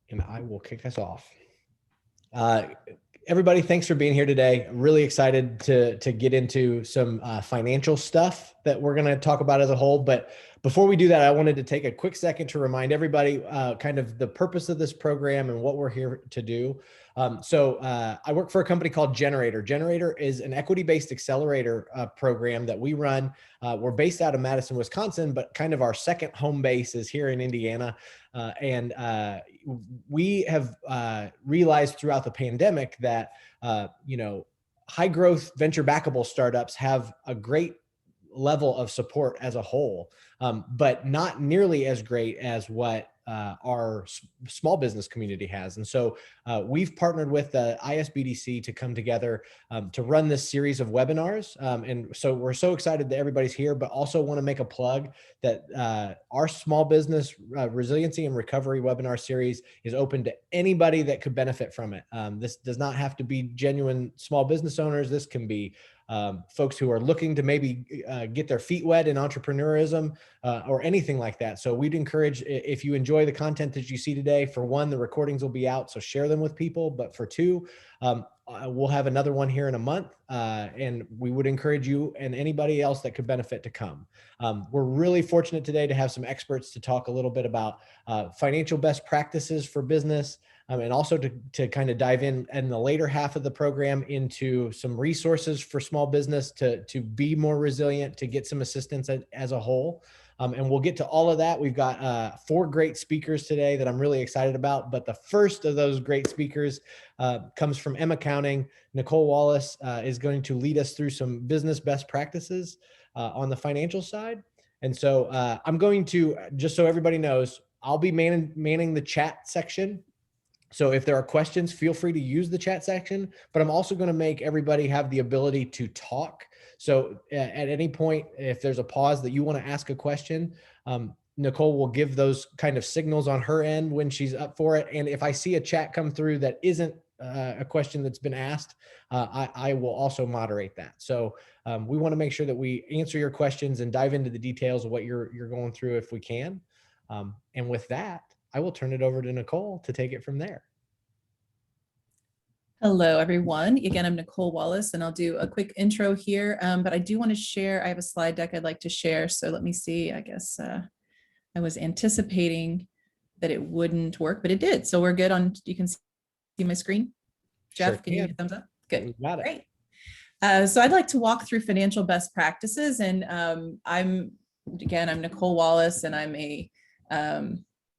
and I will kick us off. Everybody, thanks for being here today. I'm really excited to get into some financial stuff that we're going to talk about as a whole. But before we do that, I wanted to take a quick second to remind everybody kind of the purpose of this program and what we're here to do. I work for a company called Generator. Generator is an equity-based accelerator program that we run. We're based out of Madison, Wisconsin, but kind of our second home base is here in Indiana. We have realized throughout the pandemic that, high growth venture backable startups have a great level of support as a whole, but not nearly as great as what our small business community has. And so we've partnered with the ISBDC to come together to run this series of webinars. And so we're so excited that everybody's here, but also want to make a plug that our small business resiliency and recovery webinar series is open to anybody that could benefit from it. This does not have to be genuine small business owners. This can be folks who are looking to maybe get their feet wet in entrepreneurism or anything like that. So we'd encourage, if you enjoy the content that you see today, for one, the recordings will be out, so share them with people. But for two, we'll have another one here in a month, and we would encourage you and anybody else that could benefit to come. We're really fortunate today to have some experts to talk a little bit about financial best practices for business, and also to kind of dive in the later half of the program into some resources for small business to be more resilient, to get some assistance as a whole. And we'll get to all of that. We've got 4 great speakers today that I'm really excited about. But the first of those great speakers comes from mAccounting. Nicole Wallace is going to lead us through some business best practices on the financial side. And so I'm going to, just so everybody knows, I'll be manning the chat section. So if there are questions, feel free to use the chat section, but I'm also going to make everybody have the ability to talk. So at any point, if there's a pause that you want to ask a question, Nicole will give those kind of signals on her end when she's up for it. And if I see a chat come through that isn't a question that's been asked, I will also moderate that. So we want to make sure that we answer your questions and dive into the details of what you're going through if we can. And with that, I will turn it over to Nicole to take it from there. Hello, everyone. Again, I'm Nicole Wallace, and I'll do a quick intro here, but I do want to share, I have a slide deck I'd like to share. So let me see, I guess I was anticipating that it wouldn't work, but it did. So we're good on, you can see my screen? Jeff, Sure can you give a thumbs up? Good. Got it. Great. So I'd like to walk through financial best practices, and I'm Nicole Wallace, and I'm a,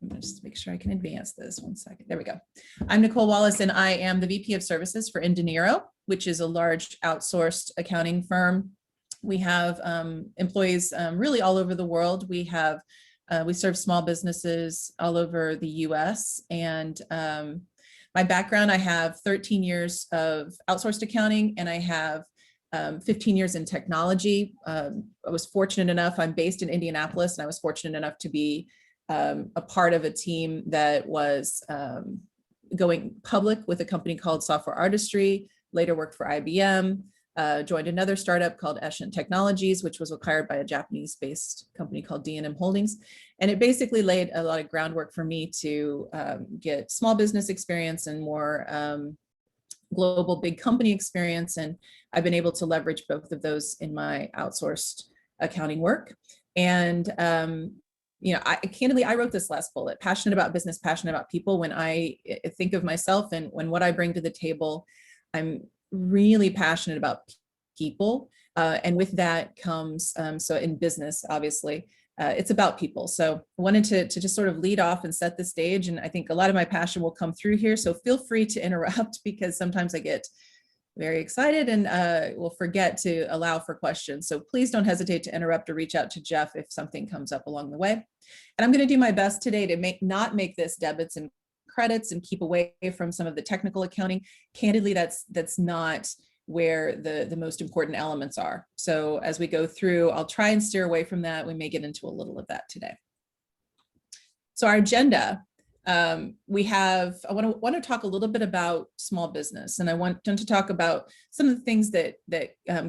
I'm gonna just make sure I can advance this 1 second. There we go. I'm Nicole Wallace, and I am the VP of Services for Indianapolis, which is a large outsourced accounting firm. We have employees really all over the world. We serve small businesses all over the U.S. And my background, I have 13 years of outsourced accounting, and I have 15 years in technology. I was fortunate enough, I'm based in Indianapolis, and I was fortunate enough to be a part of a team that was going public with a company called Software Artistry, later worked for IBM, joined another startup called Escient Technologies, which was acquired by a Japanese-based company called D&M Holdings. And it basically laid a lot of groundwork for me to get small business experience and more global big company experience. And I've been able to leverage both of those in my outsourced accounting work. And candidly, I wrote this last bullet: passionate about business, passionate about people. When I think of myself and what I bring to the table, I'm really passionate about people. And with that comes, so in business, obviously, it's about people. So I wanted to just sort of lead off and set the stage. And I think a lot of my passion will come through here. So feel free to interrupt, because sometimes I get very excited and will forget to allow for questions. So please don't hesitate to interrupt or reach out to Jeff if something comes up along the way. And I'm going to do my best today to not make this debits and credits and keep away from some of the technical accounting. Candidly, that's not where the most important elements are. So as we go through, I'll try and steer away from that. We may get into a little of that today. So our agenda, I want to talk a little bit about small business, and I want to talk about some of the things that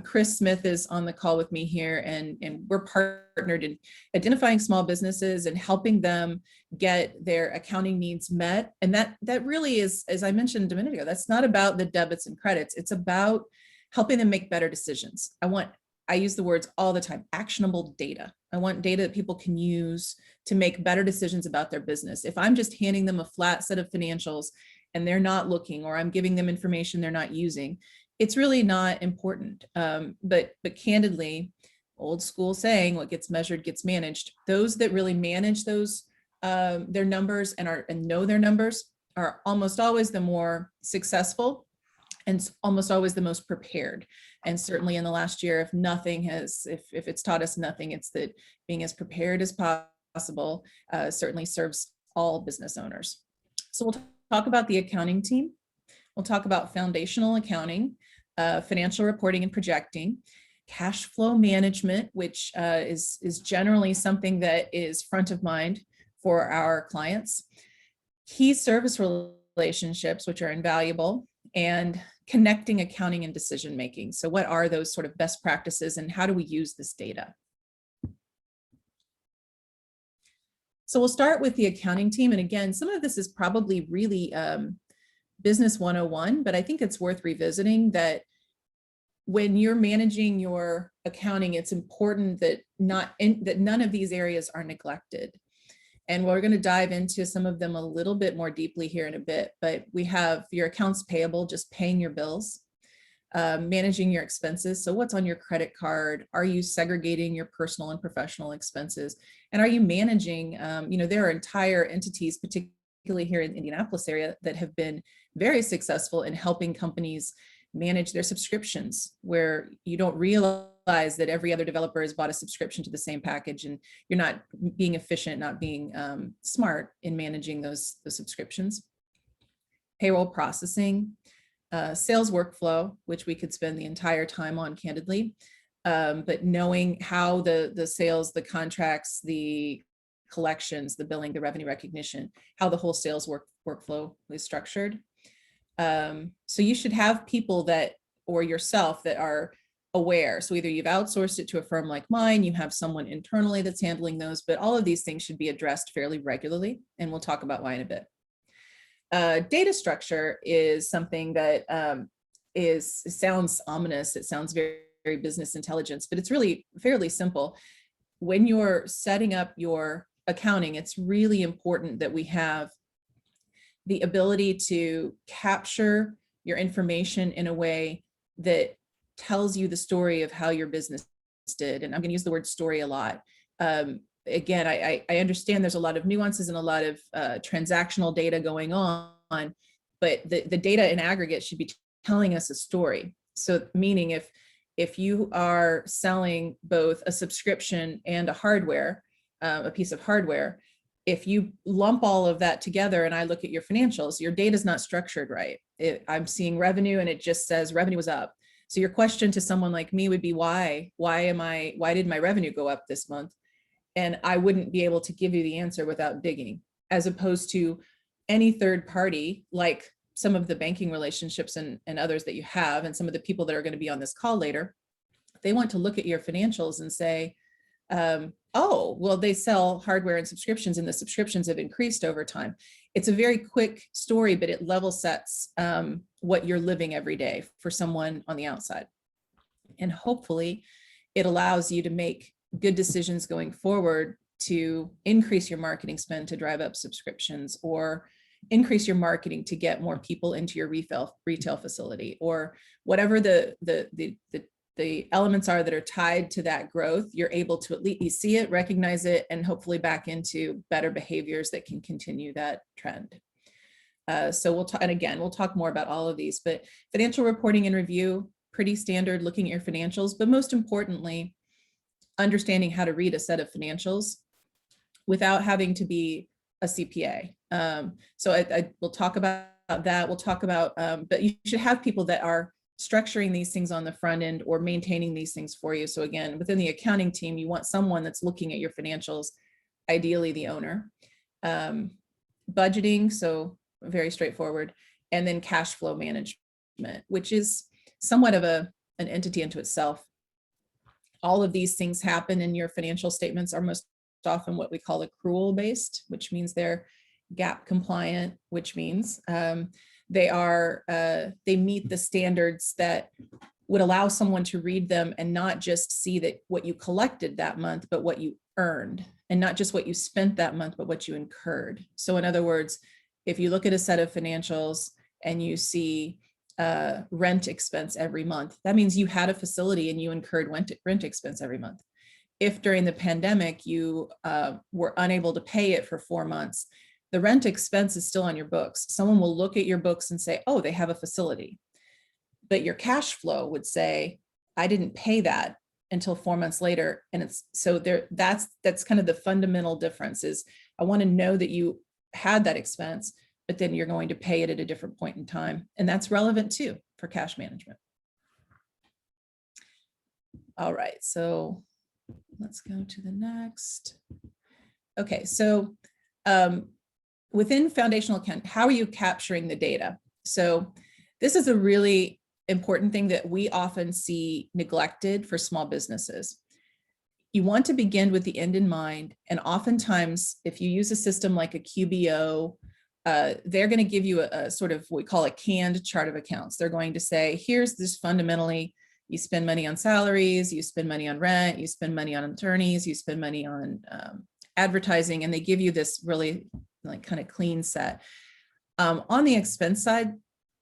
Chris Smith is on the call with me here, and we're partnered in identifying small businesses and helping them get their accounting needs met. And that really is, as I mentioned a minute ago, that's not about the debits and credits. It's about helping them make better decisions. I use the words all the time, actionable data. I want data that people can use to make better decisions about their business. If I'm just handing them a flat set of financials and they're not looking, or I'm giving them information they're not using, it's really not important. But candidly, old school saying, what gets measured gets managed. Those that really manage those their numbers and know their numbers are almost always the more successful and almost always the most prepared. And certainly in the last year, if it's taught us nothing, it's that being as prepared as possible certainly serves all business owners. So we'll talk about the accounting team. We'll talk about foundational accounting, financial reporting and projecting, cash flow management, which is generally something that is front of mind for our clients, key service relationships, which are invaluable, and connecting accounting and decision making. So what are those sort of best practices and how do we use this data? So we'll start with the accounting team. And again, some of this is probably really business 101, but I think it's worth revisiting that when you're managing your accounting, it's important that none of these areas are neglected. And we're going to dive into some of them a little bit more deeply here in a bit, but we have your accounts payable, just paying your bills, managing your expenses. So what's on your credit card? Are you segregating your personal and professional expenses? And are you managing, there are entire entities, particularly here in the Indianapolis area, that have been very successful in helping companies manage their subscriptions, where you don't realize that every other developer has bought a subscription to the same package, and you're not being efficient, not being smart in managing those subscriptions. Payroll processing, sales workflow, which we could spend the entire time on, candidly, but knowing how the sales, the contracts, the collections, the billing, the revenue recognition, how the whole sales workflow is structured. So you should have people that, or yourself, that are aware. So either you've outsourced it to a firm like mine, you have someone internally that's handling those, but all of these things should be addressed fairly regularly. And we'll talk about why in a bit. Data structure is something that sounds ominous. It sounds very, very business intelligence, but it's really fairly simple. When you're setting up your accounting, it's really important that we have the ability to capture your information in a way that tells you the story of how your business did. And I'm going to use the word story a lot. Again, I understand there's a lot of nuances and a lot of transactional data going on, but the data in aggregate should be telling us a story. So meaning if you are selling both a subscription and a piece of hardware, if you lump all of that together and I look at your financials, your data is not structured right. I'm seeing revenue and it just says revenue was up. So your question to someone like me would be, why did my revenue go up this month? And I wouldn't be able to give you the answer without digging, as opposed to any third party, like some of the banking relationships and others that you have, and some of the people that are going to be on this call later. They want to look at your financials and say, oh, well, they sell hardware and subscriptions, and the subscriptions have increased over time. It's a very quick story, but it level sets what you're living every day for someone on the outside. And hopefully it allows you to make good decisions going forward to increase your marketing spend to drive up subscriptions, or increase your marketing to get more people into your retail facility, or whatever the elements are that are tied to that growth. You're able to at least see it, recognize it, and hopefully back into better behaviors that can continue that trend. So we'll talk, and again, we'll talk more about all of these, but financial reporting and review, pretty standard, looking at your financials, but most importantly, understanding how to read a set of financials without having to be a CPA. So we'll talk about that. We'll talk about, but you should have people that are structuring these things on the front end or maintaining these things for you. So again, within the accounting team, you want someone that's looking at your financials, ideally the owner. budgeting, so very straightforward, and then cash flow management, which is somewhat of an entity unto itself. All of these things happen in your financial statements are most often what we call accrual based, which means they're GAAP compliant, which means they meet the standards that would allow someone to read them and not just see that what you collected that month, but what you earned, and not just what you spent that month, but what you incurred. So in other words, if you look at a set of financials and you see rent expense every month, that means you had a facility and you incurred rent expense every month. If during the pandemic you were unable to pay it for 4 months, the rent expense is still on your books. Someone will look at your books and say, oh, they have a facility. But your cash flow would say, I didn't pay that until 4 months later. And it's so there, that's kind of the fundamental difference is I want to know that you had that expense, but then you're going to pay it at a different point in time. And that's relevant too for cash management. All right, so let's go to the next. Okay, so within foundational account, how are you capturing the data? So this is a really important thing that we often see neglected for small businesses. You want to begin with the end in mind. And oftentimes, if you use a system like a QBO, they're going to give you a sort of what we call a canned chart of accounts. They're going to say, here's this fundamentally, you spend money on salaries, you spend money on rent, you spend money on attorneys, you spend money on advertising, and they give you this really like kind of clean set. On the expense side,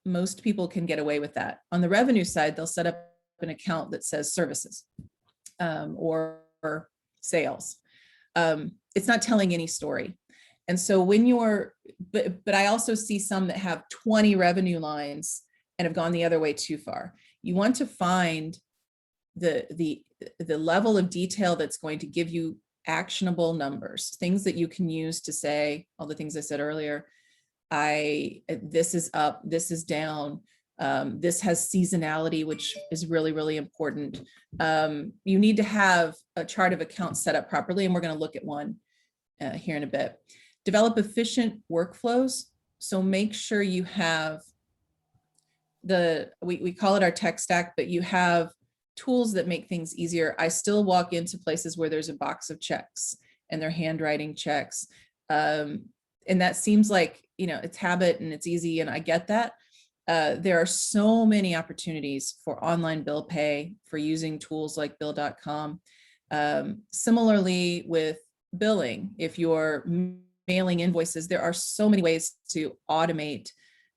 most people can get away with that. On the revenue side, they'll set up an account that says services or sales. It's not telling any story. And so when you're, but I also see some that have 20 revenue lines and have gone the other way too far. You want to find the level of detail that's going to give you actionable numbers, things that you can use to say all the things I said earlier. This is up, this is down, this has seasonality, which is really, really important. You need to have a chart of accounts set up properly, and we're going to look at one here in a bit. Develop efficient workflows. So make sure you have we call it our tech stack, but you have tools that make things easier. I still walk into places where there's a box of checks and they're handwriting checks. And that seems like, you know, it's habit and it's easy, and I get that. There are so many opportunities for online bill pay, for using tools like bill.com. Similarly with billing, if you're mailing invoices, there are so many ways to automate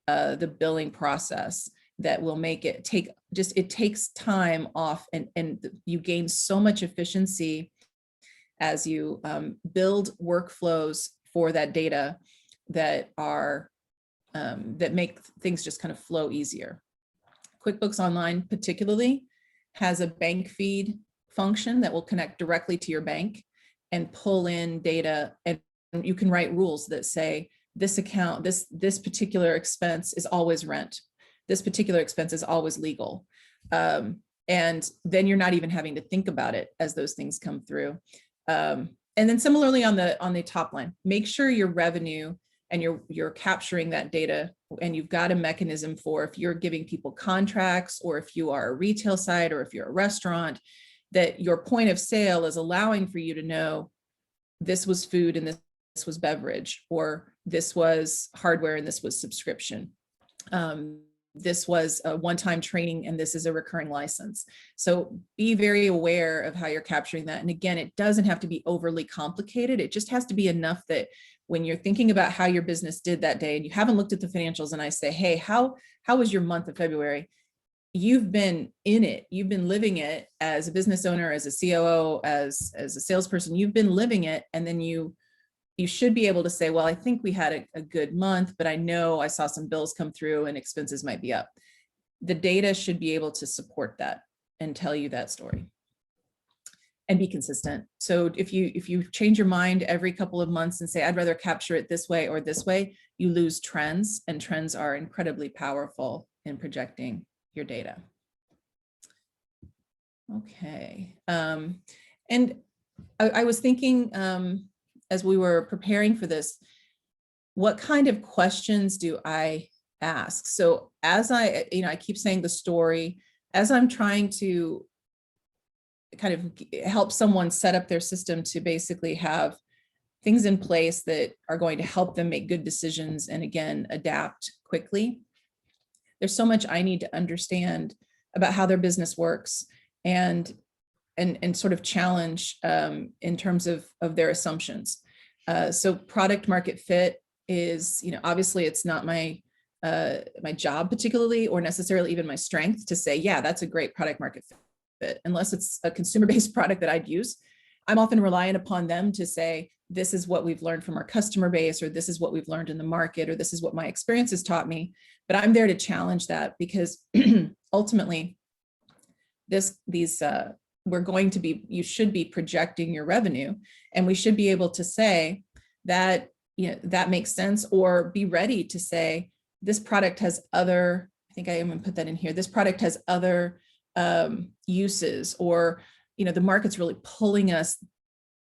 the billing process that will make it take, just, it takes time off, and you gain so much efficiency as you build workflows for that data that are, that make things just kind of flow easier. QuickBooks Online particularly has a bank feed function that will connect directly to your bank and pull in data, and you can write rules that say this account, this particular expense is always rent. This particular expense is always legal. And then you're not even having to think about it as those things come through. And then similarly on the top line, make sure your revenue and you're capturing that data, and you've got a mechanism for if you're giving people contracts, or if you are a retail site, or if you're a restaurant, that your point of sale is allowing for you to know this was food and this was beverage, or this was hardware and this was subscription. This was a one-time training and this is a recurring license. So be very aware of how you're capturing that. And again, it doesn't have to be overly complicated. It just has to be enough that when you're thinking about how your business did that day and you haven't looked at the financials, and I say, hey, how was your month of February? You've been in it. You've been living it as a business owner, as a COO, as a salesperson. You've been living it. And then you should be able to say, well, I think we had a good month, but I know I saw some bills come through and expenses might be up. The data should be able to support that and tell you that story and be consistent. So if you change your mind every couple of months and say, I'd rather capture it this way or this way, you lose trends, and trends are incredibly powerful in projecting your data. Okay. And I was thinking, as we were preparing for this, what kind of questions do I ask? So as I keep saying the story, as I'm trying to kind of help someone set up their system to basically have things in place that are going to help them make good decisions and again, adapt quickly. There's so much I need to understand about how their business works and sort of challenge in terms of their assumptions. So product market fit is, obviously it's not my job particularly, or necessarily even my strength to say, yeah, that's a great product market fit, unless it's a consumer-based product that I'd use. I'm often reliant upon them to say, this is what we've learned from our customer base, or this is what we've learned in the market, or this is what my experience has taught me. But I'm there to challenge that, because ultimately we're going to be, you should be projecting your revenue, and we should be able to say that, that makes sense, or be ready to say, this product has other, I think I am going to put that in here, this product has other uses, or, the market's really pulling us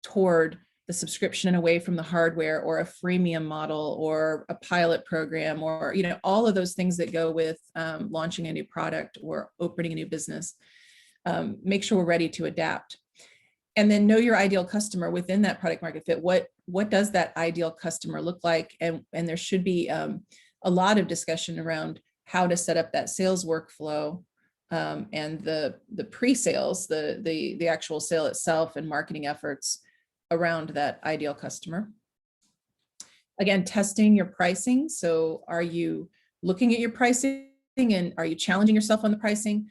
toward the subscription and away from the hardware, or a freemium model, or a pilot program, or, all of those things that go with launching a new product or opening a new business. Make sure we're ready to adapt. And then know your ideal customer within that product market fit. What does that ideal customer look like? And there should be a lot of discussion around how to set up that sales workflow, and the pre-sales, the actual sale itself, and marketing efforts around that ideal customer. Again, testing your pricing. So are you looking at your pricing, and are you challenging yourself on the pricing?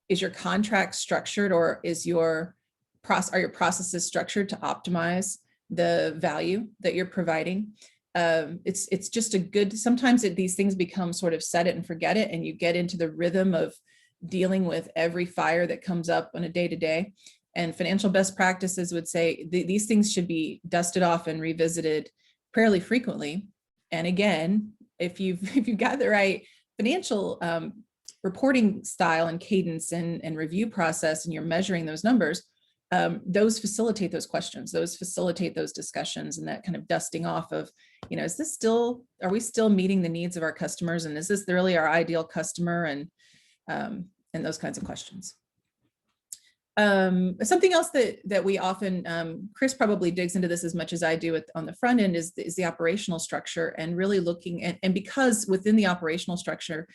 Is your contract structured, or are your processes structured to optimize the value that you're providing? It's just a good, sometimes these things become sort of set it and forget it, and you get into the rhythm of dealing with every fire that comes up on a day-to-day. And financial best practices would say these things should be dusted off and revisited fairly frequently. And again, if you've got the right financial reporting style and cadence and review process, and you're measuring those numbers, those facilitate those questions, those facilitate those discussions, and that kind of dusting off of, are we still meeting the needs of our customers? And is this really our ideal customer? And those kinds of questions. Something else that we often, Chris probably digs into this as much as I do on the front end, is the operational structure, and really looking at, and because within the operational structure,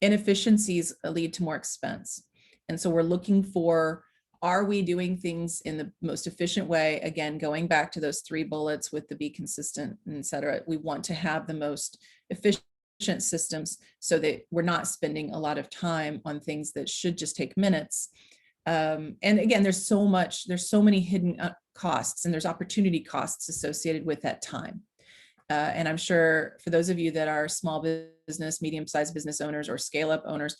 inefficiencies lead to more expense. And so we're looking for, are we doing things in the most efficient way? Again, going back to those 3 bullets with the be consistent, et cetera. We want to have the most efficient systems so that we're not spending a lot of time on things that should just take minutes. And again, there's so many hidden costs, and there's opportunity costs associated with that time. And I'm sure for those of you that are small business, medium-sized business owners, or scale-up owners,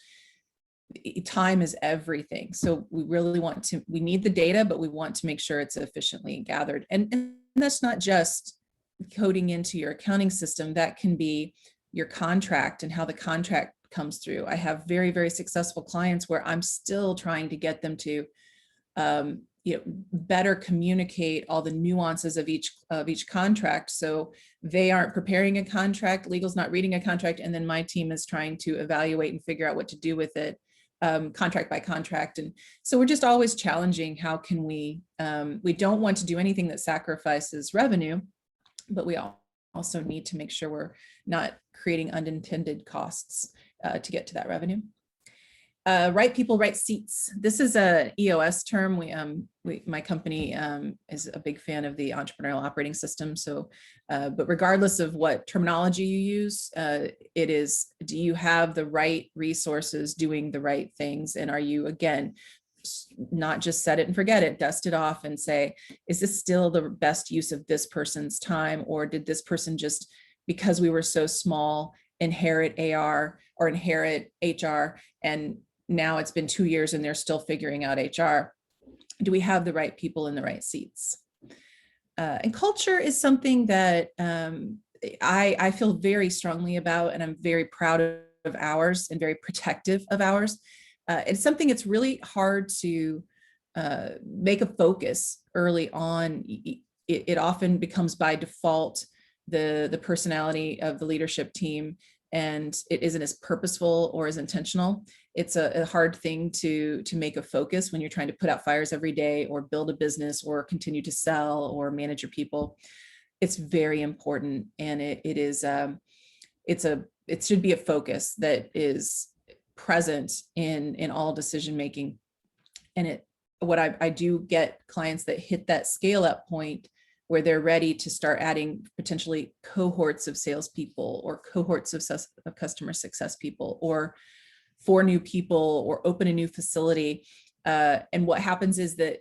time is everything. So we really we need the data, but we want to make sure it's efficiently gathered. And that's not just coding into your accounting system. That can be your contract and how the contract comes through. I have very, very successful clients where I'm still trying to get them to better communicate all the nuances of each contract. So they aren't preparing a contract, legal's not reading a contract, and then my team is trying to evaluate and figure out what to do with it, contract by contract. And so we're just always challenging, how can we don't want to do anything that sacrifices revenue, but we also need to make sure we're not creating unintended costs to get to that revenue. Right people, right seats. This is a EOS term. My company is a big fan of the entrepreneurial operating system. So, but regardless of what terminology you use, it is, do you have the right resources doing the right things? And are you, again, not just set it and forget it, dust it off and say, is this still the best use of this person's time? Or did this person just, because we were so small, inherit AR or inherit HR, and now it's been 2 years and they're still figuring out HR? Do we have the right people in the right seats? And culture is something that I feel very strongly about, and I'm very proud of ours and very protective of ours. It's something that's really hard to make a focus early on. It often becomes by default the personality of the leadership team, and it isn't as purposeful or as intentional. It's a hard thing to make a focus when you're trying to put out fires every day or build a business or continue to sell or manage your people. It's very important, and it should be a focus that is present in all decision making. And what I do get clients that hit that scale up point where they're ready to start adding potentially cohorts of salespeople or cohorts of customer success people, or 4 new people, or open a new facility. And what happens is that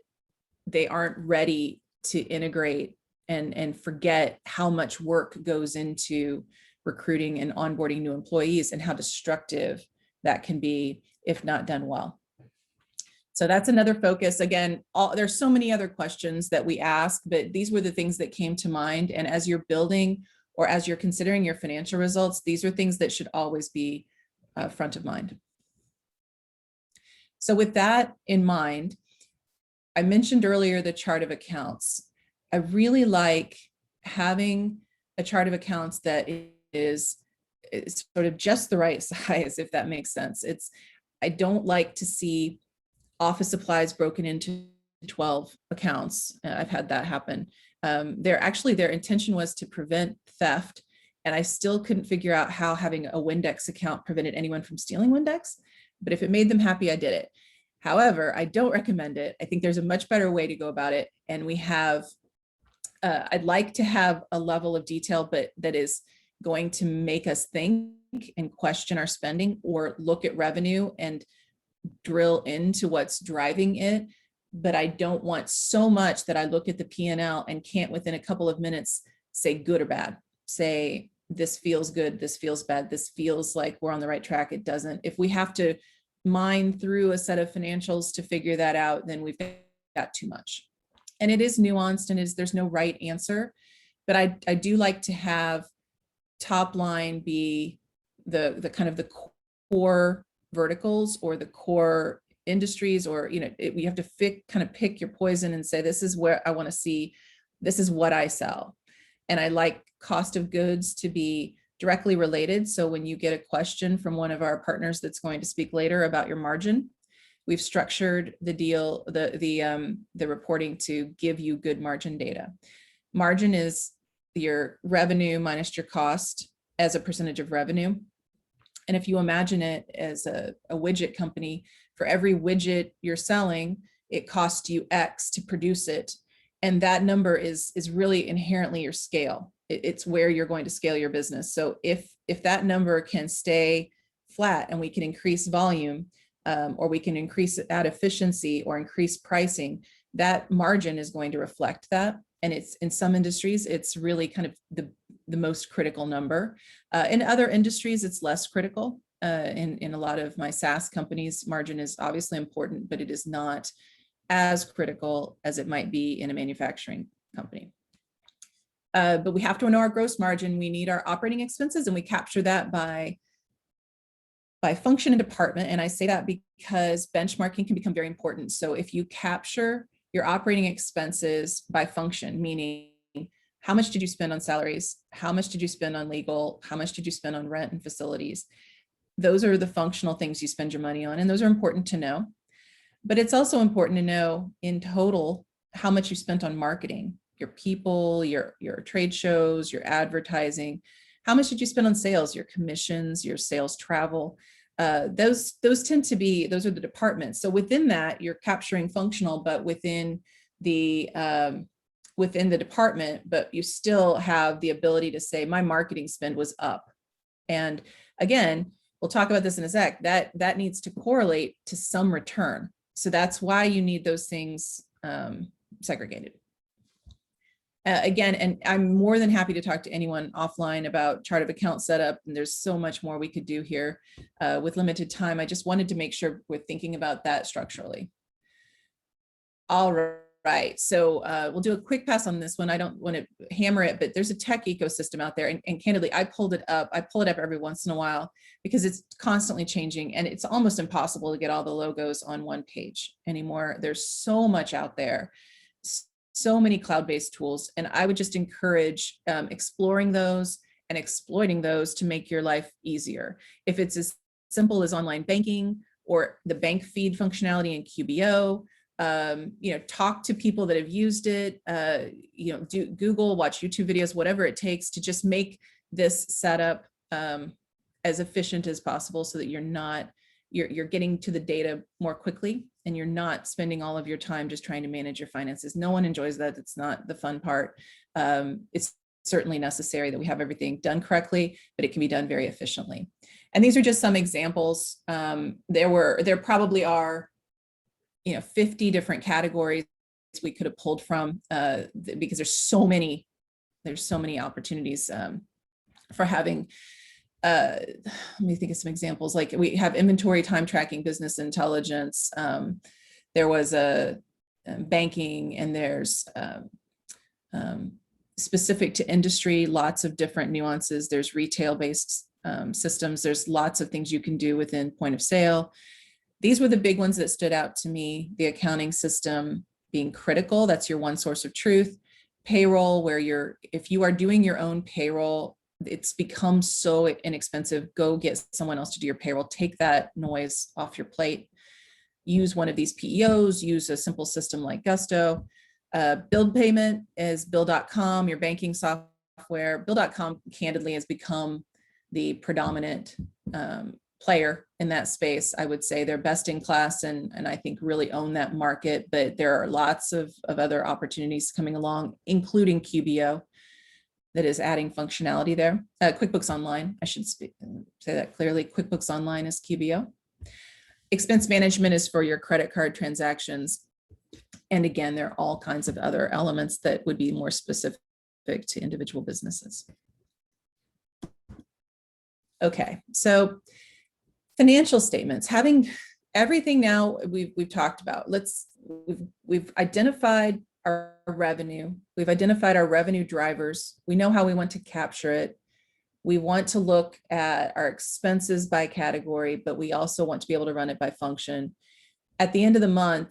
they aren't ready to integrate and forget how much work goes into recruiting and onboarding new employees, and how destructive that can be if not done well. So that's another focus. Again, there's so many other questions that we ask, but these were the things that came to mind. And as you're building or as you're considering your financial results, these are things that should always be front of mind. So with that in mind, I mentioned earlier the chart of accounts. I really like having a chart of accounts that is sort of just the right size, if that makes sense. I don't like to see office supplies broken into 12 accounts. I've had that happen. Their intention was to prevent theft, and I still couldn't figure out how having a Windex account prevented anyone from stealing Windex, but if it made them happy, I did it. However, I don't recommend it. I think there's a much better way to go about it. And we have, I'd like to have a level of detail, but that is going to make us think and question our spending, or look at revenue and drill into what's driving it. But I don't want so much that I look at the P&L and can't within a couple of minutes say good or bad, say this feels good, this feels bad, this feels like we're on the right track. It doesn't. If we have to mine through a set of financials to figure that out, then we've got too much. And it is nuanced, and there's no right answer, but I do like to have top line be the kind of the core verticals or the core industries, or we have to kind of pick your poison and say, this is where I want to see, this is what I sell. And I like cost of goods to be directly related. So when you get a question from one of our partners that's going to speak later about your margin, we've structured the deal, the reporting to give you good margin data. Margin is your revenue minus your cost as a percentage of revenue. And if you imagine it as a widget company, for every widget you're selling, it costs you X to produce it. And that number is really inherently your scale. It's where you're going to scale your business. So if that number can stay flat and we can increase volume, or we can add efficiency or increase pricing, that margin is going to reflect that. And it's in some industries, it's really kind of the most critical number. In other industries, it's less critical. In a lot of my SaaS companies, margin is obviously important, but it is not as critical as it might be in a manufacturing company. But we have to know our gross margin. We need our operating expenses, and we capture that by function and department. And I say that because benchmarking can become very important. So if you capture your operating expenses by function, meaning how much did you spend on salaries? How much did you spend on legal? How much did you spend on rent and facilities? Those are the functional things you spend your money on, and those are important to know. But it's also important to know in total how much you spent on marketing, your people, your trade shows, your advertising. How much did you spend on sales, your commissions, your sales travel? Those tend to be, those are the departments. So within that, you're capturing functional, but within the department, but you still have the ability to say, my marketing spend was up. And again, we'll talk about this in a sec, that needs to correlate to some return. So that's why you need those things segregated. Again, and I'm more than happy to talk to anyone offline about chart of account setup. And there's so much more we could do here with limited time. I just wanted to make sure we're thinking about that structurally. All right, so we'll do a quick pass on this one. I don't want to hammer it, but there's a tech ecosystem out there. And candidly, I pull it up every once in a while because it's constantly changing, and it's almost impossible to get all the logos on one page anymore. There's so much out there. so many cloud-based tools, and I would just encourage exploring those and exploiting those to make your life easier. If it's as simple as online banking or the bank feed functionality in QBO, talk to people that have used it, do Google, watch YouTube videos, whatever it takes to just make this setup as efficient as possible, so that you're getting to the data more quickly, and you're not spending all of your time just trying to manage your finances. No one enjoys that. It's not the fun part. It's certainly necessary that we have everything done correctly, but it can be done very efficiently. And these are just some examples. There probably are 50 different categories we could have pulled from, because there's so many opportunities for having, let me think of some examples. Like we have inventory, time tracking, business intelligence. There was a banking, and there's specific to industry, lots of different nuances. There's retail-based systems. There's lots of things you can do within point of sale. These were the big ones that stood out to me. The accounting system being critical. That's your one source of truth. Payroll, where if you are doing your own payroll, it's become so inexpensive. Go get someone else to do your payroll. Take that noise off your plate. Use one of these PEOs. Use a simple system like Gusto. Bill payment is Bill.com, your banking software. Bill.com candidly has become the predominant player in that space. I would say they're best in class, and I think really own that market, but there are lots of other opportunities coming along, including QBO, that is adding functionality there. QuickBooks Online, I should say that clearly. QuickBooks Online is QBO. Expense management is for your credit card transactions. And again, there are all kinds of other elements that would be more specific to individual businesses. Okay, so financial statements, having everything now we've talked about. We've identified our revenue. We've identified our revenue drivers. We know how we want to capture it. We want to look at our expenses by category, but we also want to be able to run it by function. At the end of the month,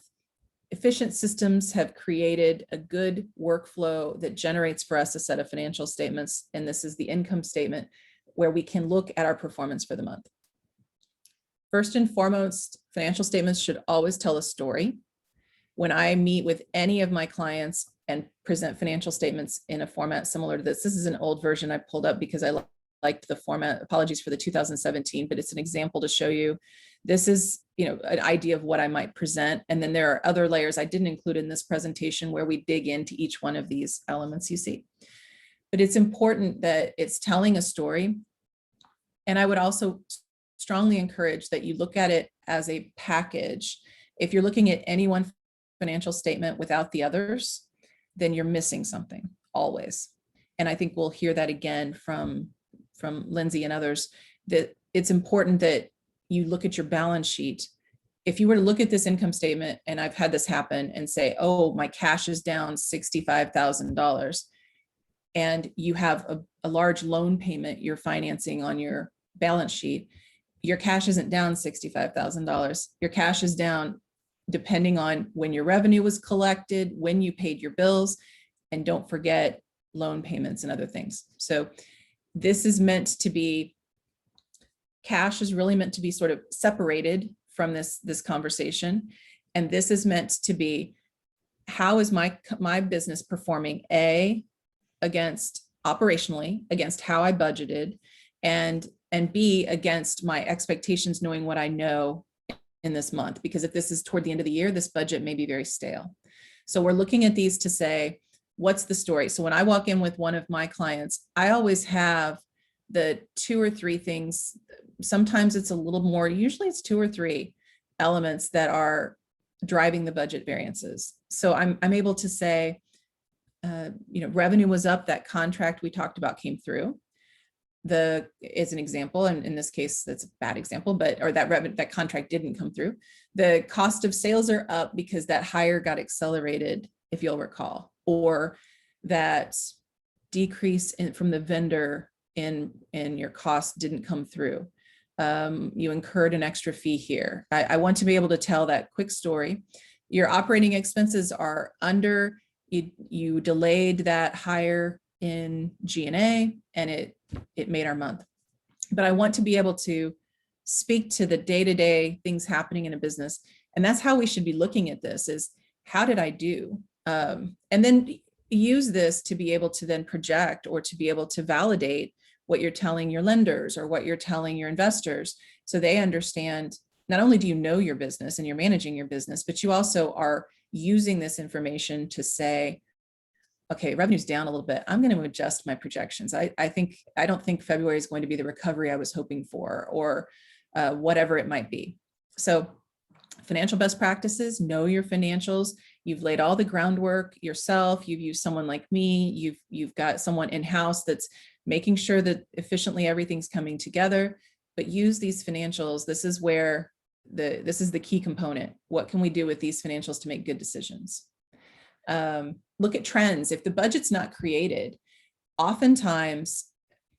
efficient systems have created a good workflow that generates for us a set of financial statements. And this is the income statement, where we can look at our performance for the month. First and foremost, financial statements should always tell a story. When I meet with any of my clients and present financial statements in a format similar to this is an old version I pulled up because I liked the format. Apologies for the 2017, but it's an example to show you. This is, an idea of what I might present. And then there are other layers I didn't include in this presentation where we dig into each one of these elements you see. But it's important that it's telling a story. And I would also strongly encourage that you look at it as a package. If you're looking at any one financial statement without the others, then you're missing something always. And I think we'll hear that again from Lindsay and others, that it's important that you look at your balance sheet. If you were to look at this income statement, and I've had this happen, and say, oh, my cash is down $65,000, and you have a large loan payment you're financing on your balance sheet, your cash isn't down $65,000. Your cash is down depending on when your revenue was collected, when you paid your bills, and don't forget loan payments and other things. So this is meant to be, cash is really meant to be sort of separated from this conversation. And this is meant to be, how is my business performing, against operationally, against how I budgeted, and B, against my expectations, knowing what I know in this month. Because if this is toward the end of the year, this budget may be very stale. So we're looking at these to say, what's the story? So when I walk in with one of my clients, I always have the 2 or 3 things. Sometimes it's a little more, usually it's 2 or 3 elements that are driving the budget variances. So I'm able to say, revenue was up, that contract we talked about came through. As an example, and in this case, that's a bad example, or that contract didn't come through. The cost of sales are up because that hire got accelerated, if you'll recall, or that decrease from the vendor in your cost didn't come through. You incurred an extra fee here. I want to be able to tell that quick story. Your operating expenses are under you delayed that hire in G&A, and it made our month. But I want to be able to speak to the day-to-day things happening in a business. And that's how we should be looking at this, is how did I do? And then use this to be able to then project, or to be able to validate what you're telling your lenders or what you're telling your investors, so they understand not only do you know your business and you're managing your business, but you also are using this information to say, okay, revenue's down a little bit, I'm going to adjust my projections. I don't think February is going to be the recovery I was hoping for, or whatever it might be. So financial best practices, know your financials. You've laid all the groundwork yourself. You've used someone like me. You've got someone in-house that's making sure that efficiently everything's coming together. But use these financials. This is where this is the key component. What can we do with these financials to make good decisions? Look at trends. If the budget's not created, oftentimes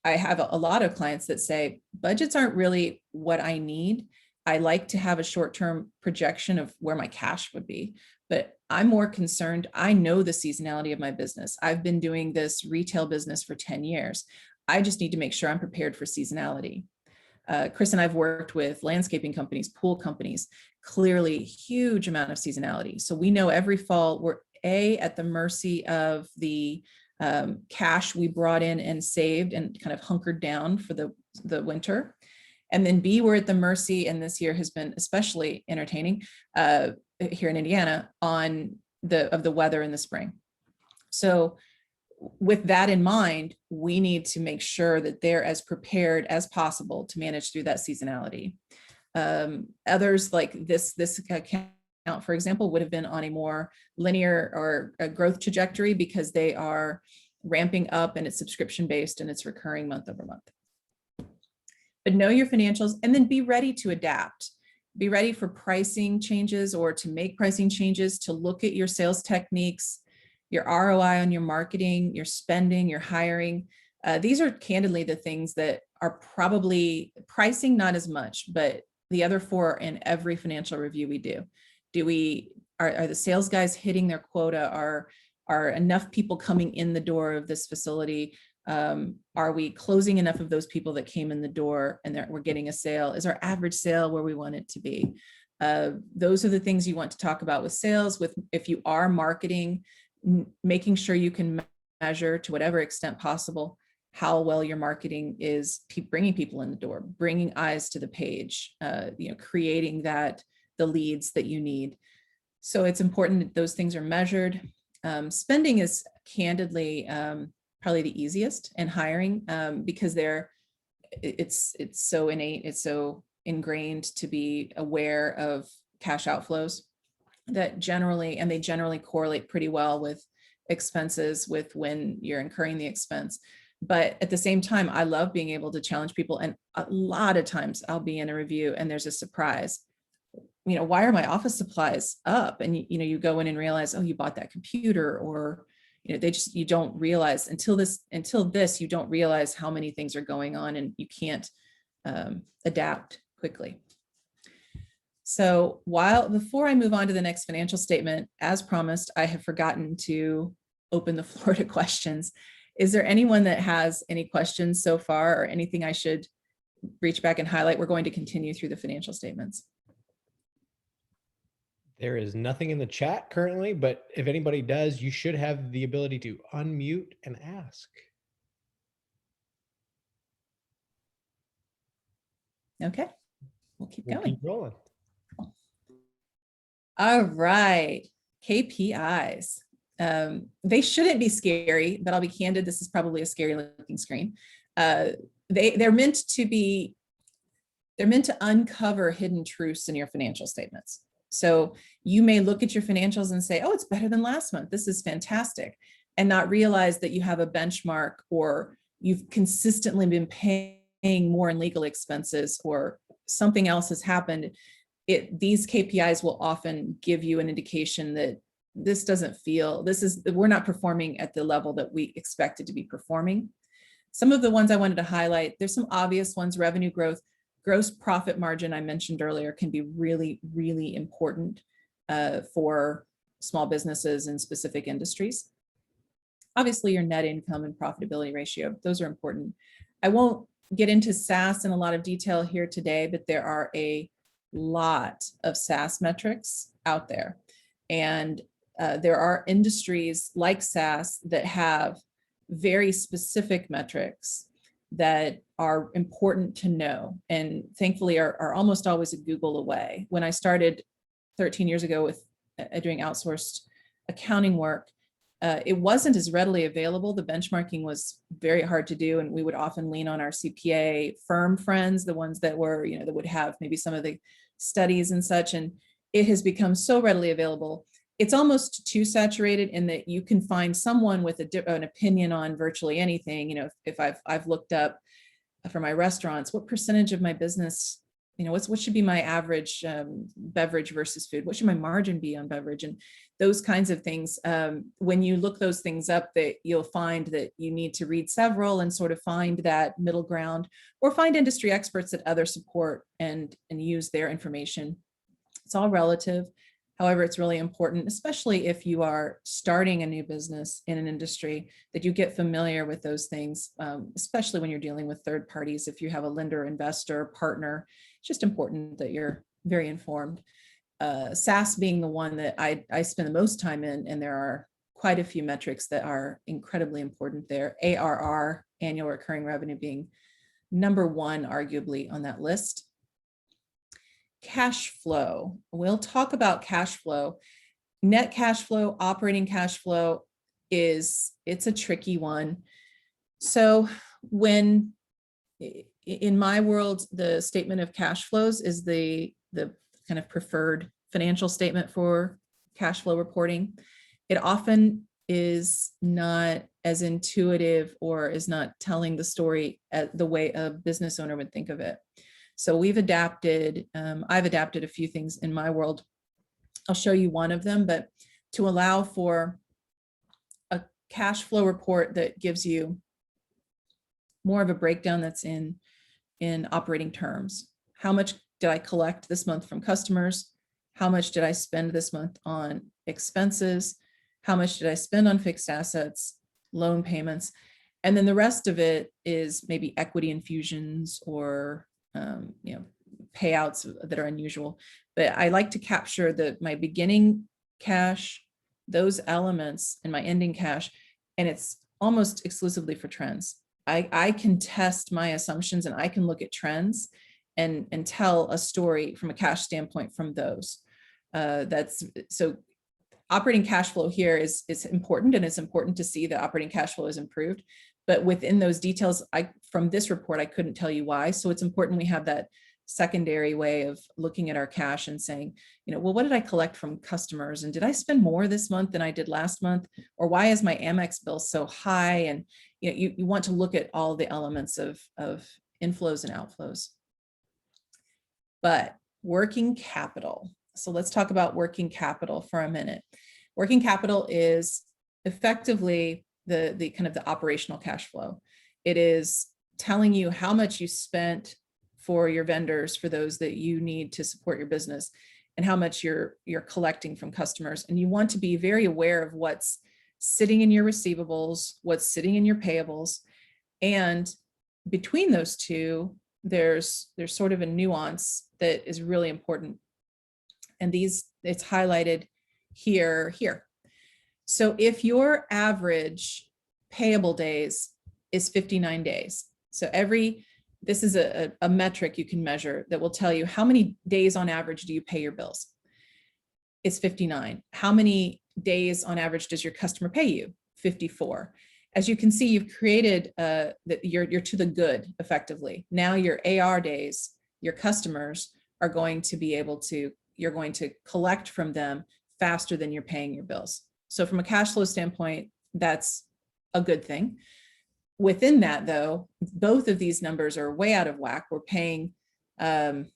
I have a lot of clients that say, budgets aren't really what I need. I like to have a short-term projection of where my cash would be, but I'm more concerned. I know the seasonality of my business. I've been doing this retail business for 10 years. I just need to make sure I'm prepared for seasonality. Chris and I've worked with landscaping companies, pool companies, clearly huge amount of seasonality. So we know every fall we're at the mercy of the cash we brought in and saved and kind of hunkered down for the winter. And then B, we're at the mercy, and this year has been especially entertaining here in Indiana, on the weather in the spring. So with that in mind, we need to make sure that they're as prepared as possible to manage through that seasonality. Others like this account, for example, would have been on a more linear or a growth trajectory, because they are ramping up and it's subscription based and it's recurring month over month. But know your financials, and then be ready to adapt. Be ready for pricing changes, or to make pricing changes, to look at your sales techniques, your ROI on your marketing, your spending, your hiring. These are candidly the things that are probably pricing, not as much, but the other four in every financial review we do. Are the sales guys hitting their quota? Are enough people coming in the door of this facility? Are we closing enough of those people that came in the door and we're getting a sale? Is our average sale where we want it to be? Those are the things you want to talk about with sales. If you are marketing, making sure you can measure to whatever extent possible how well your marketing is bringing people in the door, bringing eyes to the page, creating the leads that you need. So it's important that those things are measured. Spending is candidly probably the easiest, and hiring, because it's so innate, it's so ingrained to be aware of cash outflows that they generally correlate pretty well with expenses, with when you're incurring the expense. But at the same time, I love being able to challenge people. And a lot of times I'll be in a review and there's a surprise. Why are my office supplies up? And you go in and realize, oh, you bought that computer, or you don't realize until this, you don't realize how many things are going on, and you can't adapt quickly. So before I move on to the next financial statement, as promised, I have forgotten to open the floor to questions. Is there anyone that has any questions so far, or anything I should reach back and highlight? We're going to continue through the financial statements. There is nothing in the chat currently, but if anybody does, you should have the ability to unmute and ask. Okay, we'll keep going. Keep rolling. All right, KPIs. They shouldn't be scary, but I'll be candid, this is probably a scary looking screen. They're meant to uncover hidden truths in your financial statements. So you may look at your financials and say, oh, it's better than last month, this is fantastic, and not realize that you have a benchmark, or you've consistently been paying more in legal expenses, or something else has happened. These KPIs will often give you an indication that we're not performing at the level that we expected to be performing. Some of the ones I wanted to highlight, there's some obvious ones: revenue growth, gross profit margin, I mentioned earlier, can be really, really important for small businesses in specific industries. Obviously, your net income and profitability ratio, those are important. I won't get into SaaS in a lot of detail here today, but there are a lot of SaaS metrics out there. And there are industries like SaaS that have very specific metrics that are important to know, and thankfully are almost always a Google away. When I started 13 years ago with doing outsourced accounting work, it wasn't as readily available. The benchmarking was very hard to do, and we would often lean on our CPA firm friends, the ones that were, that would have maybe some of the studies and such, and it has become so readily available. It's almost too saturated in that you can find someone with an opinion on virtually anything. If I've looked up for my restaurants, what percentage of my business, what should be my average beverage versus food? What should my margin be on beverage? And those kinds of things. When you look those things up, that you'll find that you need to read several and sort of find that middle ground, or find industry experts that others support and use their information. It's all relative. However, it's really important, especially if you are starting a new business in an industry, that you get familiar with those things, especially when you're dealing with third parties. If you have a lender, investor, partner, it's just important that you're very informed. SaaS being the one that I spend the most time in, and there are quite a few metrics that are incredibly important there. ARR, annual recurring revenue, being number one, arguably, on that list. Cash flow. We'll talk about cash flow. Net cash flow, operating cash flow it's a tricky one. So when, in my world, the statement of cash flows is the kind of preferred financial statement for cash flow reporting. It often is not as intuitive, or is not telling the story the way a business owner would think of it. So we've adapted, I've adapted a few things in my world. I'll show you one of them, but to allow for a cash flow report that gives you more of a breakdown that's in operating terms. How much did I collect this month from customers? How much did I spend this month on expenses? How much did I spend on fixed assets, loan payments? And then the rest of it is maybe equity infusions or payouts that are unusual. But I like to capture my beginning cash, those elements, and my ending cash, and it's almost exclusively for trends. I can test my assumptions, and I can look at trends and tell a story from a cash standpoint from those. So operating cash flow here is important, and it's important to see that operating cash flow is improved. But within those details, from this report, I couldn't tell you why. So it's important we have that secondary way of looking at our cash and saying, well, what did I collect from customers? And did I spend more this month than I did last month? Or why is my Amex bill so high? And you want to look at all the elements of inflows and outflows. But working capital. So let's talk about working capital for a minute. Working capital is effectively the kind of the operational cash flow. It is telling you how much you spent for your vendors, for those that you need to support your business, and how much you're collecting from customers. And you want to be very aware of what's sitting in your receivables, what's sitting in your payables. And between those two, there's sort of a nuance that is really important. And it's highlighted here. So if your average payable days is 59 days, so this is a metric you can measure that will tell you how many days on average do you pay your bills. It's 59. How many days on average does your customer pay you? 54. As you can see, you've created that you're to the good effectively. Now your AR days, your customers are going to be able to, you're going to collect from them faster than you're paying your bills. So from a cash flow standpoint, that's a good thing. Within that, though, both of these numbers are way out of whack. We're paying, well,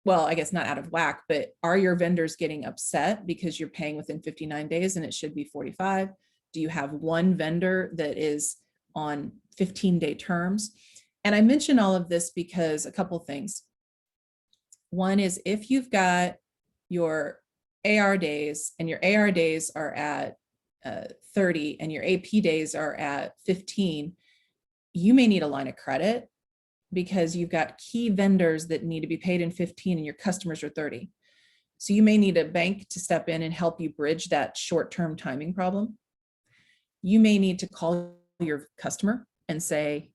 I guess not out of whack, but are your vendors getting upset because you're paying within 59 days and it should be 45? Do you have one vendor that is on 15-day terms? And I mention all of this because a couple things. One is if you've got your AR days and your AR days are at 30 and your AP days are at 15, you may need a line of credit because you've got key vendors that need to be paid in 15 and your customers are 30. So you may need a bank to step in and help you bridge that short-term timing problem. You may need to call your customer and say,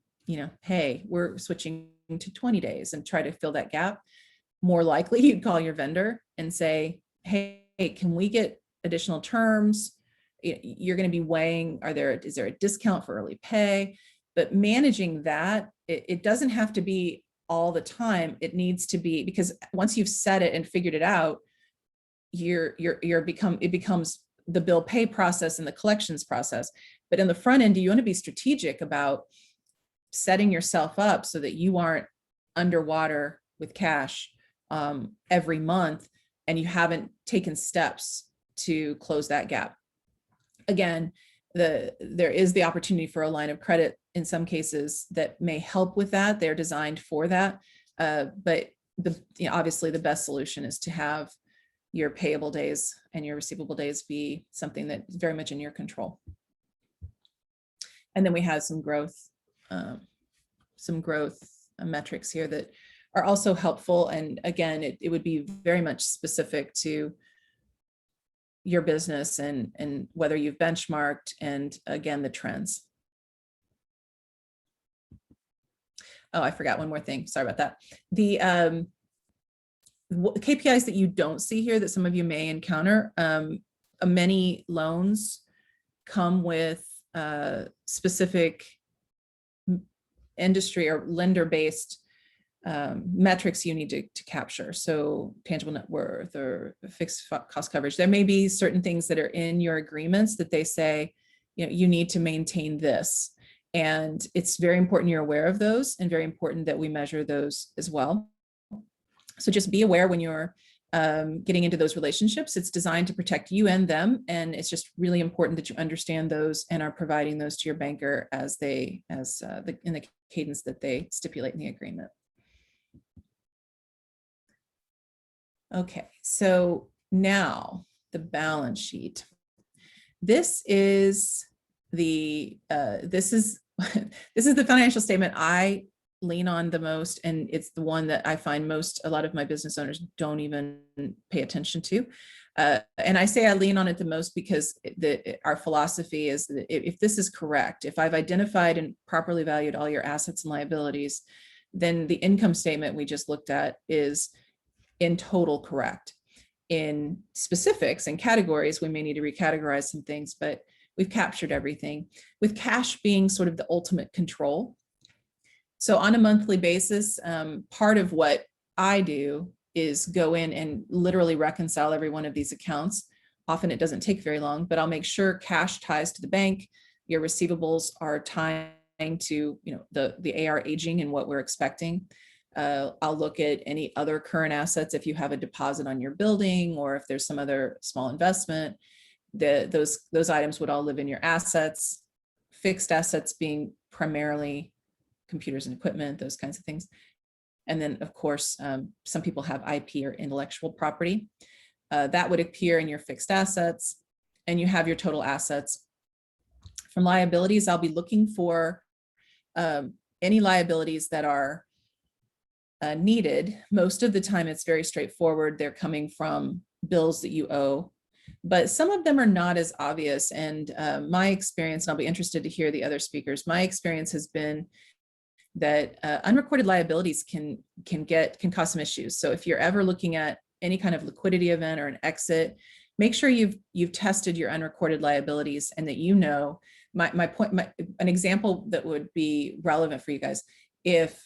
hey, we're switching to 20 days and try to fill that gap. More likely you'd call your vendor and say, hey, can we get additional terms? You're going to be weighing, is there a discount for early pay? But managing that, it doesn't have to be all the time. It needs to be, because once you've set it and figured it out, it becomes the bill pay process and the collections process. But in the front end, you want to be strategic about setting yourself up so that you aren't underwater with cash every month and you haven't taken steps to close that gap. Again, there is the opportunity for a line of credit in some cases that may help with that. They're designed for that. But obviously the best solution is to have your payable days and your receivable days be something that is very much in your control. And then we have some growth metrics here that are also helpful. And again, it would be very much specific to your business and whether you've benchmarked and again, the trends. Oh, I forgot one more thing. Sorry about that. The KPIs that you don't see here that some of you may encounter, many loans come with specific industry or lender-based metrics you need to capture. So tangible net worth or fixed cost coverage. There may be certain things that are in your agreements that they say, you need to maintain this. And it's very important you're aware of those and very important that we measure those as well. So just be aware when you're getting into those relationships. It's designed to protect you and them. And it's just really important that you understand those and are providing those to your banker in the cadence that they stipulate in the agreement. Okay, so now the balance sheet. This is the financial statement I lean on the most, and it's the one that I find a lot of my business owners don't even pay attention to. And I say I lean on it the most because our philosophy is that if this is correct, if I've identified and properly valued all your assets and liabilities, then the income statement we just looked at is in total correct. In specifics and categories, we may need to recategorize some things, but we've captured everything, with cash being sort of the ultimate control. So on a monthly basis, part of what I do is go in and literally reconcile every one of these accounts. Often it doesn't take very long, but I'll make sure cash ties to the bank. Your receivables are tying to the AR aging and what we're expecting. I'll look at any other current assets if you have a deposit on your building or if there's some other small investment. Those items would all live in your assets, fixed assets being primarily computers and equipment, those kinds of things. And then of course, some people have IP or intellectual property. That would appear in your fixed assets, and you have your total assets. From liabilities, I'll be looking for any liabilities that are needed. Most of the time it's very straightforward. They're coming from bills that you owe, but some of them are not as obvious. And my experience, and I'll be interested to hear the other speakers, my experience has been that unrecorded liabilities can cause some issues. So if you're ever looking at any kind of liquidity event or an exit, make sure you've tested your unrecorded liabilities and that an example that would be relevant for you guys. If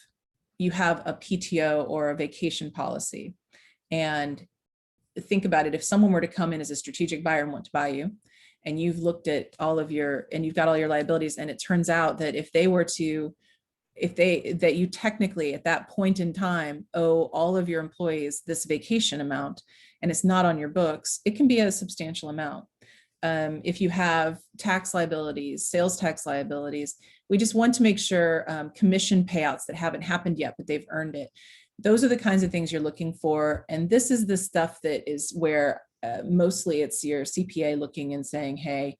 you have a PTO or a vacation policy, and think about it, if someone were to come in as a strategic buyer and want to buy you, and you've looked at and you've got all your liabilities, and it turns out that that you technically at that point in time owe all of your employees this vacation amount and it's not on your books, it can be a substantial amount. If you have tax liabilities, sales tax liabilities, we just want to make sure commission payouts that haven't happened yet, but they've earned it. Those are the kinds of things you're looking for. And this is the stuff that is where mostly it's your CPA looking and saying, hey,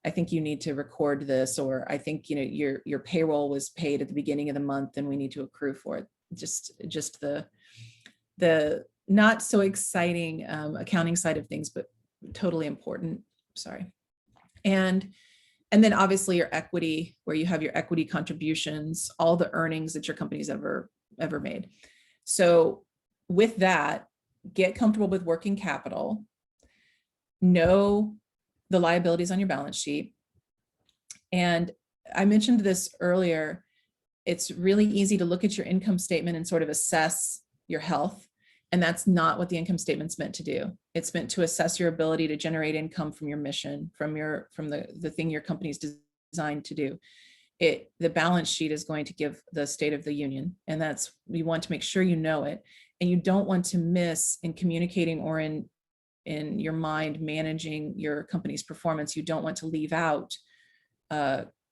I think you need to record this, or I think, your payroll was paid at the beginning of the month and we need to accrue for it. Just the not so exciting accounting side of things, but totally important. Sorry. And then obviously your equity, where you have your equity contributions, all the earnings that your company's ever made. So with that, get comfortable with working capital, know the liabilities on your balance sheet. And I mentioned this earlier, it's really easy to look at your income statement and sort of assess your health. And that's not what the income statement's meant to do. It's meant to assess your ability to generate income from your mission, from the thing your company's designed to do. The balance sheet is going to give the state of the union. And you want to make sure you know it. And you don't want to miss in communicating or in your mind managing your company's performance. You don't want to leave out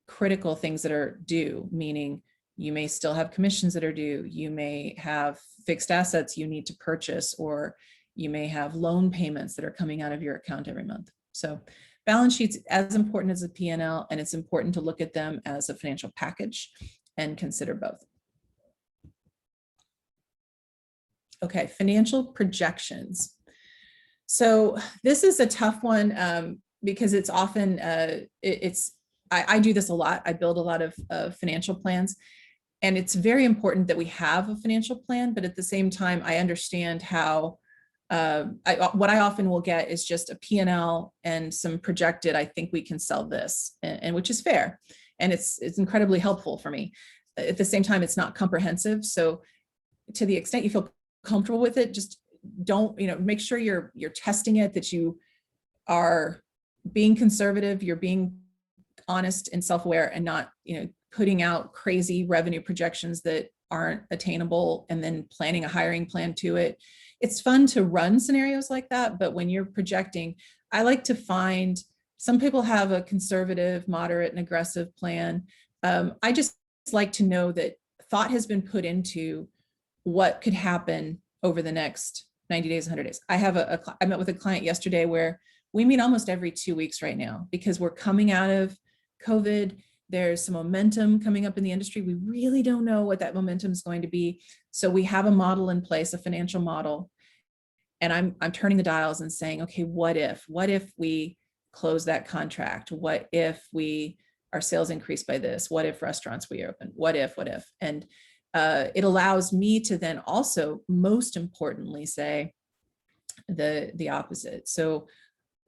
critical things that are due, meaning you may still have commissions that are due. You may have fixed assets you need to purchase, or you may have loan payments that are coming out of your account every month. So balance sheet's as important as a P&L, and it's important to look at them as a financial package and consider both. Okay, financial projections. So this is a tough one because it's often, I do this a lot. I build a lot of financial plans, and it's very important that we have a financial plan, but at the same time, I understand how, what I often will get is just a P&L and some projected, I think we can sell this, and which is fair. And it's incredibly helpful for me. At the same time, it's not comprehensive. So to the extent you feel comfortable with it, just don't, make sure you're testing it, that you are being conservative, you're being honest and self-aware, and not, putting out crazy revenue projections that aren't attainable and then planning a hiring plan to it. It's fun to run scenarios like that, but when you're projecting, I like to find, some people have a conservative, moderate, and aggressive plan. I just like to know that thought has been put into what could happen over the next 90 days, 100 days. I met with a client yesterday where we meet almost every 2 weeks right now because we're coming out of COVID. There's some momentum coming up in the industry. We really don't know what that momentum is going to be. So we have a model in place, a financial model. And I'm turning the dials and saying, okay, what if we close that contract? What if our sales increase by this? What if restaurants reopen? What if? And it allows me to then also, most importantly, say the opposite. So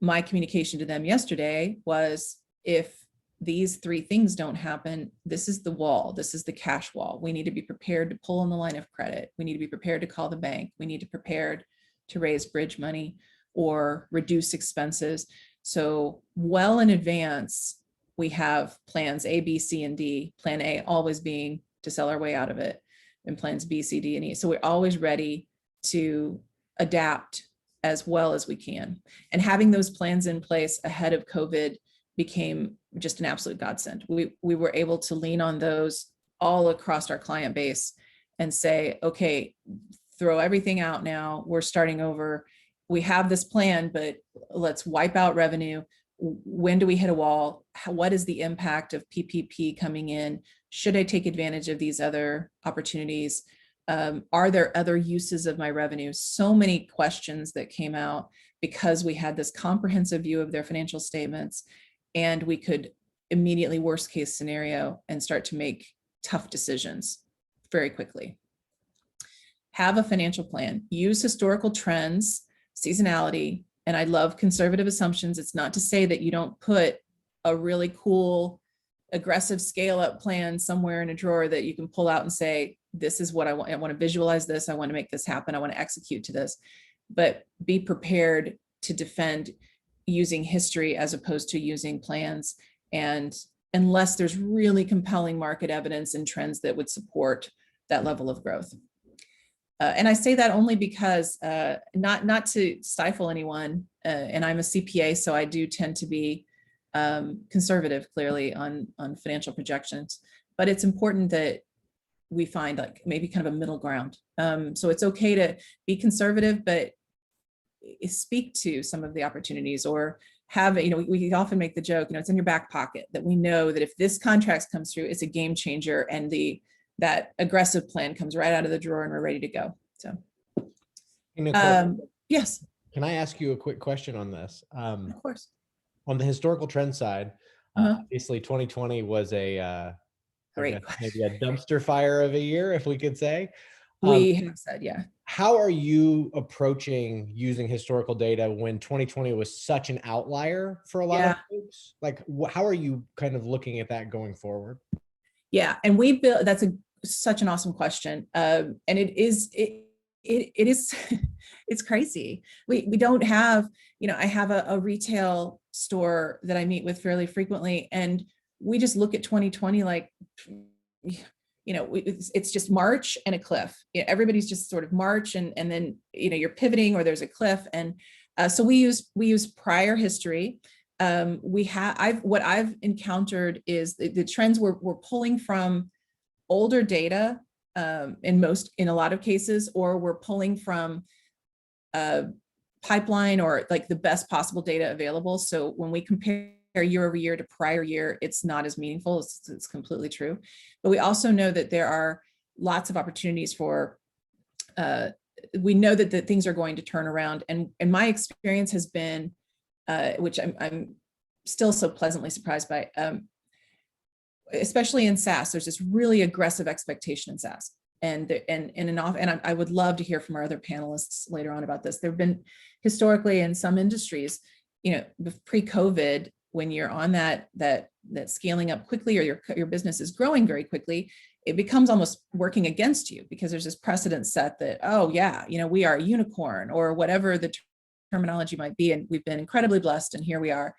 my communication to them yesterday was, if these 3 things don't happen, this is the wall. This is the cash wall. We need to be prepared to pull on the line of credit. We need to be prepared to call the bank. We need to prepare to raise bridge money or reduce expenses. So well in advance, we have plans A, B, C, and D. Plan A always being to sell our way out of it, and plans B, C, D, and E. So we're always ready to adapt as well as we can. And having those plans in place ahead of COVID became just an absolute godsend. We were able to lean on those all across our client base and say, okay, throw everything out now. We're starting over. We have this plan, but let's wipe out revenue. When do we hit a wall? What is the impact of PPP coming in? Should I take advantage of these other opportunities? Are there other uses of my revenue? So many questions that came out because we had this comprehensive view of their financial statements, and we could immediately worst case scenario and start to make tough decisions very quickly. Have a financial plan. Use historical trends, seasonality, and I love conservative assumptions. It's not to say that you don't put a really cool, aggressive scale up plan somewhere in a drawer that you can pull out and say, this is what I want. I want to visualize this. I want to make this happen. I want to execute to this, but be prepared to defend using history as opposed to using plans. And unless there's really compelling market evidence and trends that would support that level of growth. And I say that only because not to stifle anyone, and I'm a CPA, so I do tend to be conservative, clearly, on financial projections, but it's important that we find like maybe kind of a middle ground. So it's okay to be conservative, but speak to some of the opportunities, or have, we often make the joke, it's in your back pocket, that we know that if this contract comes through, it's a game changer, and that aggressive plan comes right out of the drawer and we're ready to go. So, Hey, Nicole, yes. can I ask you a quick question on this? Of course. On the historical trend side, obviously 2020 was I guess maybe a dumpster fire of a year, if we could say. We have said, yeah. How are you approaching using historical data when 2020 was such an outlier for a lot of folks? Like, how are you kind of looking at that going forward? Yeah, and we built, that's such an awesome question. And it is it's crazy. We don't have, I have a retail store that I meet with fairly frequently, and we just look at 2020 like, it's just March and a cliff. Everybody's just sort of March, and then you're pivoting, or there's a cliff. And so we use prior history. What I've encountered is the trends we're pulling from older data, in a lot of cases, or we're pulling from pipeline, or like the best possible data available. So when we compare year over year to prior year, it's not as meaningful. It's completely true. But we also know that there are lots of opportunities for, we know that things are going to turn around. And my experience has been, which I'm still so pleasantly surprised by, especially in SaaS, there's this really aggressive expectation in SaaS. And I would love to hear from our other panelists later on about this. There have been historically in some industries, pre-COVID, when you're on that scaling up quickly, or your business is growing very quickly, it becomes almost working against you, because there's this precedent set that, oh yeah, we are a unicorn, or whatever the terminology might be, and we've been incredibly blessed, and here we are.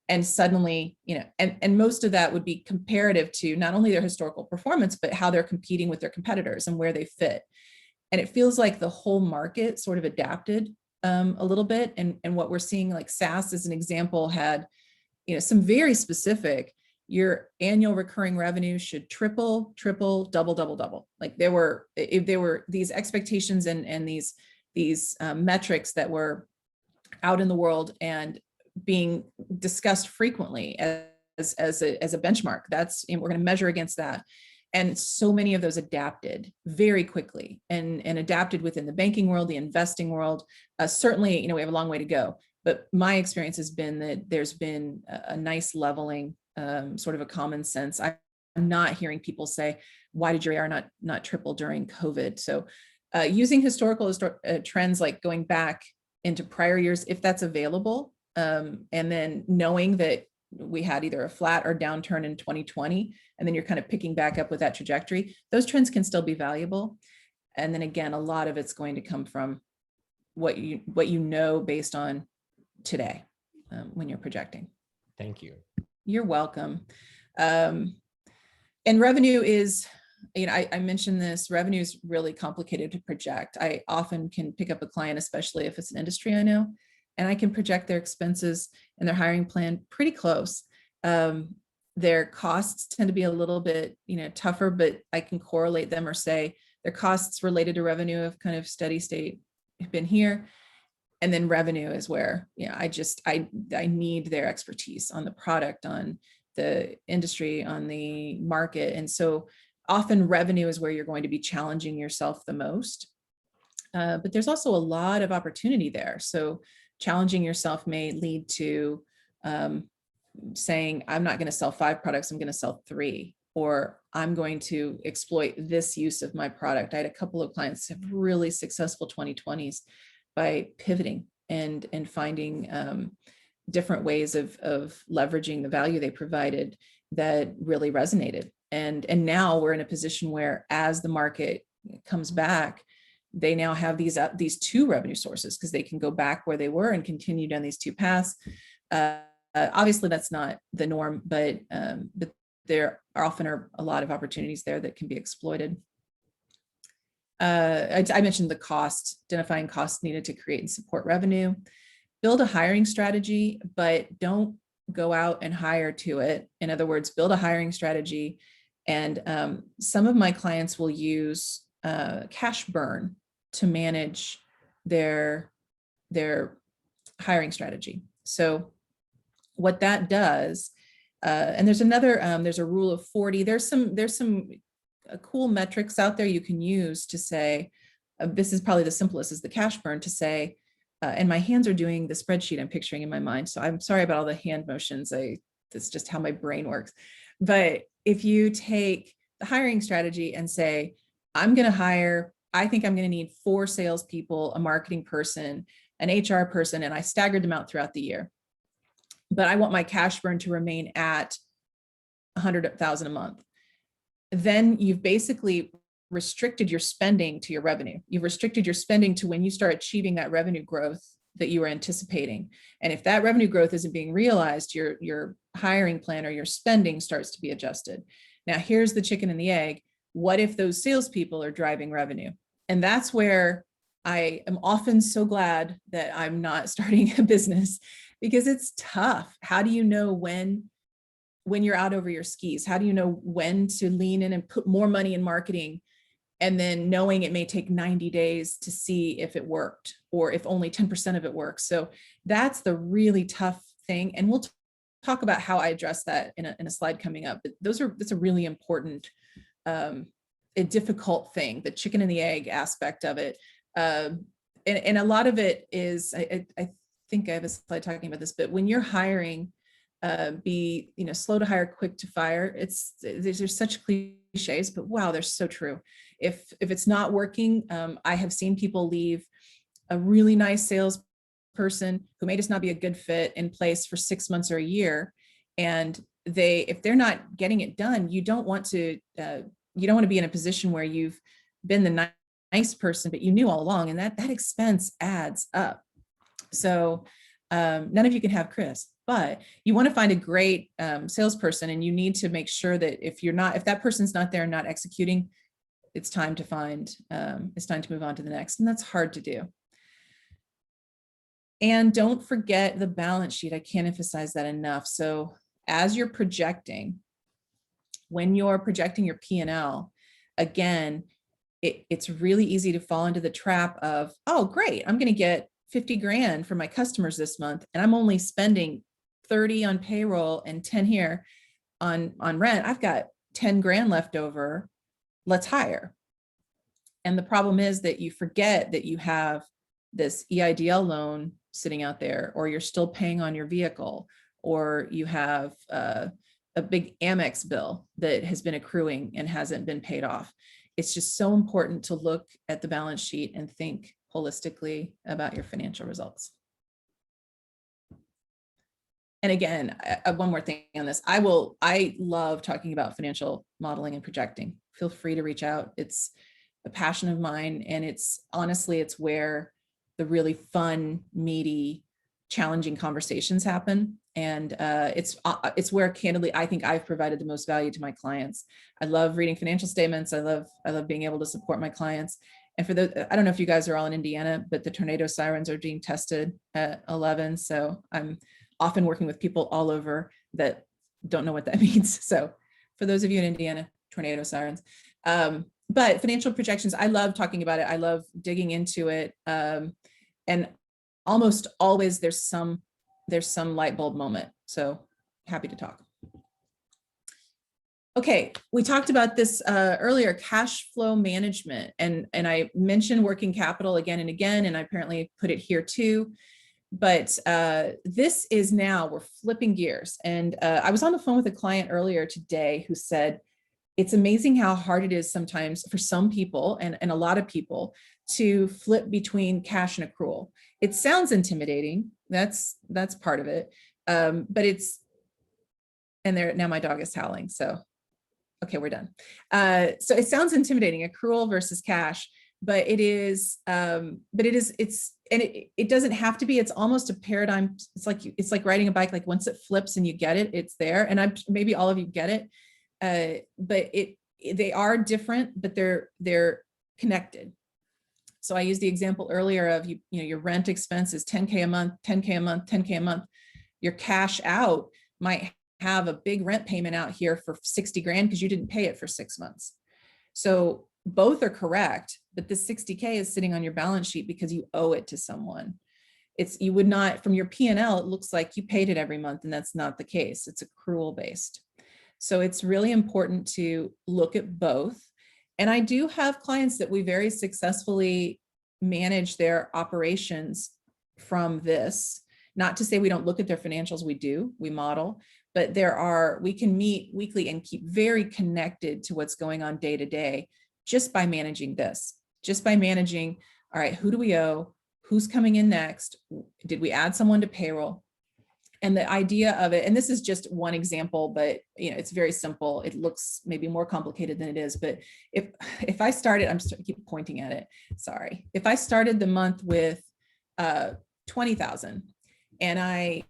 And suddenly, and most of that would be comparative to not only their historical performance, but how they're competing with their competitors and where they fit. And it feels like the whole market sort of adapted a little bit. And what we're seeing, like SaaS as an example, had some very specific, your annual recurring revenue should triple, double. Like there were these expectations and these metrics that were out in the world and being discussed frequently as a benchmark. We're going to measure against that. And so many of those adapted very quickly, and adapted within the banking world, the investing world. Certainly, we have a long way to go. But my experience has been that there's been a nice leveling, sort of a common sense. I'm not hearing people say, why did your AR not triple during COVID? So using historical trends, like going back into prior years, if that's available, and then knowing that we had either a flat or downturn in 2020, and then you're kind of picking back up with that trajectory, those trends can still be valuable. And then again, a lot of it's going to come from what you know based on today, when you're projecting. Thank you. You're welcome. And revenue is, I mentioned this, revenue is really complicated to project. I often can pick up a client, especially if it's an industry I know, and I can project their expenses and their hiring plan pretty close. Their costs tend to be a little bit, tougher, but I can correlate them, or say their costs related to revenue have kind of steady state been here. And then revenue is where, I need their expertise on the product, on the industry, on the market. And so often revenue is where you're going to be challenging yourself the most. But there's also a lot of opportunity there. So challenging yourself may lead to saying, I'm not going to sell 5 products, I'm going to sell 3, or I'm going to exploit this use of my product. I had a couple of clients have really successful 2020s by pivoting and finding different ways of leveraging the value they provided that really resonated. And now we're in a position where, as the market comes back, they now have these 2 revenue sources, because they can go back where they were and continue down these 2 paths. Obviously, that's not the norm, but there often are a lot of opportunities there that can be exploited. I mentioned the cost, identifying costs needed to create and support revenue. Build a hiring strategy, but don't go out and hire to it. In other words, build a hiring strategy. And some of my clients will use cash burn to manage their their hiring strategy. So what that does, and there's a rule of 40. There's some cool metrics out there you can use to say, this is probably the simplest, is the cash burn, to say, and my hands are doing the spreadsheet I'm picturing in my mind. So I'm sorry about all the hand motions. That's just how my brain works. But if you take the hiring strategy and say, I think I'm going to need 4 salespeople, a marketing person, an HR person, and I staggered them out throughout the year. But I want my cash burn to remain at 100,000 a month. Then you've basically restricted your spending to your revenue. You've restricted your spending to when you start achieving that revenue growth that you were anticipating. And if that revenue growth isn't being realized, your hiring plan or your spending starts to be adjusted. Now, here's the chicken and the egg. What if those salespeople are driving revenue? And that's where I am often so glad that I'm not starting a business, because it's tough. How do you know when you're out over your skis? How do you know when to lean in and put more money in marketing, and then knowing it may take 90 days to see if it worked, or if only 10% of it works? So that's the really tough thing. And we'll talk about how I address that in a slide coming up. But that's a really important, a difficult thing, the chicken and the egg aspect of it. And a lot of it is, I think I have a slide talking about this, but when you're hiring, be slow to hire, quick to fire. There's such cliches, but wow, they're so true. If it's not working, I have seen people leave a really nice salesperson who may just not be a good fit in place for 6 months or a year, and if they're not getting it done, you don't want to be in a position where you've been the nice person, but you knew all along, and that expense adds up. So none of you can have Chris, but you want to find a great salesperson, and you need to make sure that if that person's not there and not executing, it's time to move on to the next. And that's hard to do. And don't forget the balance sheet. I can't emphasize that enough. So as you're projecting, when you're projecting your P&L, again, it's really easy to fall into the trap of, oh, great, I'm going to get 50 grand for my customers this month, and I'm only spending 30 on payroll and 10 here on rent. I've got 10 grand left over. Let's hire. And the problem is that you forget that you have this EIDL loan sitting out there, or you're still paying on your vehicle, or you have a big Amex bill that has been accruing and hasn't been paid off. It's just so important to look at the balance sheet and think holistically about your financial results. And again, one more thing on this. I love talking about financial modeling and projecting. Feel free to reach out. It's a passion of mine. And it's where the really fun, meaty, challenging conversations happen. And it's where, candidly, I think I've provided the most value to my clients. I love reading financial statements. I love being able to support my clients. And for I don't know if you guys are all in Indiana, but the tornado sirens are being tested at 11. So I'm often working with people all over that don't know what that means. So for those of you in Indiana, tornado sirens. But financial projections, I love talking about it. I love digging into it. And almost always there's some light bulb moment. So happy to talk. Okay, we talked about this earlier, cash flow management, and I mentioned working capital again and again, and I apparently put it here too. But this is now, we're flipping gears. And I was on the phone with a client earlier today who said, it's amazing how hard it is sometimes for some people and a lot of people to flip between cash and accrual. It sounds intimidating. That's part of it. But now my dog is howling. So, okay, we're done. So it sounds intimidating, accrual versus cash, but it doesn't have to be. It's almost a paradigm. It's like riding a bike. Like once it flips and you get it, it's there. And maybe all of you get it. But they are different, but they're connected. So I used the example earlier of your rent expense is 10K a month, 10K a month, 10K a month. Your cash out might have a big rent payment out here for 60 grand because you didn't pay it for 6 months. So both are correct, but the 60K is sitting on your balance sheet because you owe it to someone. you would not, from your P&L, it looks like you paid it every month, and that's not the case. It's accrual based. So it's really important to look at both. And I do have clients that we very successfully manage their operations from this. Not to say we don't look at their financials, we do, we model, but we can meet weekly and keep very connected to what's going on day to day just by managing this, just by managing, all right, who do we owe? Who's coming in next? Did we add someone to payroll? And the idea of it, and this is just one example, but it's very simple. It looks maybe more complicated than it is, but if I started, I keep pointing at it, sorry. If I started the month with 20,000 and I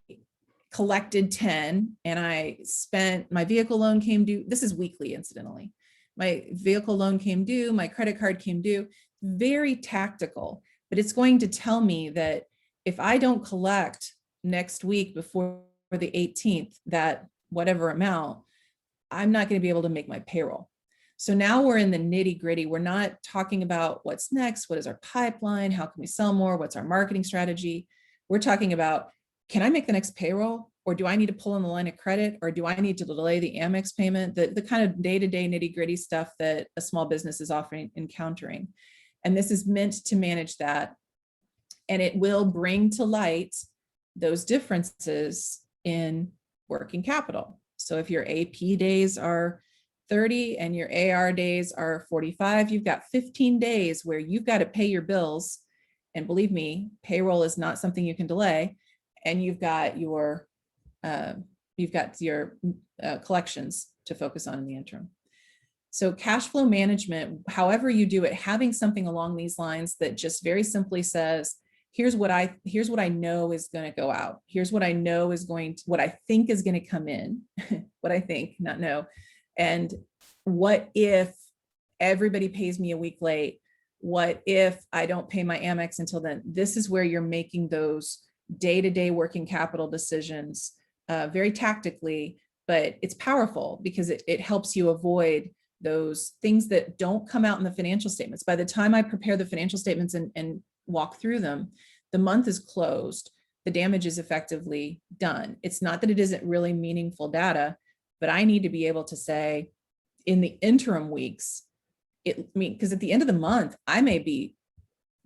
collected 10 and I spent, my vehicle loan came due, this is weekly incidentally, my vehicle loan came due, my credit card came due, very tactical, but it's going to tell me that if I don't collect next week before the 18th, that whatever amount, I'm not going to be able to make my payroll. So now we're in the nitty gritty. We're not talking about what's next. What is our pipeline? How can we sell more? What's our marketing strategy? We're talking about, can I make the next payroll? Or do I need to pull in the line of credit? Or do I need to delay the Amex payment? The kind of day-to-day nitty gritty stuff that a small business is often encountering. And this is meant to manage that. And it will bring to light those differences in working capital. So if your AP days are 30 and your AR days are 45, you've got 15 days where you've got to pay your bills. And believe me, payroll is not something you can delay. And you've got your collections to focus on in the interim. So cash flow management, however you do it, having something along these lines that just very simply says, here's what I know is going to go out. Here's what I know is what I think is going to come in, what I think, not know. And what if everybody pays me a week late? What if I don't pay my Amex until then? This is where you're making those day-to-day working capital decisions very tactically, but it's powerful because it helps you avoid those things that don't come out in the financial statements. By the time I prepare the financial statements and walk through them, the month is closed, the damage is effectively done. It's not that it isn't really meaningful data, but I need to be able to say in the interim weeks, because at the end of the month, I may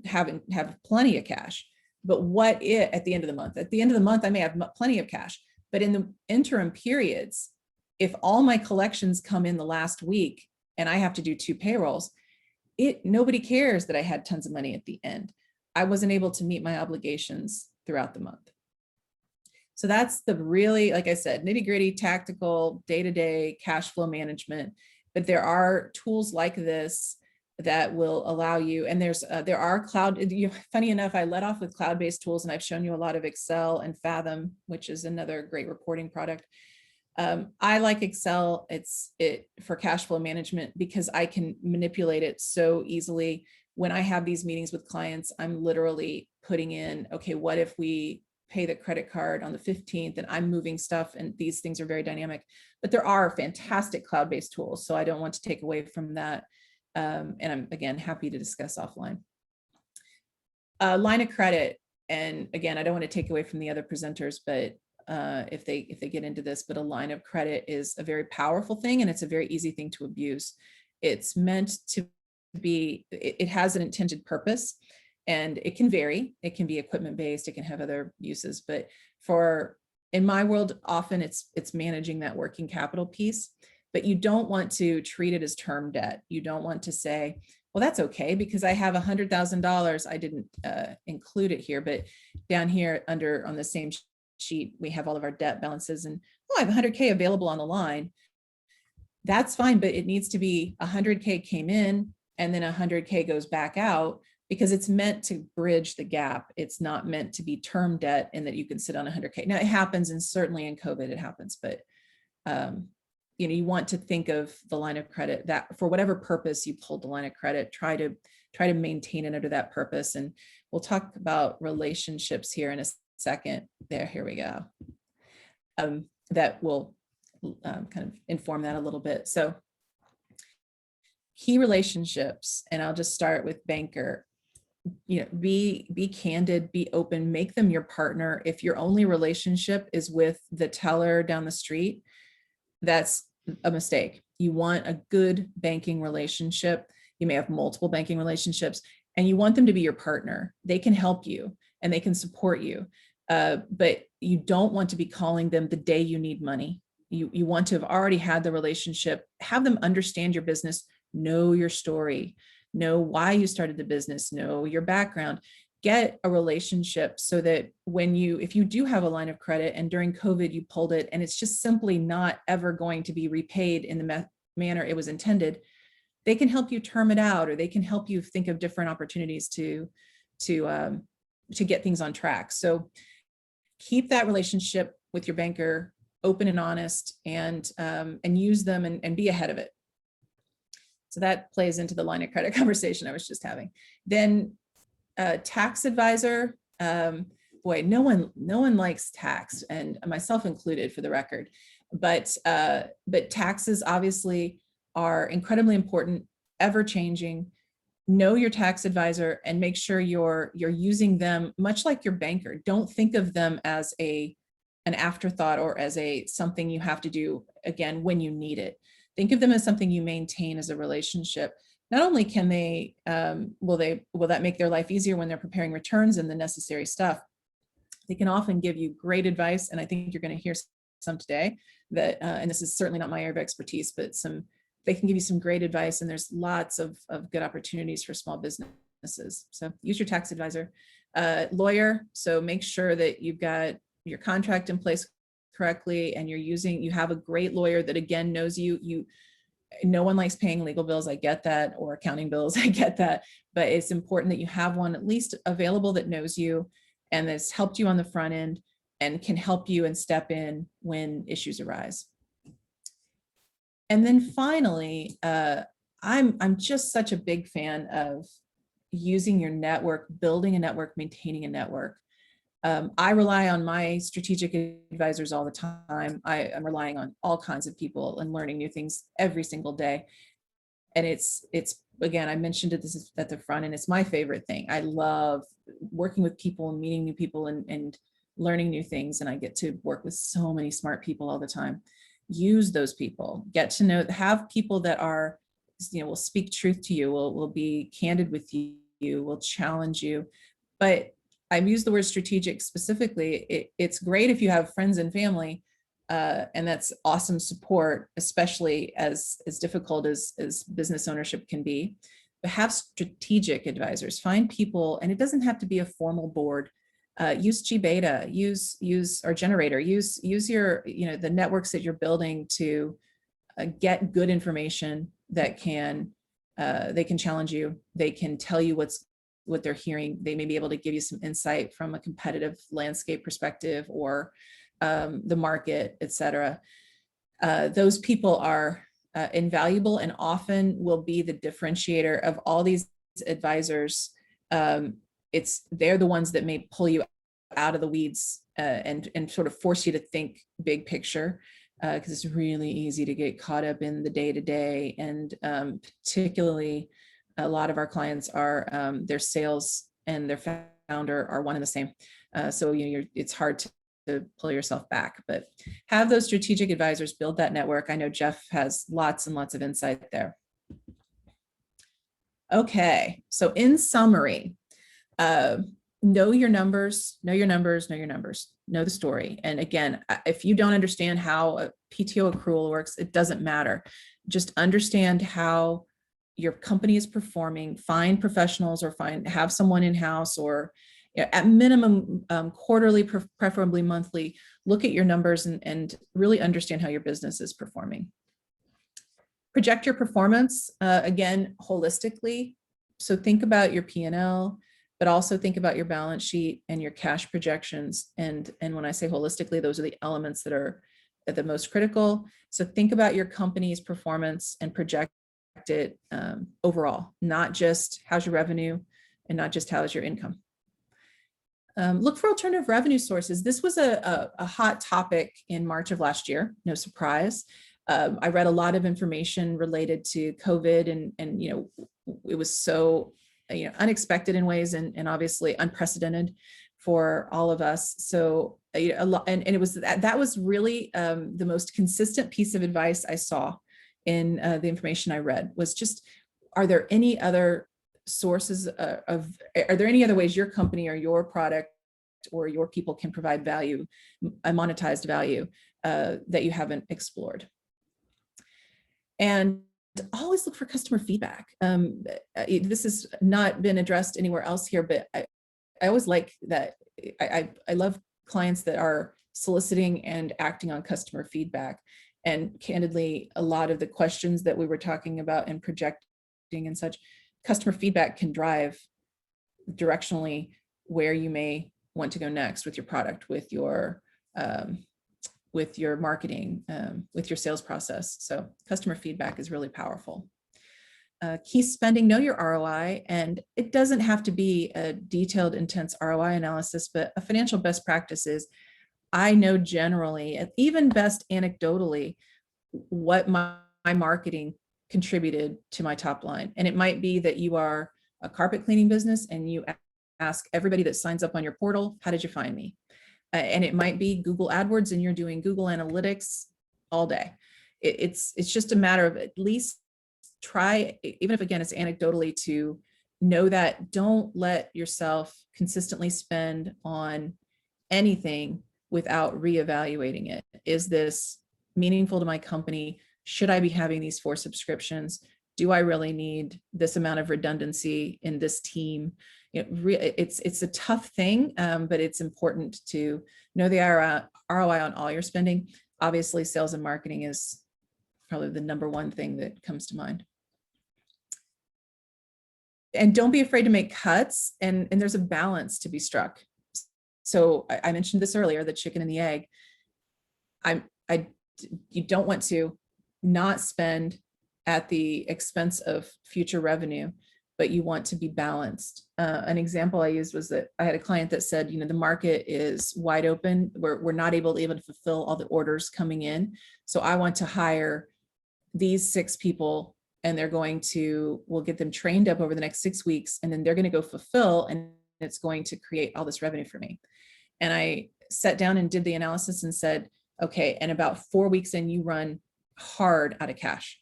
have plenty of cash, but what if at the end of the month, I may have plenty of cash, but in the interim periods, if all my collections come in the last week and I have to do 2 payrolls, nobody cares that I had tons of money at the end. I wasn't able to meet my obligations throughout the month. So that's the really, like I said, nitty gritty, tactical, day-to-day cash flow management. But there are tools like this that will allow you, and there are funny enough, I led off with cloud-based tools, and I've shown you a lot of Excel and Fathom, which is another great reporting product. I like Excel, it's for cash flow management because I can manipulate it so easily. When I have these meetings with clients, I'm literally putting in, okay, what if we pay the credit card on the 15th and I'm moving stuff, and these things are very dynamic, but there are fantastic cloud-based tools. So I don't want to take away from that. And I'm, again, happy to discuss offline. Line of credit. And again, I don't want to take away from the other presenters, but if they get into this, but a line of credit is a very powerful thing, and it's a very easy thing to abuse. It's meant to be, it has an intended purpose, and it can vary. It can be equipment based, it can have other uses, but in my world, often it's managing that working capital piece, but you don't want to treat it as term debt. You don't want to say, well, that's okay because I have $100,000. I didn't include it here, but down here on the same sheet, we have all of our debt balances, and I have 100K available on the line. That's fine, but it needs to be 100K came in and then 100K goes back out, because it's meant to bridge the gap. It's not meant to be term debt and that you can sit on 100K. Now it happens, and certainly in COVID it happens, but you want to think of the line of credit that for whatever purpose you pulled the line of credit, try to maintain it under that purpose. And we'll talk about relationships here in a second. Here we go. That will kind of inform that a little bit. So key relationships, and I'll just start with banker. be candid, be open, make them your partner. If your only relationship is with the teller down the street, that's a mistake. You want a good banking relationship. You may have multiple banking relationships, and you want them to be your partner. They can help you and they can support you. But you don't want to be calling them the day you need money. You want to have already had the relationship, have them understand your business, know your story, know why you started the business, know your background, get a relationship so that if you do have a line of credit and during COVID you pulled it and it's just simply not ever going to be repaid in the manner it was intended, they can help you term it out, or they can help you think of different opportunities to get things on track. So keep that relationship with your banker open and honest, and use them and be ahead of it. So that plays into the line of credit conversation I was just having. Then tax advisor, boy, no one likes tax, and myself included, for the record. But taxes obviously are incredibly important, ever changing. Know your tax advisor and make sure you're using them much like your banker. Don't think of them as an afterthought or as something you have to do again when you need it. Think of them as something you maintain as a relationship. Not only can they, will that make their life easier when they're preparing returns and the necessary stuff, they can often give you great advice. And I think you're going to hear some today that, and this is certainly not my area of expertise, but they can give you some great advice, and there's lots of good opportunities for small businesses. So use your tax advisor. Lawyer, so make sure that you've got your contract in place correctly, and you have a great lawyer that again knows you. No one likes paying legal bills, I get that, or accounting bills, I get that, but it's important that you have one at least available that knows you and that's helped you on the front end and can help you and step in when issues arise. And then finally, I'm just such a big fan of using your network, building a network, maintaining a network. I rely on my strategic advisors all the time. I'm relying on all kinds of people and learning new things every single day. And it's again, I mentioned it, this is at the front, and it's my favorite thing. I love working with people and meeting new people and learning new things. And I get to work with so many smart people all the time. Use those people, get to know, have people that are, will speak truth to you, will be candid with you, will challenge you. But I've used the word strategic specifically. It's great if you have friends and family, and that's awesome support, especially as difficult as business ownership can be. But have strategic advisors, find people, and it doesn't have to be a formal board. Use GBeta, use our generator, use your, the networks that you're building to get good information that they can challenge you. They can tell you what they're hearing. They may be able to give you some insight from a competitive landscape perspective or the market, et cetera. Those people are invaluable and often will be the differentiator of all these advisors. They're the ones that may pull you out of the weeds and sort of force you to think big picture, because it's really easy to get caught up in the day-to-day. And particularly a lot of our clients are their sales and their founder are one and the same. So it's hard to pull yourself back, but have those strategic advisors, build that network. I know Jeff has lots and lots of insight there. Okay, so in summary, know your numbers, know the story. And again, if you don't understand how a PTO accrual works, it doesn't matter. Just understand how your company is performing, find professionals or have someone in-house, or at minimum quarterly, preferably monthly, look at your numbers and really understand how your business is performing. Project your performance, again, holistically. So think about your P&L, but also think about your balance sheet and your cash projections. And when I say holistically, those are the elements that are the most critical. So think about your company's performance and project it overall, not just how's your revenue and not just how is your income. Look for alternative revenue sources. This was a hot topic in March of last year, no surprise. I read a lot of information related to COVID and it was so unexpected in ways, and obviously unprecedented for all of us. So a lot, and it was that was really the most consistent piece of advice I saw in the information I read, was just, are there any other sources are there any other ways your company or your product or your people can provide value, a monetized value that you haven't explored? And always look for customer feedback. This has not been addressed anywhere else here, but I always like that. I love clients that are soliciting and acting on customer feedback. And candidly, a lot of the questions that we were talking about and projecting and such, customer feedback can drive directionally where you may want to go next with your product, with your marketing, with your sales process. So customer feedback is really powerful. Key spending, know your ROI, and it doesn't have to be a detailed, intense ROI analysis, but a financial best practice is, I know generally, even best anecdotally, what my marketing contributed to my top line. And it might be that you are a carpet cleaning business and you ask everybody that signs up on your portal, how did you find me? And it might be Google AdWords and you're doing Google Analytics all day. It's just a matter of at least try, even if again, it's anecdotally, to know that don't let yourself consistently spend on anything without reevaluating it. Is this meaningful to my company? Should I be having these 4 subscriptions? Do I really need this amount of redundancy in this team? It's a tough thing, but it's important to know the ROI on all your spending. Obviously, sales and marketing is probably the number one thing that comes to mind. And don't be afraid to make cuts, and there's a balance to be struck. So I mentioned this earlier, the chicken and the egg. You don't want to not spend at the expense of future revenue, but you want to be balanced. An example I used was that I had a client that said, the market is wide open. We're not able to even fulfill all the orders coming in. So I want to hire these 6 people, and we'll get them trained up over the next 6 weeks, and then they're going to go fulfill, and it's going to create all this revenue for me. And I sat down and did the analysis and said, okay, and about 4 weeks in, you run hard out of cash,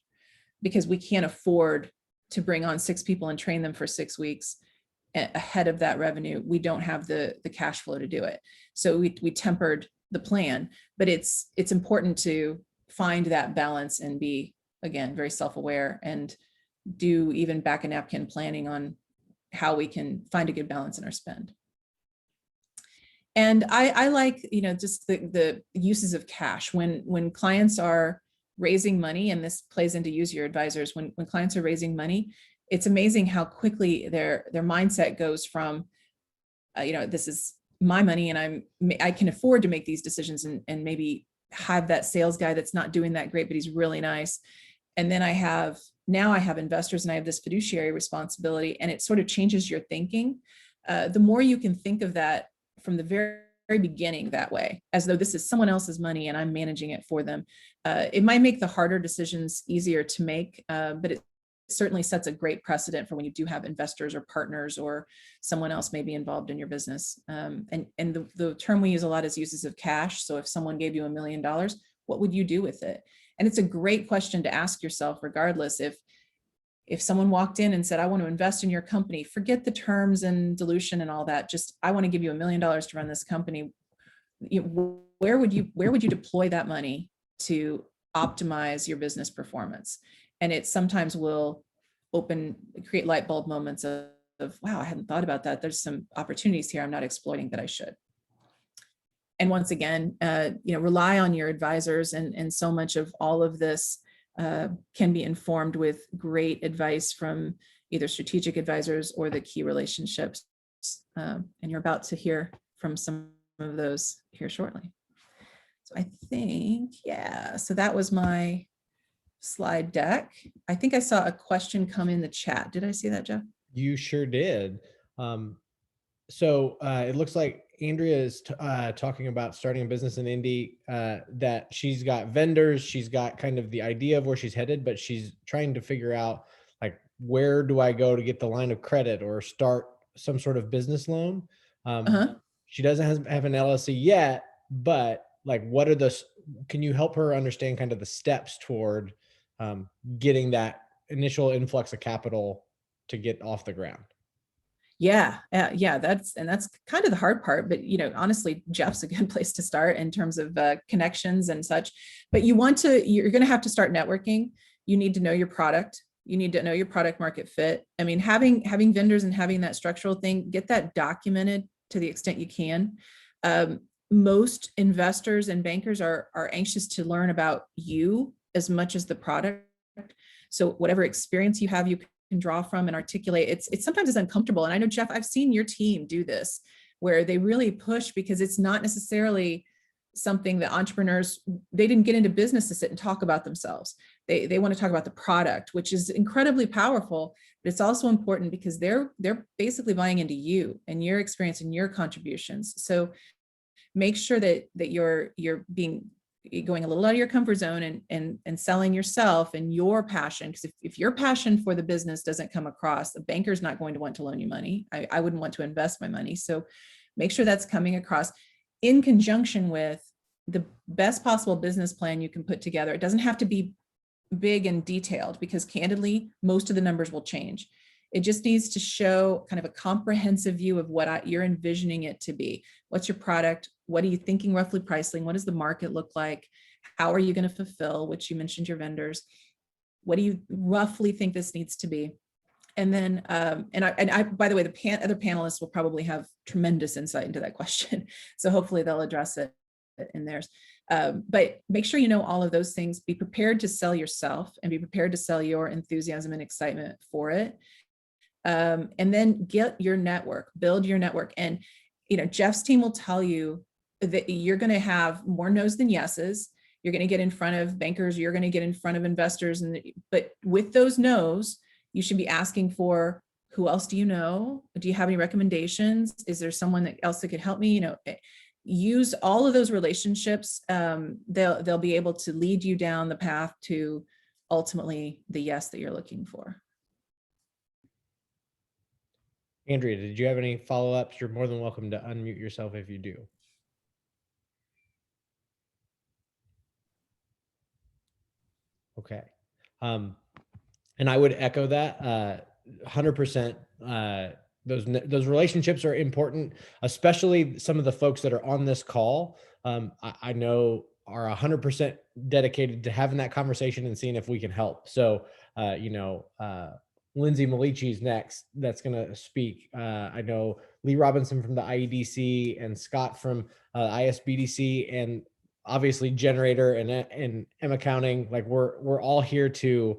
because we can't afford to bring on 6 people and train them for 6 weeks ahead of that revenue. We don't have the cash flow to do it. So we tempered the plan, but it's important to find that balance and be, again, very self-aware, and do even back a napkin planning on how we can find a good balance in our spend. And I like, just the uses of cash when clients are raising money, and this plays into use your advisors. When clients are raising money, it's amazing how quickly their mindset goes from, this is my money and I can afford to make these decisions, and maybe have that sales guy that's not doing that great, but he's really nice. And then I have investors, and I have this fiduciary responsibility, and it sort of changes your thinking. The more you can think of that from the very beginning that way, as though this is someone else's money and I'm managing it for them, it might make the harder decisions easier to make, but it certainly sets a great precedent for when you do have investors or partners or someone else may be involved in your business. And the term we use a lot is uses of cash. So if someone gave you $1 million, what would you do with it? And it's a great question to ask yourself, regardless. If someone walked in and said, I want to invest in your company, forget the terms and dilution and all that. Just, I want to give you $1 million to run this company. Where would you deploy that money to optimize your business performance? And it sometimes will create light bulb moments of, wow, I hadn't thought about that. There's some opportunities here I'm not exploiting that I should. And once again, rely on your advisors, and so much of all of this can be informed with great advice from either strategic advisors or the key relationships. And you're about to hear from some of those here shortly. So I think, so that was my slide deck. I think I saw a question come in the chat. Did I see that, Jeff? You sure did. So it looks like Andrea is talking about starting a business in Indy, that she's got vendors, she's got kind of the idea of where she's headed, but she's trying to figure out, like, where do I go to get the line of credit or start some sort of business loan. She doesn't have an LLC yet, but like, what are can you help her understand kind of the steps toward getting that initial influx of capital to get off the ground? Yeah. That's kind of the hard part, but honestly, Jeff's a good place to start in terms of connections and such, but you're going to have to start networking. You need to know your product. You need to know your product market fit. I mean, having vendors and having that structural thing, get that documented to the extent you can. Most investors and bankers are anxious to learn about you as much as the product. So whatever experience you have, you can draw from and articulate. It's sometimes it's uncomfortable. And I know, Jeff, I've seen your team do this where they really push because it's not necessarily something that entrepreneurs, they didn't get into business to sit and talk about themselves. They want to talk about the product, which is incredibly powerful, but it's also important because they're basically buying into you and your experience and your contributions. So make sure that you're going a little out of your comfort zone and selling yourself and your passion. Because if your passion for the business doesn't come across, the banker's not going to want to loan you money. I wouldn't want to invest my money. So make sure that's coming across in conjunction with the best possible business plan you can put together. It doesn't have to be big and detailed because candidly, most of the numbers will change. It just needs to show kind of a comprehensive view of what you're envisioning it to be. What's your product? What are you thinking roughly pricing? What does the market look like? How are you going to fulfill, which you mentioned your vendors? What do you roughly think this needs to be? And then, by the way, the other panelists will probably have tremendous insight into that question. So hopefully they'll address it in theirs. But make sure you know all of those things. Be prepared to sell yourself and be prepared to sell your enthusiasm and excitement for it. And then get your network, build your network. And, Jeff's team will tell you that you're going to have more no's than yeses. You're going to get in front of bankers. You're going to get in front of investors. But with those no's, you should be asking for, who else do you know? Do you have any recommendations? Is there someone else that could help me? Use all of those relationships. They'll be able to lead you down the path to ultimately the yes that you're looking for. Andrea, did you have any follow-ups? You're more than welcome to unmute yourself if you do. Okay. And I would echo that 100%. Those relationships are important, especially some of the folks that are on this call. I know are 100% dedicated to having that conversation and seeing if we can help. So, Lindsay Malichi's next. That's going to speak. I know Lee Robinson from the IEDC and Scott from ISBDC, and obviously Generator and mAccounting. Like we're all here to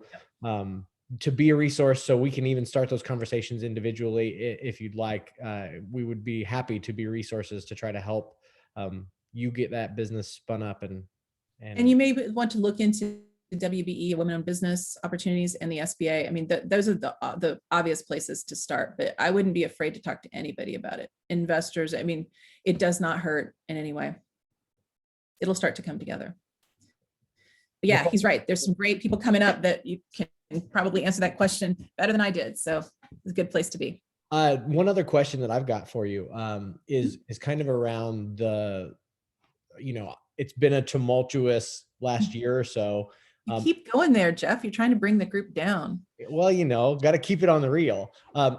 be a resource, so we can even start those conversations individually if you'd like. We would be happy to be resources to try to help you get that business spun up and you may want to look into the WBE, Women-Owned Business Opportunities, and the SBA. I mean, those are the obvious places to start, but I wouldn't be afraid to talk to anybody about it. Investors, I mean, it does not hurt in any way. It'll start to come together. But yeah, he's right. There's some great people coming up that you can probably answer that question better than I did. So it's a good place to be. One other question that I've got for you is kind of around the, it's been a tumultuous last year or so. You keep going there, Jeff. You're trying to bring the group down. Well, got to keep it on the real. But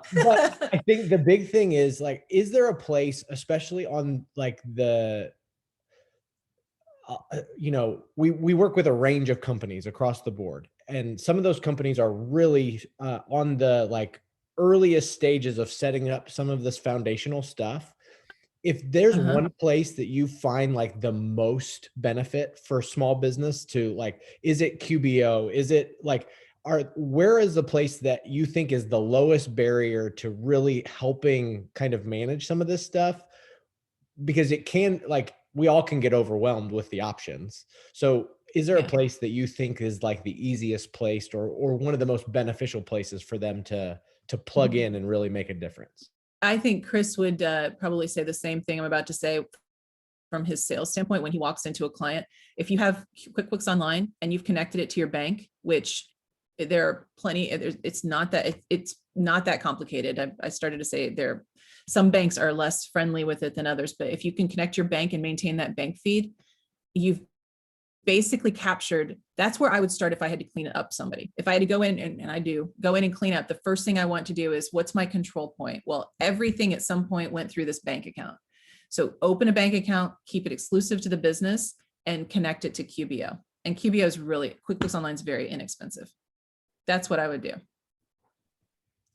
I think the big thing is like, is there a place, especially on like the, we work with a range of companies across the board, and some of those companies are really on the like earliest stages of setting up some of this foundational stuff. If there's one place that you find like the most benefit for small business to like, is it QBO? Is it like, where is the place that you think is the lowest barrier to really helping kind of manage some of this stuff? Because it can, like, we all can get overwhelmed with the options. So is there a place that you think is like the easiest place or one of the most beneficial places for them to plug in and really make a difference? I think Chris would probably say the same thing I'm about to say from his sales standpoint. When he walks into a client, if you have QuickBooks Online and you've connected it to your bank, which there are plenty, it's not that complicated. I started to say some banks are less friendly with it than others, but if you can connect your bank and maintain that bank feed, you've basically captured. That's where I would start if I had to clean up somebody. If I had to go in, and I do go in and clean up, the first thing I want to do is, what's my control point? Well, everything at some point went through this bank account. So open a bank account, keep it exclusive to the business, and connect it to QBO. And QBO is really, QuickBooks Online is very inexpensive. That's what I would do.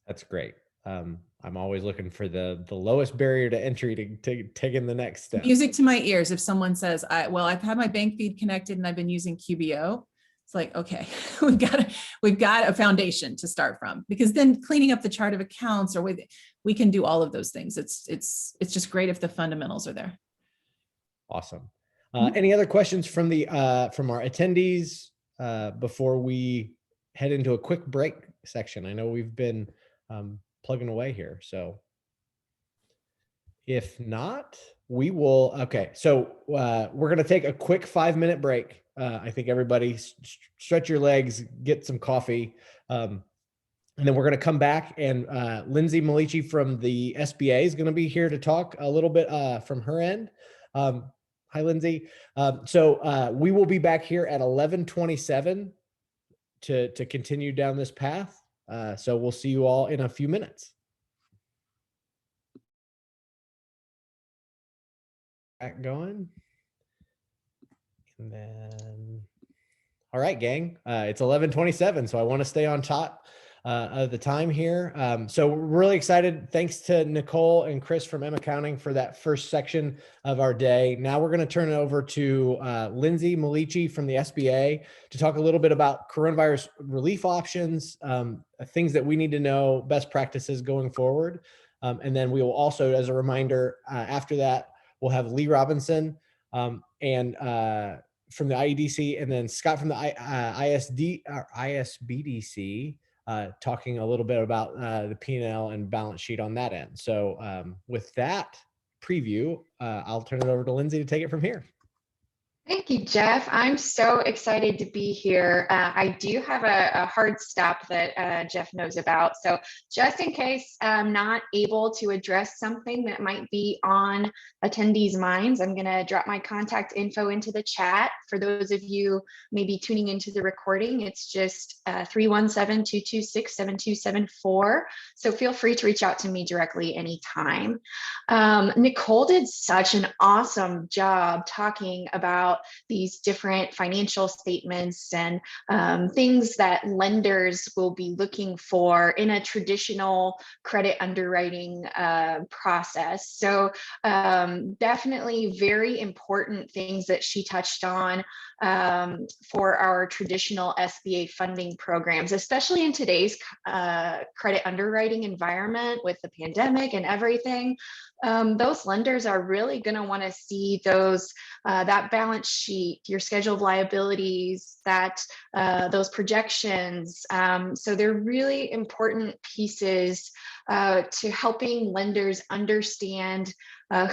That's great. I'm always looking for the lowest barrier to entry to taking the next step. Music to my ears. If someone says, I've had my bank feed connected and I've been using QBO, it's like, okay, we've got a foundation to start from, because then cleaning up the chart of accounts, or we can do all of those things. It's just great if the fundamentals are there. Awesome. Any other questions from our attendees before we head into a quick break section? I know we've been plugging away here, so if not, we will. Okay, so we're going to take a quick 5-minute break. I think everybody stretch your legs, get some coffee, and then we're going to come back, and Lindsay Malici from the SBA is going to be here to talk a little bit from her end. Hi, Lindsay. So we will be back here at 11:27 to continue down this path. So we'll see you all in a few minutes. Back going. And then, all right, gang, it's 11:27. So I want to stay on top of the time here. So we're really excited. Thanks to Nicole and Chris from mAccounting for that first section of our day. Now we're going to turn it over to Lindsay Malici from the SBA to talk a little bit about coronavirus relief options, things that we need to know, best practices going forward. And then we will also, as a reminder, after that, we'll have Lee Robinson and from the IEDC, and then Scott from the ISBDC, talking a little bit about the P&L and balance sheet on that end. So with that preview, I'll turn it over to Lindsay to take it from here. Thank you, Jeff. I'm so excited to be here. I do have a hard stop that Jeff knows about. So just in case I'm not able to address something that might be on attendees' minds, I'm going to drop my contact info into the chat. For those of you maybe tuning into the recording, it's just 317-226-7274. So feel free to reach out to me directly anytime. Nicole did such an awesome job talking about these different financial statements and things that lenders will be looking for in a traditional credit underwriting process. So definitely very important things that she touched on for our traditional SBA funding programs, especially in today's credit underwriting environment with the pandemic and everything. Those lenders are really going to want to see that balance sheet, your schedule of liabilities, those projections. So they're really important pieces to helping lenders understand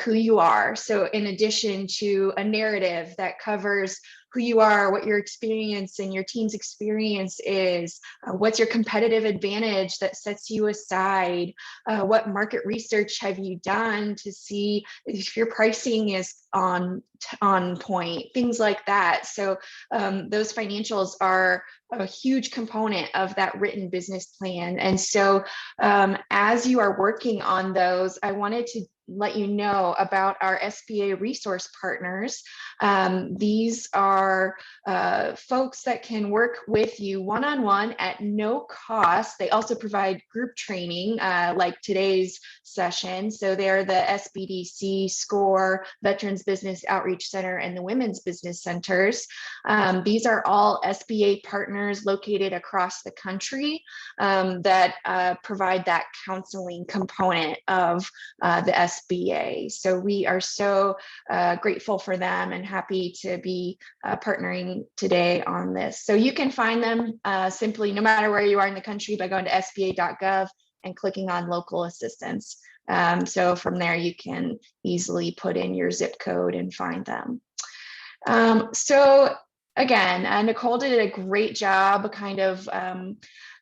who you are. So in addition to a narrative that covers who you are, what your experience and your team's experience is, what's your competitive advantage that sets you aside, what market research have you done to see if your pricing is on point, things like that. So those financials are a huge component of that written business plan. And so as you are working on those, I wanted to let you know about our SBA resource partners. These are folks that can work with you one-on-one at no cost. They also provide group training like today's session. So they're the SBDC, SCORE, Veterans Business Outreach Center, and the Women's Business Centers. These are all SBA partners located across the country that provide that counseling component of the SBA. So we are so grateful for them and happy to be partnering today on this. So you can find them simply, no matter where you are in the country, by going to sba.gov and clicking on local assistance. So from there, you can easily put in your zip code and find them. So again, Nicole did a great job kind of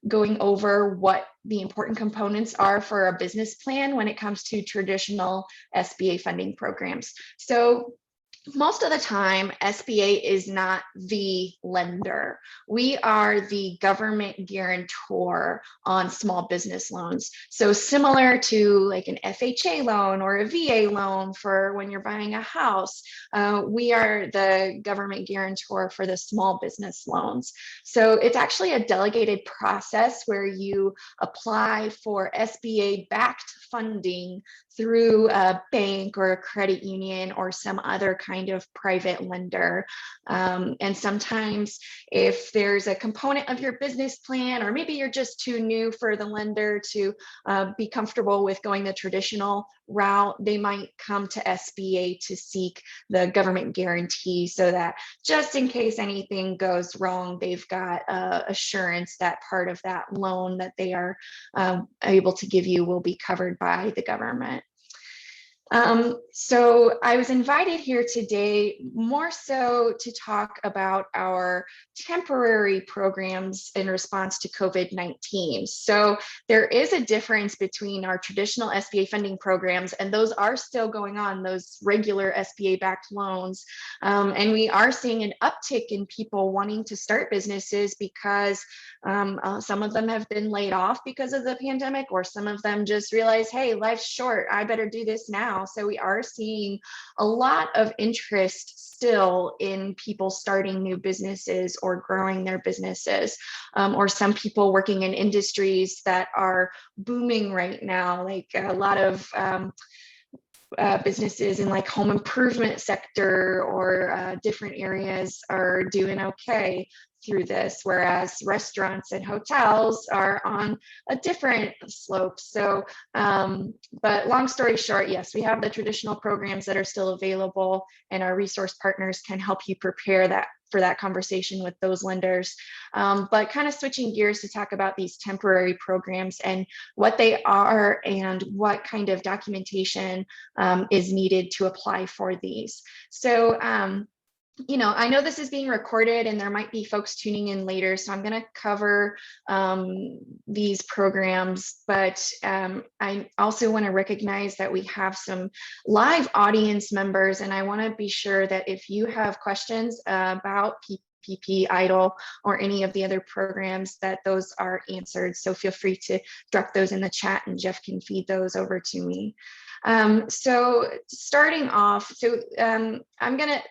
going over what the important components are for a business plan when it comes to traditional SBA funding programs. So most of the time, SBA is not the lender. We are the government guarantor on small business loans. So similar to like an FHA loan or a VA loan for when you're buying a house, we are the government guarantor for the small business loans. So it's actually a delegated process where you apply for SBA-backed funding through a bank or a credit union or some other kind of private lender. And sometimes if there's a component of your business plan, or maybe you're just too new for the lender to be comfortable with going the traditional route, they might come to SBA to seek the government guarantee so that just in case anything goes wrong, they've got assurance that part of that loan that they are able to give you will be covered by the government. So I was invited here today more so to talk about our temporary programs in response to COVID-19. So there is a difference between our traditional SBA funding programs, and those are still going on, those regular SBA-backed loans. And we are seeing an uptick in people wanting to start businesses because some of them have been laid off because of the pandemic, or some of them just realize, hey, life's short, I better do this now. So we are seeing a lot of interest still in people starting new businesses or growing their businesses, or some people working in industries that are booming right now, like a lot of businesses in like home improvement sector or different areas are doing okay through this, whereas restaurants and hotels are on a different slope. So, but long story short, yes, we have the traditional programs that are still available, and our resource partners can help you prepare that for that conversation with those lenders. But kind of switching gears to talk about these temporary programs and what they are and what kind of documentation is needed to apply for these. So, you know, I know this is being recorded and there might be folks tuning in later, so I'm going to cover these programs, but I also want to recognize that we have some live audience members, and I want to be sure that if you have questions about PPP, EIDL, or any of the other programs, that those are answered. So feel free to drop those in the chat and Jeff can feed those over to me. So starting off, there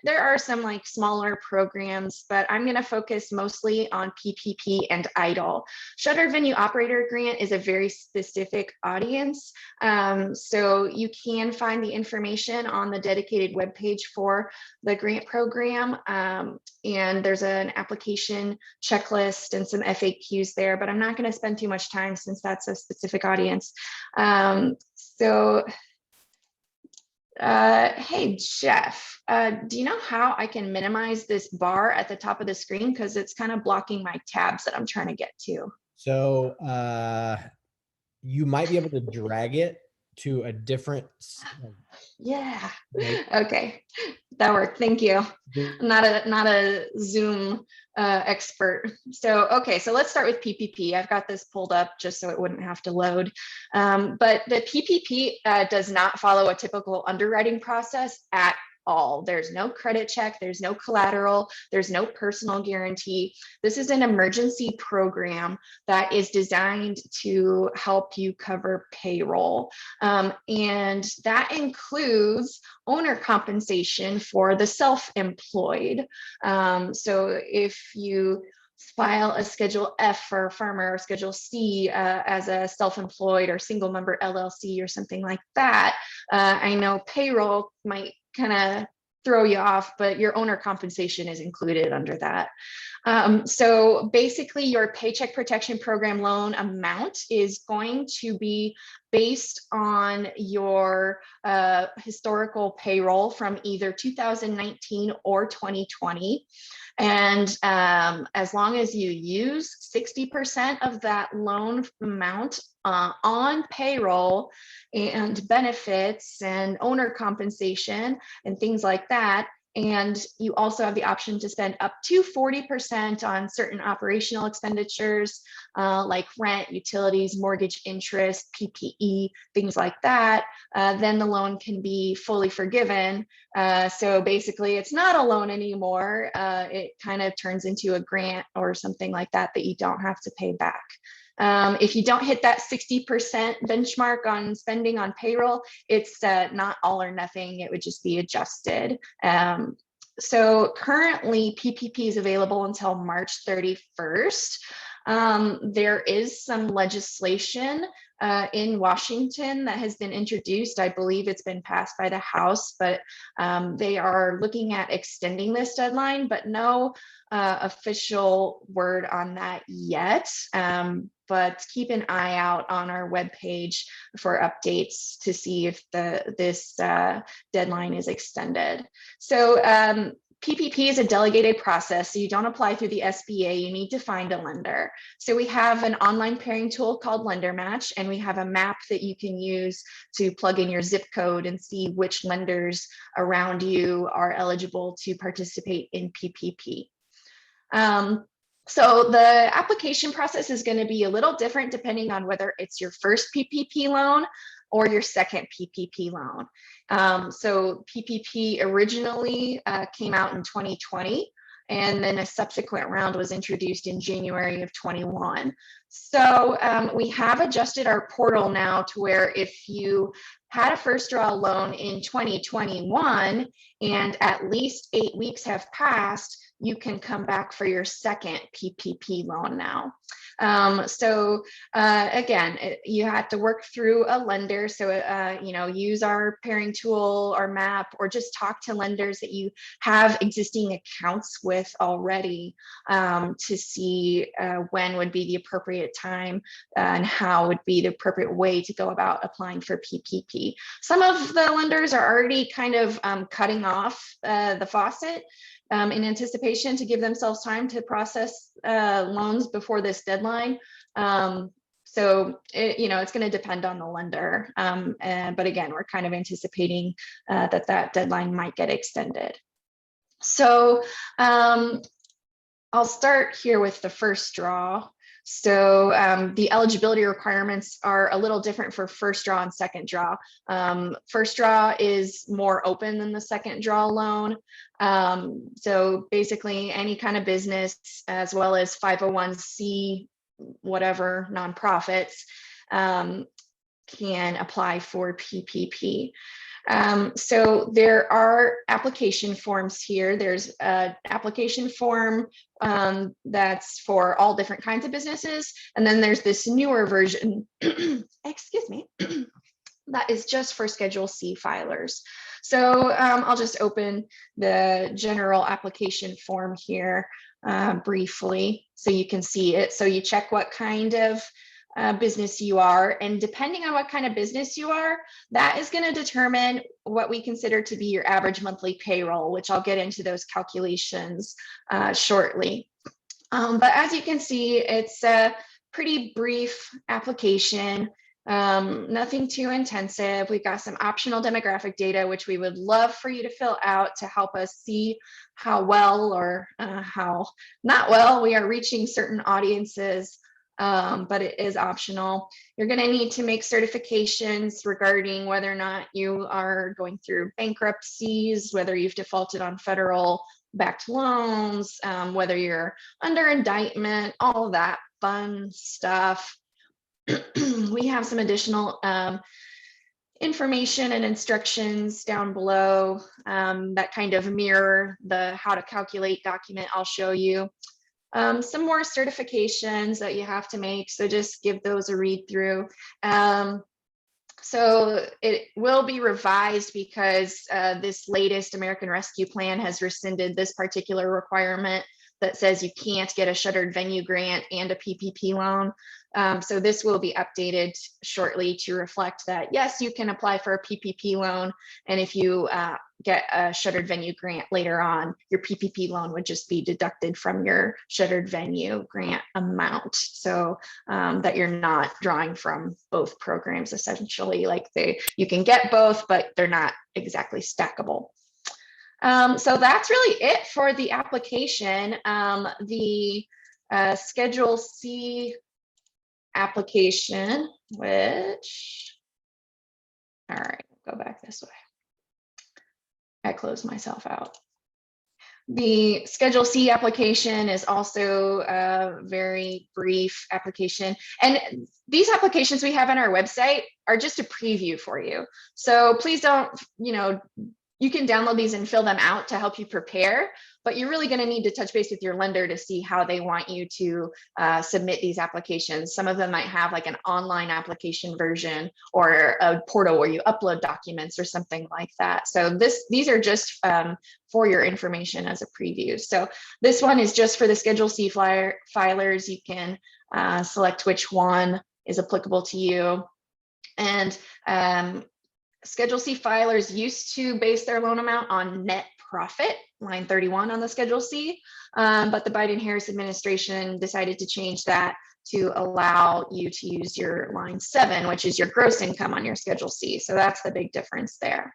are some like smaller programs, but I'm gonna focus mostly on PPP and EIDL. Shuttered Venue Operator Grant is a very specific audience. So you can find the information on the dedicated webpage for the grant program. And there's an application checklist and some FAQs there, but I'm not gonna spend too much time since that's a specific audience. Hey, Jeff, do you know how I can minimize this bar at the top of the screen? Because it's kind of blocking my tabs that I'm trying to get to. So you might be able to drag it to a different. Yeah. Okay, that worked. Thank you. I'm not a Zoom expert. So, okay, so let's start with PPP. I've got this pulled up just so it wouldn't have to load. But the PPP does not follow a typical underwriting process at all. There's no credit check, there's no collateral, there's no personal guarantee. This is an emergency program that is designed to help you cover payroll. And that includes owner compensation for the self-employed. So if you file a Schedule F for a farmer or Schedule C as a self-employed or single member LLC or something like that, I know payroll might kind of throw you off, but your owner compensation is included under that. So basically your Paycheck Protection Program loan amount is going to be based on your historical payroll from either 2019 or 2020. And as long as you use 60% of that loan amount on payroll and benefits and owner compensation and things like that, And you also have the option to spend up to 40% on certain operational expenditures like rent, utilities, mortgage interest, PPE, things like that. Then the loan can be fully forgiven. So basically, it's not a loan anymore. It kind of turns into a grant or something like that that you don't have to pay back. If you don't hit that 60% benchmark on spending on payroll, it's not all or nothing. It would just be adjusted. So currently PPP is available until March 31st. There is some legislation in Washington that has been introduced. I believe it's been passed by the House, but they are looking at extending this deadline, but no official word on that yet. But keep an eye out on our webpage for updates to see if this deadline is extended. So PPP is a delegated process, so you don't apply through the SBA, you need to find a lender. So we have an online pairing tool called Lender Match, and we have a map that you can use to plug in your zip code and see which lenders around you are eligible to participate in PPP. So the application process is going to be a little different depending on whether it's your first PPP loan or your second PPP loan. So PPP originally came out in 2020, and then a subsequent round was introduced in January of 21. So we have adjusted our portal now to where if you had a first draw loan in 2021 and at least 8 weeks have passed, you can come back for your second PPP loan now. Again, you have to work through a lender. So, use our pairing tool or map, or just talk to lenders that you have existing accounts with already to see when would be the appropriate time and how would be the appropriate way to go about applying for PPP. Some of the lenders are already kind of cutting off the faucet in anticipation to give themselves time to process loans before this deadline. So it's going to depend on the lender. But again, we're kind of anticipating that deadline might get extended. So I'll start here with the first draw. So the eligibility requirements are a little different for first draw and second draw. First draw is more open than the second draw loan. So basically any kind of business, as well as 501c, whatever nonprofits, can apply for PPP. So there are application forms here. There's an application form that's for all different kinds of businesses. And then there's this newer version, excuse me, that is just for Schedule C filers. So I'll just open the general application form here briefly so you can see it. So you check what kind of business you are, and depending on what kind of business you are, that is going to determine what we consider to be your average monthly payroll, which I'll get into those calculations shortly. But as you can see, it's a pretty brief application, nothing too intensive. We've got some optional demographic data, which we would love for you to fill out to help us see how well or how not well we are reaching certain audiences. But it is optional. You're going to need to make certifications regarding whether or not you are going through bankruptcies, whether you've defaulted on federal backed loans, whether you're under indictment, all of that fun stuff. We have some additional information and instructions down below that kind of mirror the how to calculate document I'll show you. Some more certifications that you have to make, so just give those a read through. So it will be revised because this latest American Rescue Plan has rescinded this particular requirement that says you can't get a shuttered venue grant and a PPP loan. So this will be updated shortly to reflect that, yes, you can apply for a PPP loan. And if you get a shuttered venue grant later on, your PPP loan would just be deducted from your shuttered venue grant amount. So that you're not drawing from both programs, essentially. Like you can get both, but they're not exactly stackable. So that's really it for the application. The Schedule C application, which, all right, go back this way. I closed myself out. The Schedule C application is also a very brief application. And these applications we have on our website are just a preview for you. So please don't, you can download these and fill them out to help you prepare, but you're really going to need to touch base with your lender to see how they want you to submit these applications. Some of them might have like an online application version or a portal where you upload documents or something like that. So these are just for your information as a preview. So this one is just for the Schedule C filers. You can select which one is applicable to you. And Schedule C filers used to base their loan amount on net profit, line 31 on the Schedule C, but the Biden-Harris administration decided to change that to allow you to use your line 7, which is your gross income on your Schedule C. So that's the big difference there.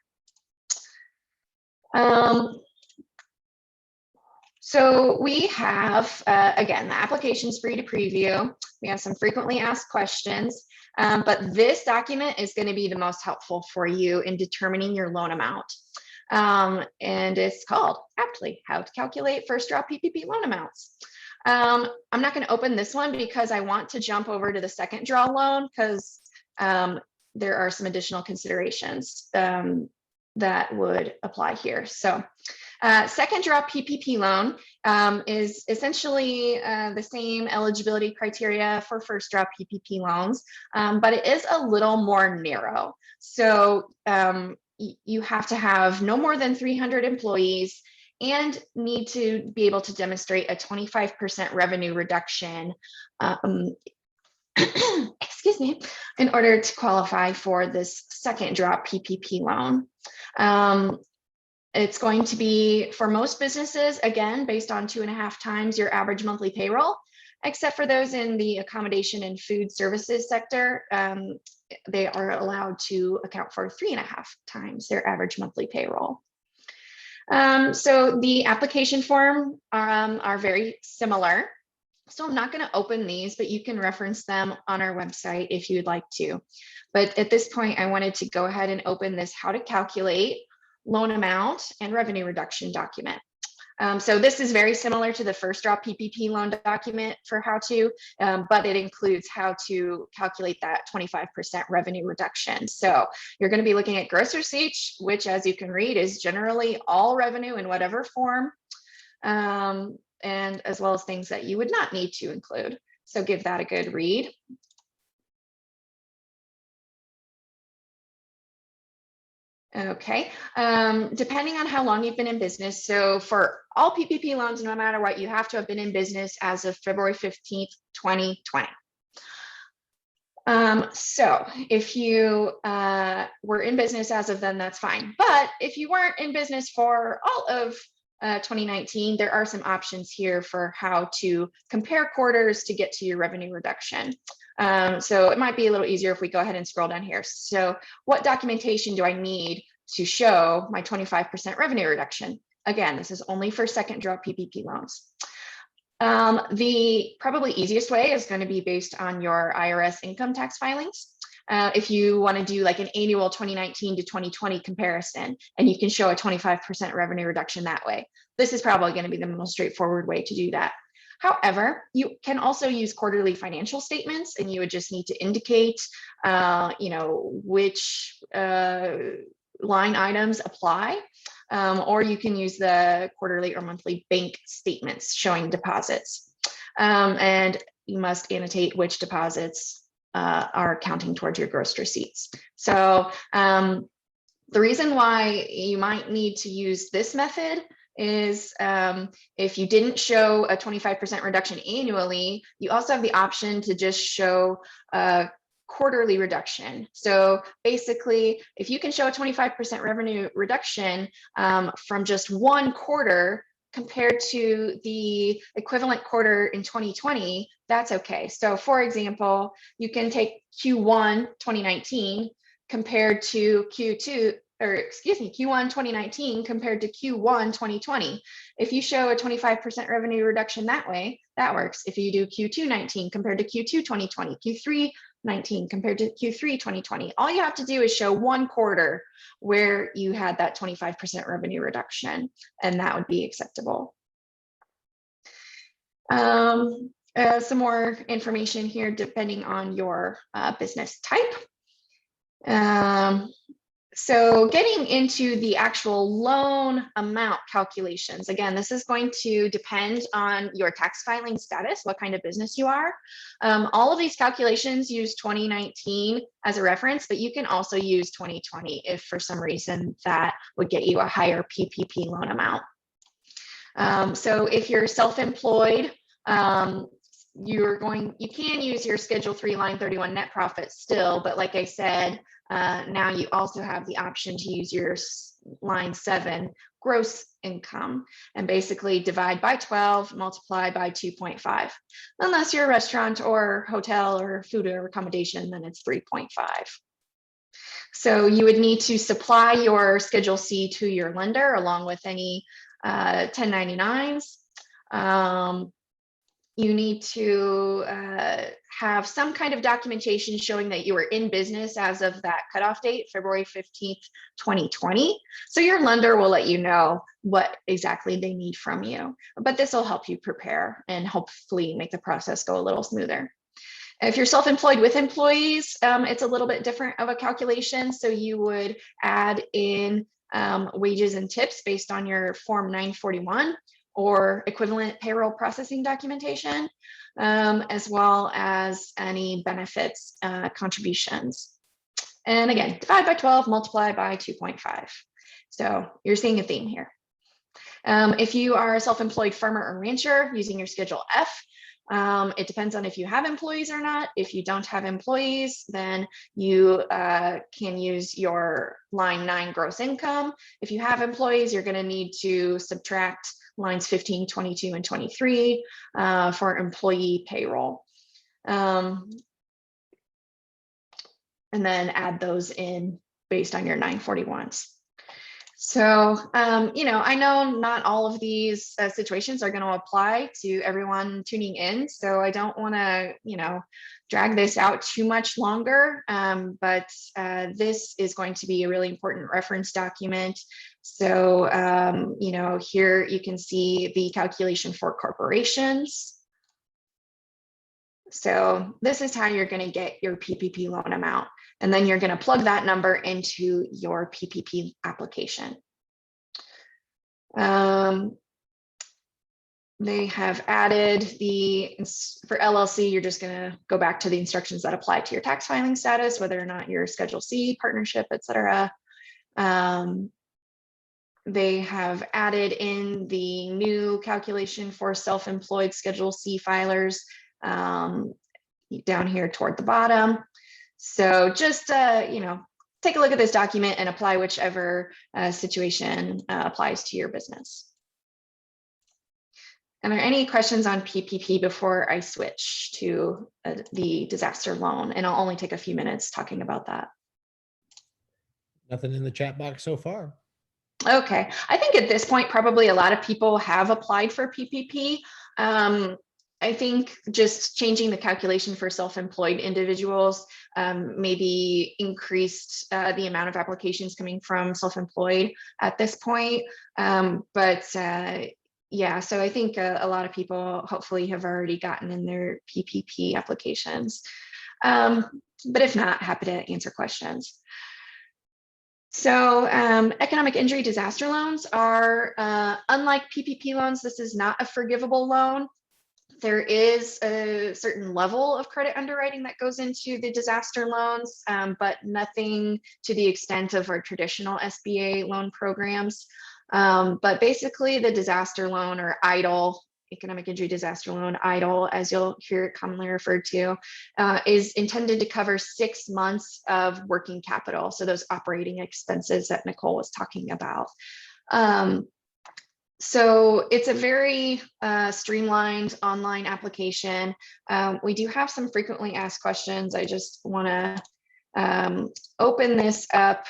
So we have, again, the application's free to preview. We have some frequently asked questions. But this document is going to be the most helpful for you in determining your loan amount. And it's called aptly How to Calculate First Draw PPP Loan Amounts. I'm not going to open this one because I want to jump over to the second draw loan because there are some additional considerations that would apply here. So second draw PPP loan is essentially the same eligibility criteria for first draw PPP loans, but it is a little more narrow. So you have to have no more than 300 employees and need to be able to demonstrate a 25% revenue reduction, excuse me, in order to qualify for this second draw PPP loan. It's going to be for most businesses, again, based on 2.5 times your average monthly payroll, except for those in the accommodation and food services sector. They are allowed to account for 3.5 times their average monthly payroll. So the application form are very similar. So I'm not going to open these, but you can reference them on our website if you'd like to. But at this point, I wanted to go ahead and open this How to Calculate Loan Amount and Revenue Reduction document. So this is very similar to the first draw PPP loan document for how to, but it includes how to calculate that 25% revenue reduction. So you're going to be looking at gross receipts, which, as you can read, is generally all revenue in whatever form, and as well as things that you would not need to include. So give that a good read. Okay, depending on how long you've been in business. So for all PPP loans, no matter what, you have to have been in business as of February 15th, 2020. So if you were in business as of then, that's fine. But if you weren't in business for all of 2019, there are some options here for how to compare quarters to get to your revenue reduction. So it might be a little easier if we go ahead and scroll down here. So what documentation do I need to show my 25% revenue reduction? Again, this is only for second draw PPP loans. The probably easiest way is going to be based on your IRS income tax filings. If you want to do like an annual 2019 to 2020 comparison, and you can show a 25% revenue reduction that way. This is probably going to be the most straightforward way to do that. However, you can also use quarterly financial statements, and you would just need to indicate, which line items apply, or you can use the quarterly or monthly bank statements showing deposits, and you must annotate which deposits are counting towards your gross receipts. So the reason why you might need to use this method is if you didn't show a 25% reduction annually, you also have the option to just show a quarterly reduction. So basically, if you can show a 25% revenue reduction from just one quarter compared to the equivalent quarter in 2020, that's okay. So for example, you can take Q1 2019 compared to Q2 Q1 2019 compared to Q1 2020. If you show a 25% revenue reduction that way, that works. If you do Q2 19 compared to Q2 2020, Q3 19 compared to Q3 2020, all you have to do is show one quarter where you had that 25% revenue reduction, and that would be acceptable. Some more information here depending on your business type. So getting into the actual loan amount calculations, again, this is going to depend on your tax filing status, what kind of business you are. All of these calculations use 2019 as a reference, but you can also use 2020 if for some reason that would get you a higher PPP loan amount. So if you're self-employed, you can use your Schedule 3 line 31 net profit still, but like I said, now you also have the option to use your line 7 gross income and basically divide by 12, multiply by 2.5. Unless you're a restaurant or hotel or food or accommodation, then it's 3.5. So you would need to supply your Schedule C to your lender along with any 1099s. You need to have some kind of documentation showing that you were in business as of that cutoff date, February 15th, 2020. So your lender will let you know what exactly they need from you, but this will help you prepare and hopefully make the process go a little smoother. If you're self-employed with employees, it's a little bit different of a calculation. So you would add in wages and tips based on your Form 941 or equivalent payroll processing documentation, as well as any benefits contributions. And again, divide by 12, multiply by 2.5. So you're seeing a theme here. If you are a self-employed farmer or rancher using your Schedule F, it depends on if you have employees or not. If you don't have employees, then you can use your line 9 gross income. If you have employees, you're going to need to subtract lines 15, 22, and 23 for employee payroll. And then add those in based on your 941s. So, I know not all of these situations are going to apply to everyone tuning in. So I don't want to, drag this out too much longer. But this is going to be a really important reference document. So, here you can see the calculation for corporations. So this is how you're going to get your PPP loan amount. And then you're going to plug that number into your PPP application. They have added for LLC, you're just going to go back to the instructions that apply to your tax filing status, whether or not you're Schedule C, partnership, etc. They have added in the new calculation for self-employed Schedule C filers down here toward the bottom. So just, take a look at this document and apply whichever situation applies to your business. Are there any questions on PPP before I switch to the disaster loan? And I'll only take a few minutes talking about that. Nothing in the chat box so far. Okay, I think at this point, probably a lot of people have applied for PPP. I think just changing the calculation for self-employed individuals maybe increased the amount of applications coming from self-employed at this point. Yeah, so I think a lot of people hopefully have already gotten in their PPP applications. But if not, happy to answer questions. So economic injury disaster loans are, unlike PPP loans, this is not a forgivable loan. There is a certain level of credit underwriting that goes into the disaster loans, but nothing to the extent of our traditional SBA loan programs. But basically the disaster loan, or EIDL, economic injury disaster loan, EIDL, as you'll hear it commonly referred to, is intended to cover 6 months of working capital. So those operating expenses that Nicole was talking about. So it's a very streamlined online application. We do have some frequently asked questions. I just want to open this up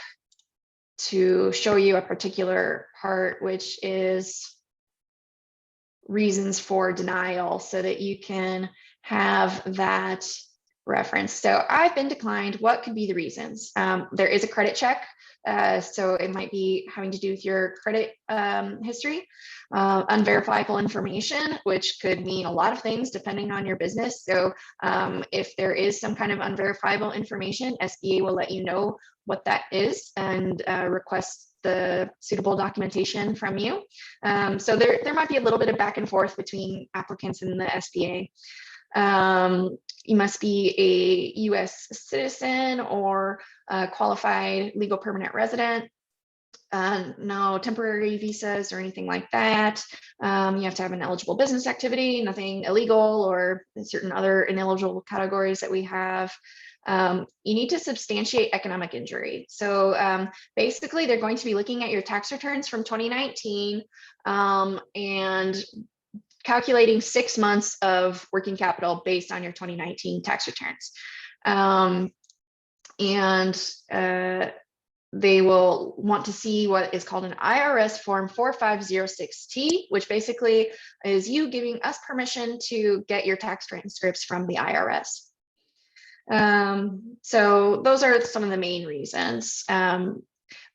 to show you a particular part, which is reasons for denial, so that you can have that reference. So I've been declined. What could be the reasons? There is a credit check. So it might be having to do with your credit history, unverifiable information, which could mean a lot of things depending on your business. So if there is some kind of unverifiable information, SBA will let you know what that is and request the suitable documentation from you. So there might be a little bit of back and forth between applicants and the SBA. You must be a U.S. citizen or a qualified legal permanent resident. No temporary visas or anything like that. You have to have an eligible business activity, nothing illegal or certain other ineligible categories that we have. You need to substantiate economic injury. So basically, they're going to be looking at your tax returns from 2019 and calculating 6 months of working capital based on your 2019 tax returns. They will want to see what is called an IRS form 4506T, which basically is you giving us permission to get your tax transcripts from the IRS. So those are some of the main reasons.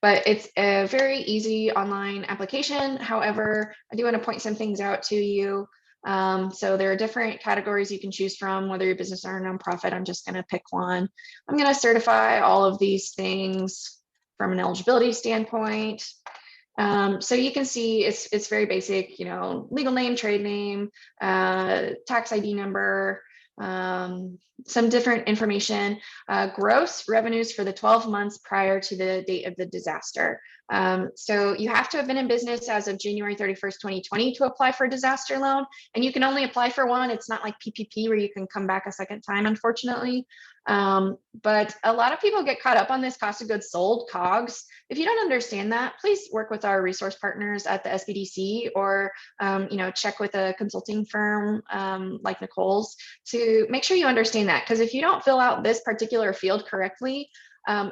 But it's a very easy online application. However, I do want to point some things out to you. So there are different categories you can choose from, whether you're a business or a nonprofit. I'm just going to pick one. I'm going to certify all of these things from an eligibility standpoint. So you can see it's very basic, legal name, trade name, tax ID number, some different information, gross revenues for the 12 months prior to the date of the disaster. So you have to have been in business as of January 31st, 2020 to apply for a disaster loan. And you can only apply for one. It's not like PPP where you can come back a second time, unfortunately. But a lot of people get caught up on this cost of goods sold, COGS. If you don't understand that, please work with our resource partners at the SBDC or, check with a consulting firm like Nicole's to make sure you understand that. Because if you don't fill out this particular field correctly,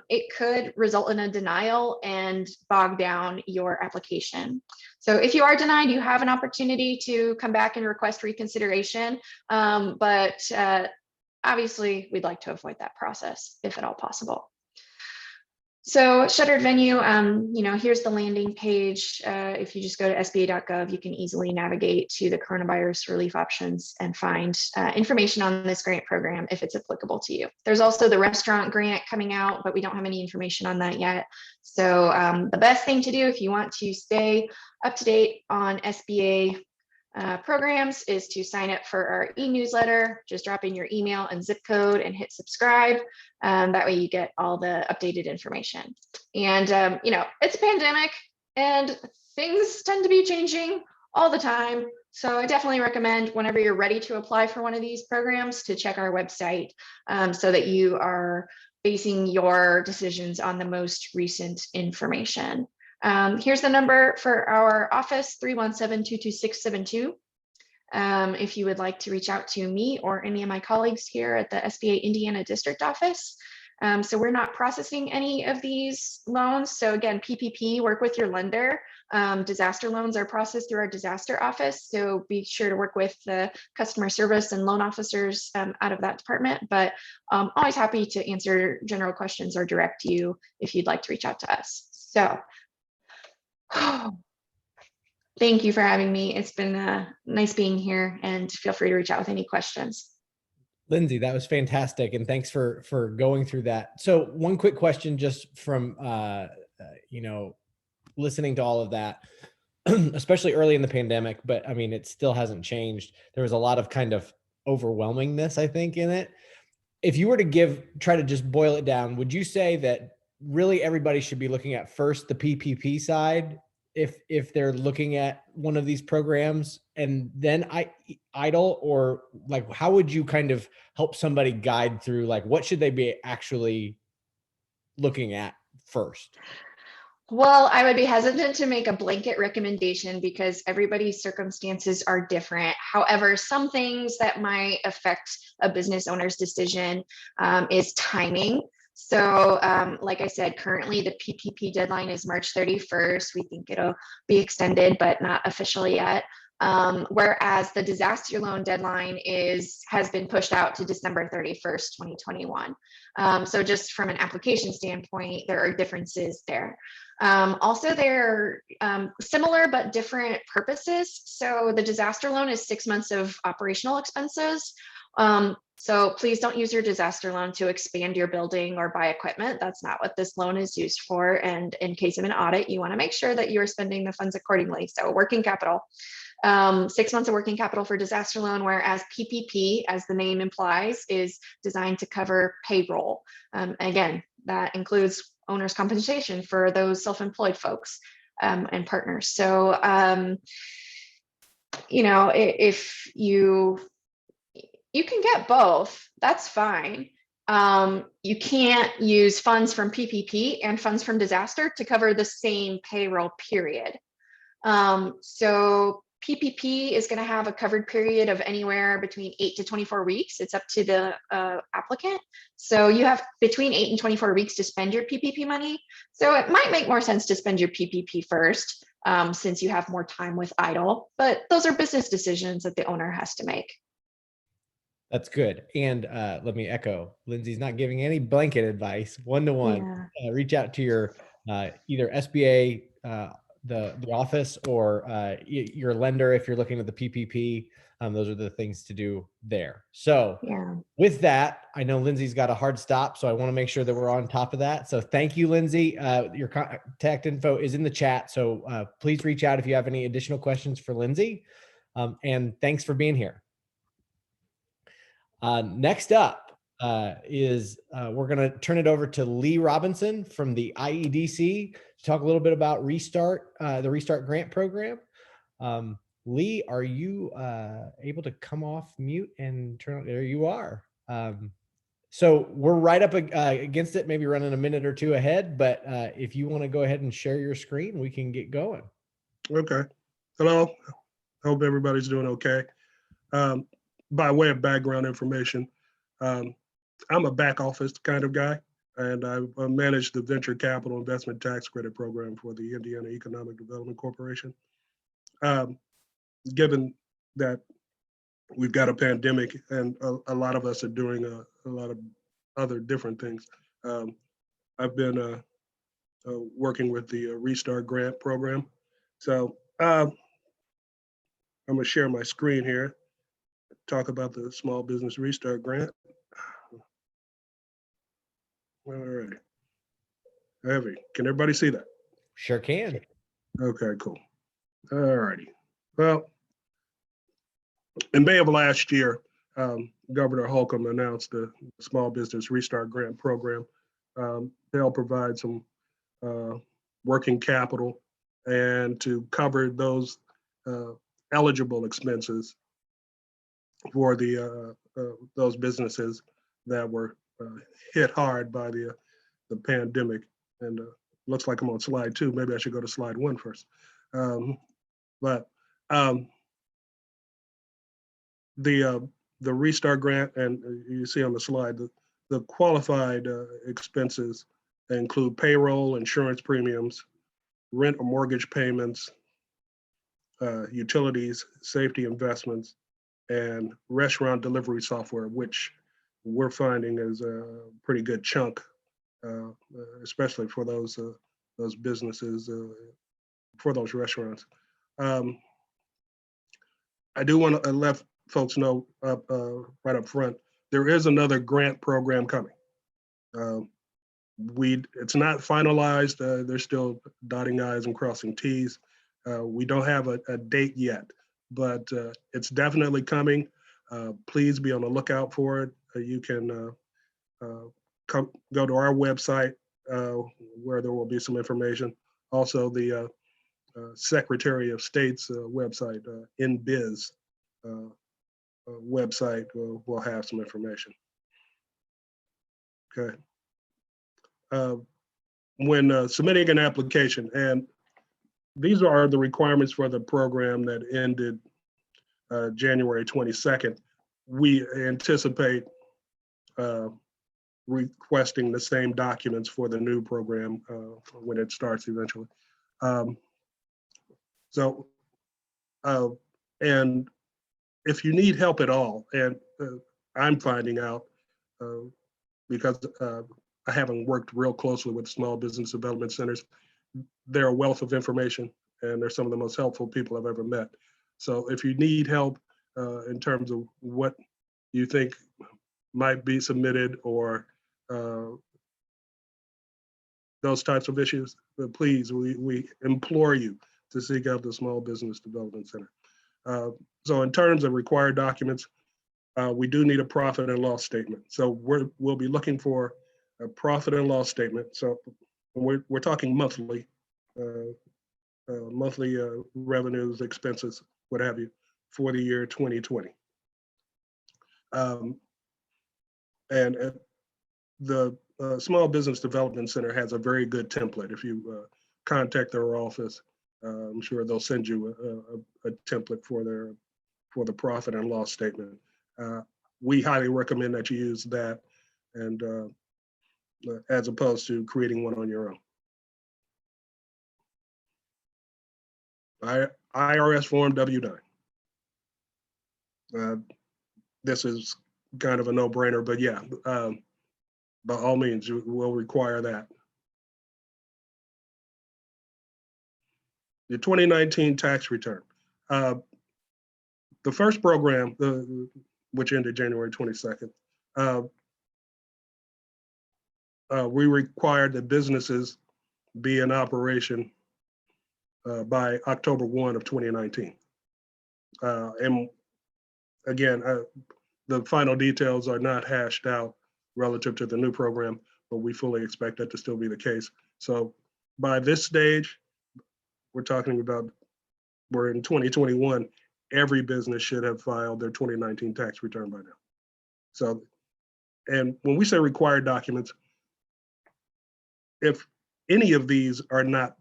it could result in a denial and bog down your application. So if you are denied, you have an opportunity to come back and request reconsideration. But obviously, we'd like to avoid that process if at all possible. So shuttered venue, here's the landing page. If you just go to sba.gov, you can easily navigate to the coronavirus relief options and find information on this grant program if it's applicable to you. There's also the restaurant grant coming out, but we don't have any information on that yet. So the best thing to do if you want to stay up to date on SBA programs is to sign up for our e-newsletter. Just drop in your email and zip code and hit subscribe. That way you get all the updated information. And, it's a pandemic and things tend to be changing all the time. So I definitely recommend whenever you're ready to apply for one of these programs to check our website so that you are basing your decisions on the most recent information. Here's the number for our office, 317-226-72. If you would like to reach out to me or any of my colleagues here at the SBA Indiana District Office. So we're not processing any of these loans. So again, PPP, work with your lender. Disaster loans are processed through our disaster office. So be sure to work with the customer service and loan officers out of that department. But always happy to answer general questions or direct you if you'd like to reach out to us. So thank you for having me. It's been nice being here, and feel free to reach out with any questions. Lindsay, that was fantastic. And thanks for going through that. So one quick question just from, listening to all of that, especially early in the pandemic, but I mean, it still hasn't changed. There was a lot of kind of overwhelmingness, I think, in it. If you were to try to just boil it down, would you say that really everybody should be looking at first the PPP side if they're looking at one of these programs, and then EIDL, or like how would you kind of help somebody guide through like what should they be actually looking at first? Well, I would be hesitant to make a blanket recommendation because everybody's circumstances are different. However, some things that might affect a business owner's decision is timing. So like I said, currently the PPP deadline is March 31st. We think it'll be extended, but not officially yet. Whereas the disaster loan deadline has been pushed out to December 31st, 2021. So just from an application standpoint, there are differences there. Also, they're similar but different purposes. So the disaster loan is 6 months of operational expenses. So please don't use your disaster loan to expand your building or buy equipment. That's not what this loan is used for. And in case of an audit, you want to make sure that you are spending the funds accordingly. So working capital. 6 months of working capital for disaster loan, whereas PPP, as the name implies, is designed to cover payroll. Again, that includes owner's compensation for those self-employed folks and partners. So, you know, if you can get both, that's fine. You can't use funds from PPP and funds from disaster to cover the same payroll period. So PPP is going to have a covered period of anywhere between 8 to 24 weeks. It's up to the applicant. So you have between 8 and 24 weeks to spend your PPP money. So it might make more sense to spend your PPP first, since you have more time with EIDL, but those are business decisions that the owner has to make. That's good. And let me echo, Lindsay's not giving any blanket advice. One-to-one. Reach out to your either SBA, the office, or your lender if you're looking at the PPP. Those are the things to do there. So with that, I know Lindsay's got a hard stop, so I want to make sure that we're on top of that. So thank you, Lindsay. Your contact info is in the chat. So please reach out if you have any additional questions for Lindsay. And thanks for being here. Next up is we're going to turn it over to Lee Robinson from the IEDC to talk a little bit about Restart, the Restart Grant Program. Lee, are you able to come off mute and turn on? There you are. So we're right up against it, maybe running a minute or two ahead, but if you want to go ahead and share your screen, we can get going. Okay. Hello. Hope everybody's doing okay. By way of background information, I'm a back office kind of guy, and I manage the Venture Capital Investment Tax Credit Program for the Indiana Economic Development Corporation. Given that we've got a pandemic and a lot of us are doing a lot of other different things, I've been working with the Restart Grant Program. So I'm going to share my screen here, talk about the Small Business Restart Grant. All right. Heavy. Can everybody see that? Sure can. Okay, cool. All righty. Well, in May of last year, Governor Holcomb announced the Small Business Restart Grant Program. They'll provide some working capital and to cover those eligible expenses for the those businesses that were hit hard by the pandemic. And looks like I'm on slide 2. Maybe I should go to slide 1 first. The Restart Grant, and you see on the slide, the qualified expenses include payroll, insurance premiums, rent or mortgage payments, utilities, safety investments, and restaurant delivery software, which we're finding is a pretty good chunk, especially for those businesses, for those restaurants. I do want to let folks know right up front, there is another grant program coming. It's not finalized. They're still dotting I's and crossing T's. We don't have a date yet, but it's definitely coming. Please be on the lookout for it. You can go to our website where there will be some information. Also, the Secretary of State's website, InBiz website, will have some information. Okay. When submitting an application, and these are the requirements for the program that ended January 22nd, we anticipate requesting the same documents for the new program when it starts eventually. And if you need help at all, and I'm finding out because I haven't worked real closely with small business development centers, they're a wealth of information and they're some of the most helpful people I've ever met. So if you need help in terms of what you think might be submitted or those types of issues, please, we implore you to seek out the Small Business Development Center. So in terms of required documents, we do need a profit and loss statement. So we'll be looking for a profit and loss statement. So we're talking monthly, monthly revenues, expenses, what have you, for the year 2020. And the Small Business Development Center has a very good template. If you contact their office, I'm sure they'll send you a template for the profit and loss statement. We highly recommend that you use that, and as opposed to creating one on your own. IRS Form W-9. This is kind of a no-brainer, but yeah, by all means, we'll require that. The 2019 tax return. The first program, which ended January 22nd, we required that businesses be in operation by October 1 of 2019. And again, the final details are not hashed out relative to the new program, but we fully expect that to still be the case. So by this stage, we're talking about, we're in 2021, every business should have filed their 2019 tax return by now. So, and when we say required documents, if any of these are not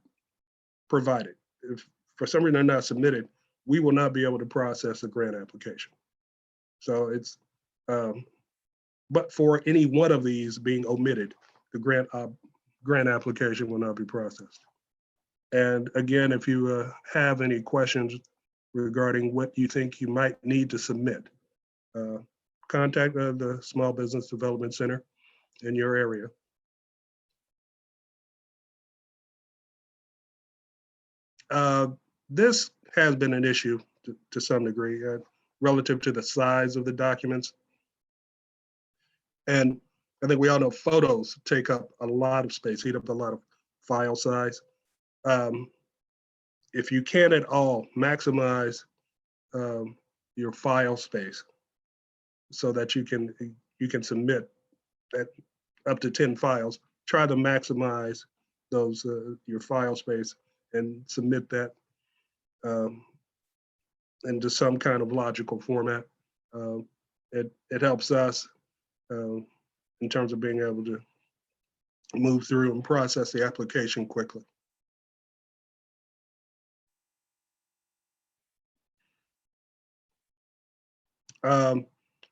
provided, if for some reason they're not submitted, we will not be able to process a grant application. So it's, but for any one of these being omitted, the grant application will not be processed. And again, if you have any questions regarding what you think you might need to submit, contact the Small Business Development Center in your area. This has been an issue to some degree relative to the size of the documents. And I think we all know photos take up a lot of space, eat up a lot of file size. If you can at all, maximize your file space so that you can submit at up to 10 files. Try to maximize those your file space and submit that into some kind of logical format. It helps us in terms of being able to move through and process the application quickly.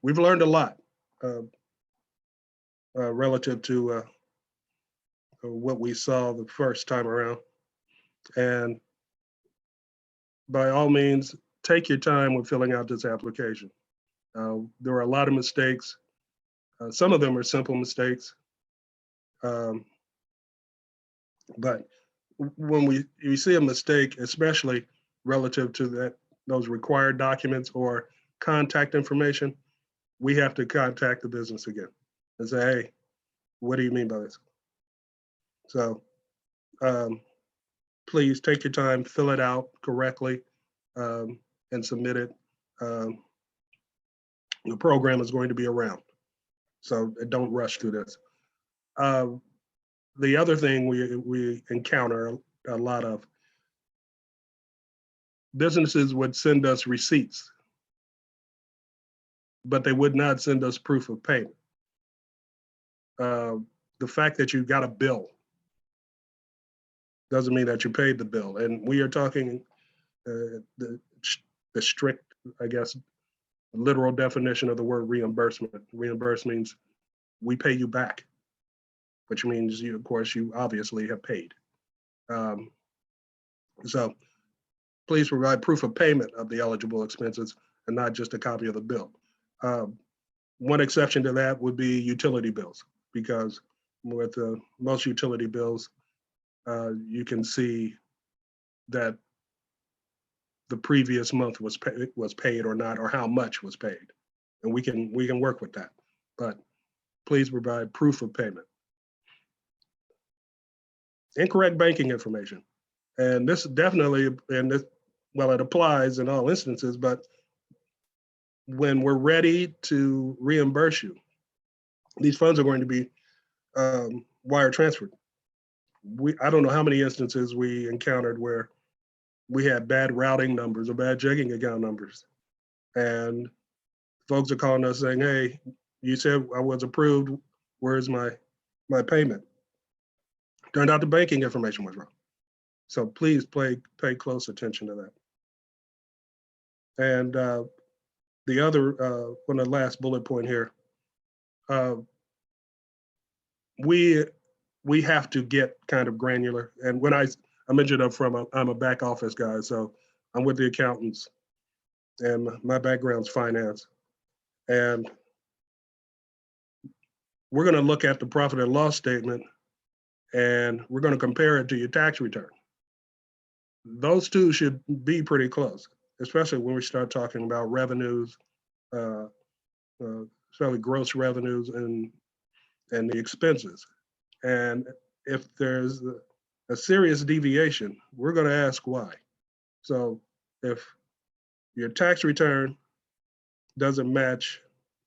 We've learned a lot relative to what we saw the first time around. And by all means, take your time with filling out this application. There are a lot of mistakes. Some of them are simple mistakes. But when you see a mistake, especially relative to those required documents or contact information, we have to contact the business again and say, hey, what do you mean by this? So please take your time, fill it out correctly, and submit it. The program is going to be around, so don't rush through this. The other thing we encounter a lot of, businesses would send us receipts, but they would not send us proof of payment. The fact that you got a bill doesn't mean that you paid the bill. And we are talking the strict, I guess, literal definition of the word reimbursement. Reimburse means we pay you back, which means you, of course, you obviously have paid. So please provide proof of payment of the eligible expenses and not just a copy of the bill. One exception to that would be utility bills, because with most utility bills, you can see that the previous month was paid or not, or how much was paid, and we can work with that. But please provide proof of payment. Incorrect banking information, and this definitely, and this, well, it applies in all instances, but when we're ready to reimburse you, these funds are going to be wire transferred. I don't know how many instances we encountered where we had bad routing numbers or bad checking account numbers. And folks are calling us saying, hey, you said I was approved, where's my payment? Turned out the banking information was wrong. So please pay close attention to that. And the other, on the last bullet point here, we have to get kind of granular. And when I mentioned I'm a back office guy, so I'm with the accountants, and my background's finance. And we're going to look at the profit and loss statement, and we're going to compare it to your tax return. Those two should be pretty close, especially when we start talking about revenues, especially gross revenues and the expenses. And if there's a serious deviation, we're going to ask why. So if your tax return doesn't match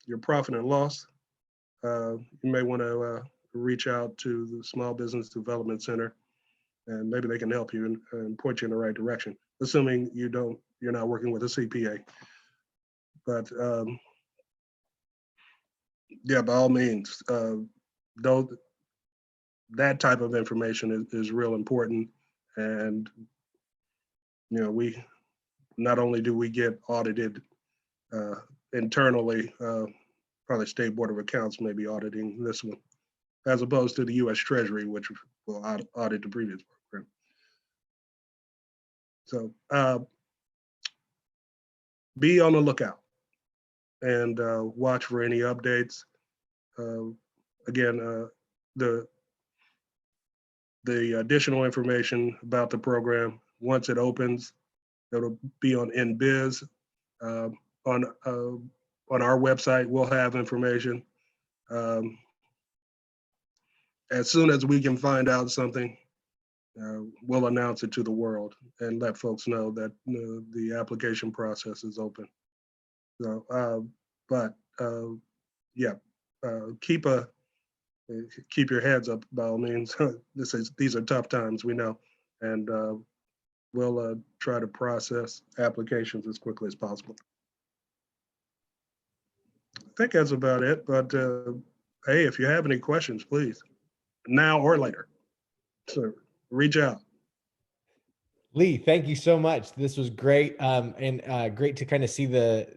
your profit and loss, you may want to reach out to the Small Business Development Center, and maybe they can help you and point you in the right direction, assuming you're not working with a CPA. But yeah, by all means, though, that type of information is real important. And we not only do we get audited internally, probably State Board of Accounts may be auditing this one, as opposed to the U.S. Treasury, which will audit the previous program. So be on the lookout and watch for any updates. Again, the additional information about the program, once it opens, it'll be on InBiz. On our website, we'll have information. As soon as we can find out something, we'll announce it to the world and let folks know that the application process is open. So, yeah, keep your heads up by all means. These are tough times, we know, and we'll try to process applications as quickly as possible. I think that's about it, but hey, if you have any questions, please, now or later, so reach out. Lee, thank you so much. This was great, and great to kind of see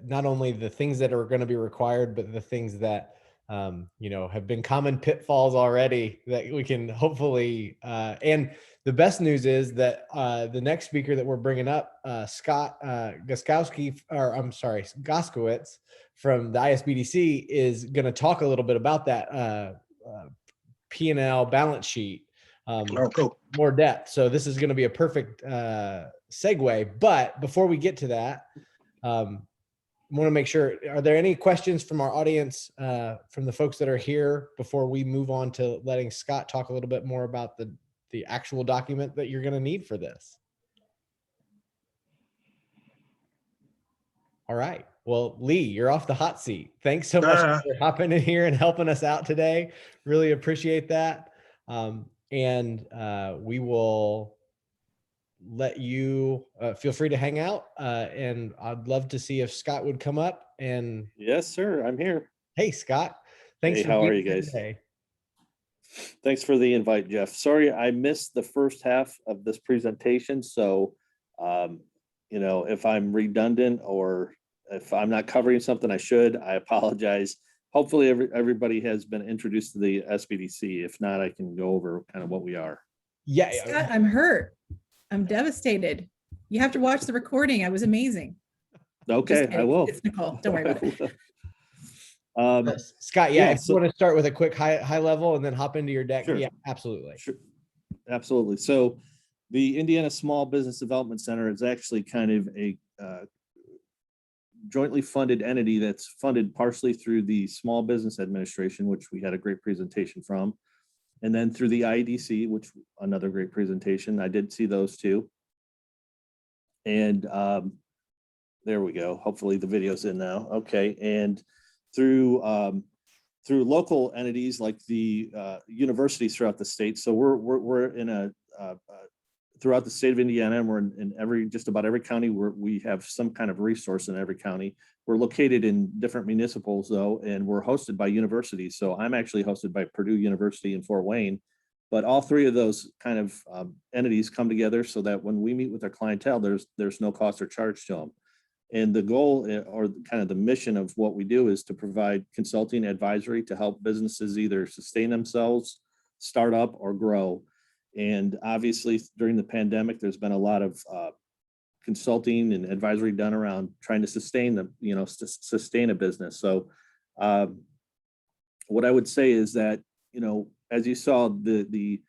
not only the things that are going to be required, but the things that have been common pitfalls already that we can hopefully. And the best news is that the next speaker that we're bringing up, Scott Goskowski, or I'm sorry, Goskowitz from the ISBDC, is going to talk a little bit about that P&L balance sheet. Cool. More depth. So this is going to be a perfect segue. But before we get to that, I want to make sure, are there any questions from our audience, from the folks that are here, before we move on to letting Scott talk a little bit more about the actual document that you're going to need for this? All right. Well, Lee, you're off the hot seat. Thanks so much for hopping in here and helping us out today. Really appreciate that. And we will let you feel free to hang out. And I'd love to see if Scott would come up. And yes, sir, I'm here. Hey, Scott. Thanks. Hey, how are you guys? Today. Thanks for the invite, Jeff. Sorry, I missed the first half of this presentation. So, if I'm redundant or if I'm not covering something I should, I apologize. hopefully everybody has been introduced to the SBDC. If not, I can go over kind of what we are. Yeah. Scott, I'm hurt. I'm devastated. You have to watch the recording. I was amazing. Okay, Just I will. It's Nicole. Don't worry about it. Scott, yeah, if you want to start with a quick high level and then hop into your deck. Sure. Yeah, absolutely. Sure. Absolutely. So the Indiana Small Business Development Center is actually kind of a jointly funded entity that's funded partially through the Small Business Administration, which we had a great presentation from, and then through the IEDC, which another great presentation. I did see those too. And there we go. Hopefully the video's in now. Okay. And through local entities like the universities throughout the state. So we're in a throughout the state of Indiana, and we're in just about every county where we have some kind of resource in every county. We're located in different municipals though, and we're hosted by universities. So I'm actually hosted by Purdue University in Fort Wayne, but all three of those kind of entities come together so that when we meet with our clientele, there's no cost or charge to them. And the goal or kind of the mission of what we do is to provide consulting advisory to help businesses either sustain themselves, start up, or grow. And obviously during the pandemic, there's been a lot of consulting and advisory done around trying to sustain sustain a business. So what I would say is that, as you saw, the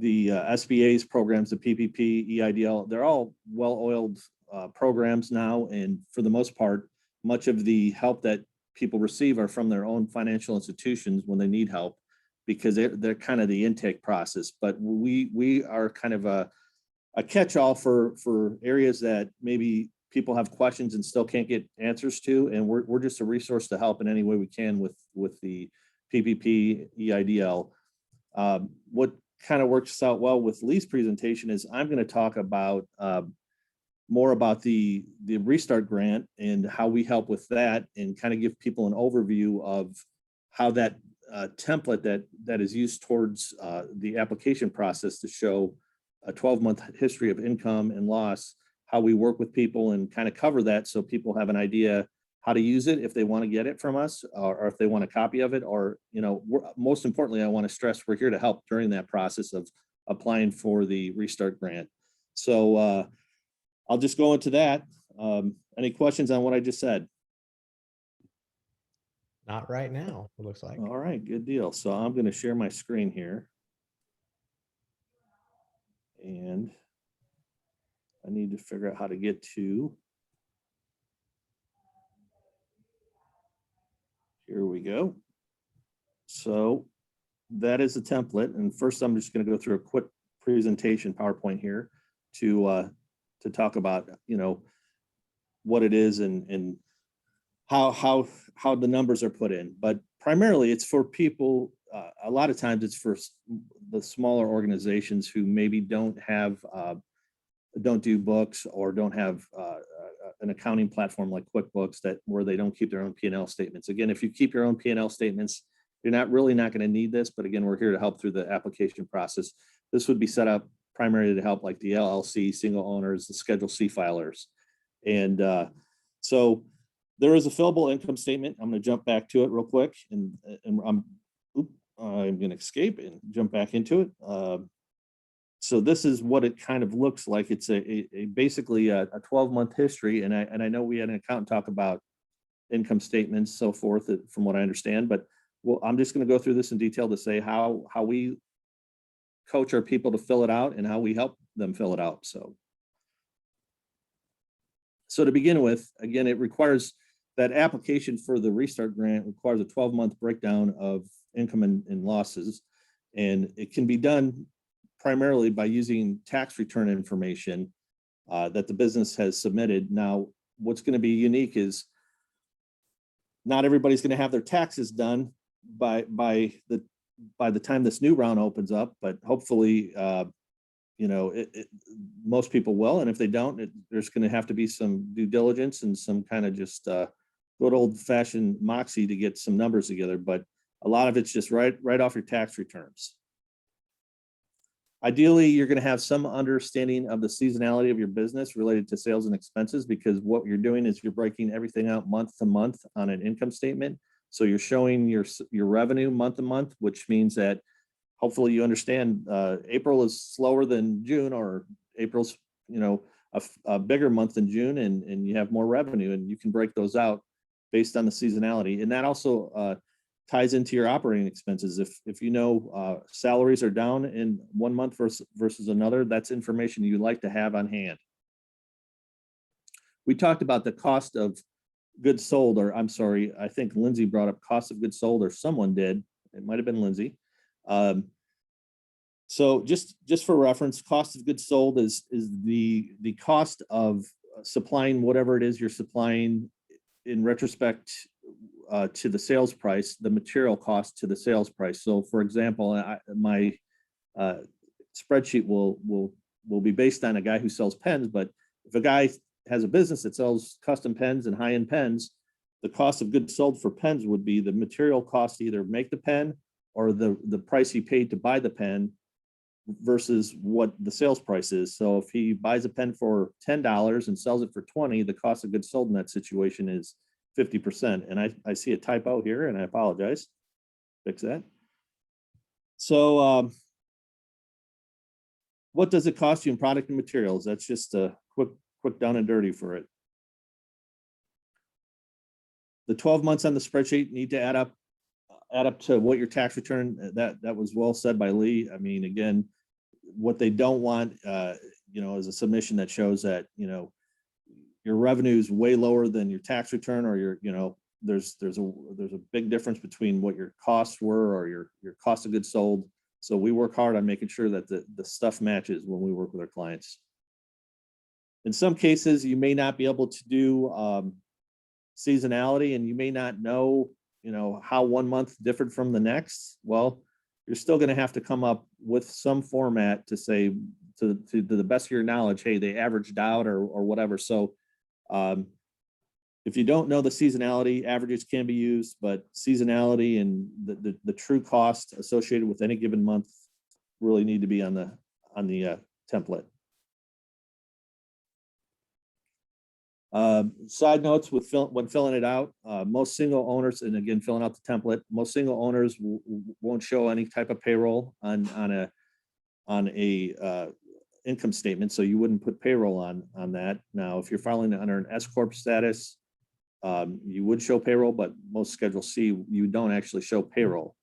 SBA's programs, the PPP, EIDL, they're all well-oiled programs now. And for the most part, much of the help that people receive are from their own financial institutions when they need help, because they're kind of the intake process. But we are kind of a catch-all for areas that maybe people have questions and still can't get answers to. And we're just a resource to help in any way we can with the PPP, EIDL. What kind of works out well with Lee's presentation is I'm going to talk about more about the Restart Grant and how we help with that, and kind of give people an overview of how that template that is used towards the application process to show a 12-month history of income and loss, how we work with people and kind of cover that so people have an idea how to use it if they want to get it from us, or if they want a copy of it, or, most importantly, I want to stress we're here to help during that process of applying for the Restart Grant. So I'll just go into that. Any questions on what I just said? Not right now, it looks like. All right, good deal. So I'm going to share my screen here. And I need to figure out how to get to. Here we go. So that is the template. And first, I'm just going to go through a quick presentation PowerPoint here to talk about, what it is and how the numbers are put in. But primarily it's for people, a lot of times it's for the smaller organizations who maybe don't do books or don't have an accounting platform like QuickBooks where they don't keep their own P&L statements. Again, if you keep your own P&L statements, you're not going to need this, but again, we're here to help through the application process. This would be set up primarily to help like the LLC, single owners, the Schedule C filers. And so there is a fillable income statement. I'm going to jump back to it real quick, and I'm going to escape and jump back into it. So this is what it kind of looks like. It's basically a 12-month history, and I know we had an accountant talk about income statements, so forth, from what I understand. But I'm just going to go through this in detail to say how we coach our people to fill it out and how we help them fill it out. So to begin with, again, it requires that application for the Restart Grant requires a 12-month breakdown of income and losses. And it can be done primarily by using tax return information that the business has submitted. Now, what's going to be unique is not everybody's going to have their taxes done by the time this new round opens up, but hopefully, most people will. And if they don't, there's going to have to be some due diligence and some kind of just good old-fashioned moxie to get some numbers together. But a lot of it's just right off your tax returns. Ideally, you're going to have some understanding of the seasonality of your business related to sales and expenses, because what you're doing is you're breaking everything out month to month on an income statement. So you're showing your revenue month to month, which means that hopefully you understand April is slower than June, or April's, a bigger month than June, and you have more revenue, and you can break those out based on the seasonality. And that also ties into your operating expenses. If salaries are down in one month versus another, that's information you like to have on hand. We talked about the cost of goods sold, or I'm sorry, I think Lindsay brought up cost of goods sold, or someone did. It might have been Lindsay. So just for reference, cost of goods sold is the cost of supplying whatever it is you're supplying in retrospect to the sales price, the material cost to the sales price. So for example, my spreadsheet will be based on a guy who sells pens, but if a guy has a business that sells custom pens and high-end pens, the cost of goods sold for pens would be the material cost to either make the pen or the price he paid to buy the pen versus what the sales price is. So if he buys a pen for $10 and sells it for $20, the cost of goods sold in that situation is 50%. And I see a typo here, and I apologize. Fix that. So what does it cost you in product and materials? That's just a quick down and dirty for it. The 12 months on the spreadsheet need to add up to what your tax return, that was well said by Lee. I mean, again, what they don't want, is a submission that shows that, your revenue is way lower than your tax return, or there's a big difference between what your costs were or your cost of goods sold. So we work hard on making sure that the stuff matches when we work with our clients. In some cases, you may not be able to do seasonality, and you may not know, how one month differed from the next. Well, you're still going to have to come up with some format to say, to the best of your knowledge, hey, they averaged out or whatever. So if you don't know the seasonality, averages can be used, but seasonality and the true cost associated with any given month really need to be on the template. Side notes when filling it out, most single owners, and again, filling out the template, most single owners won't show any type of payroll on a income statement. So you wouldn't put payroll on that. Now, if you're filing under an S Corp status, you would show payroll, but most Schedule C, you don't actually show payroll.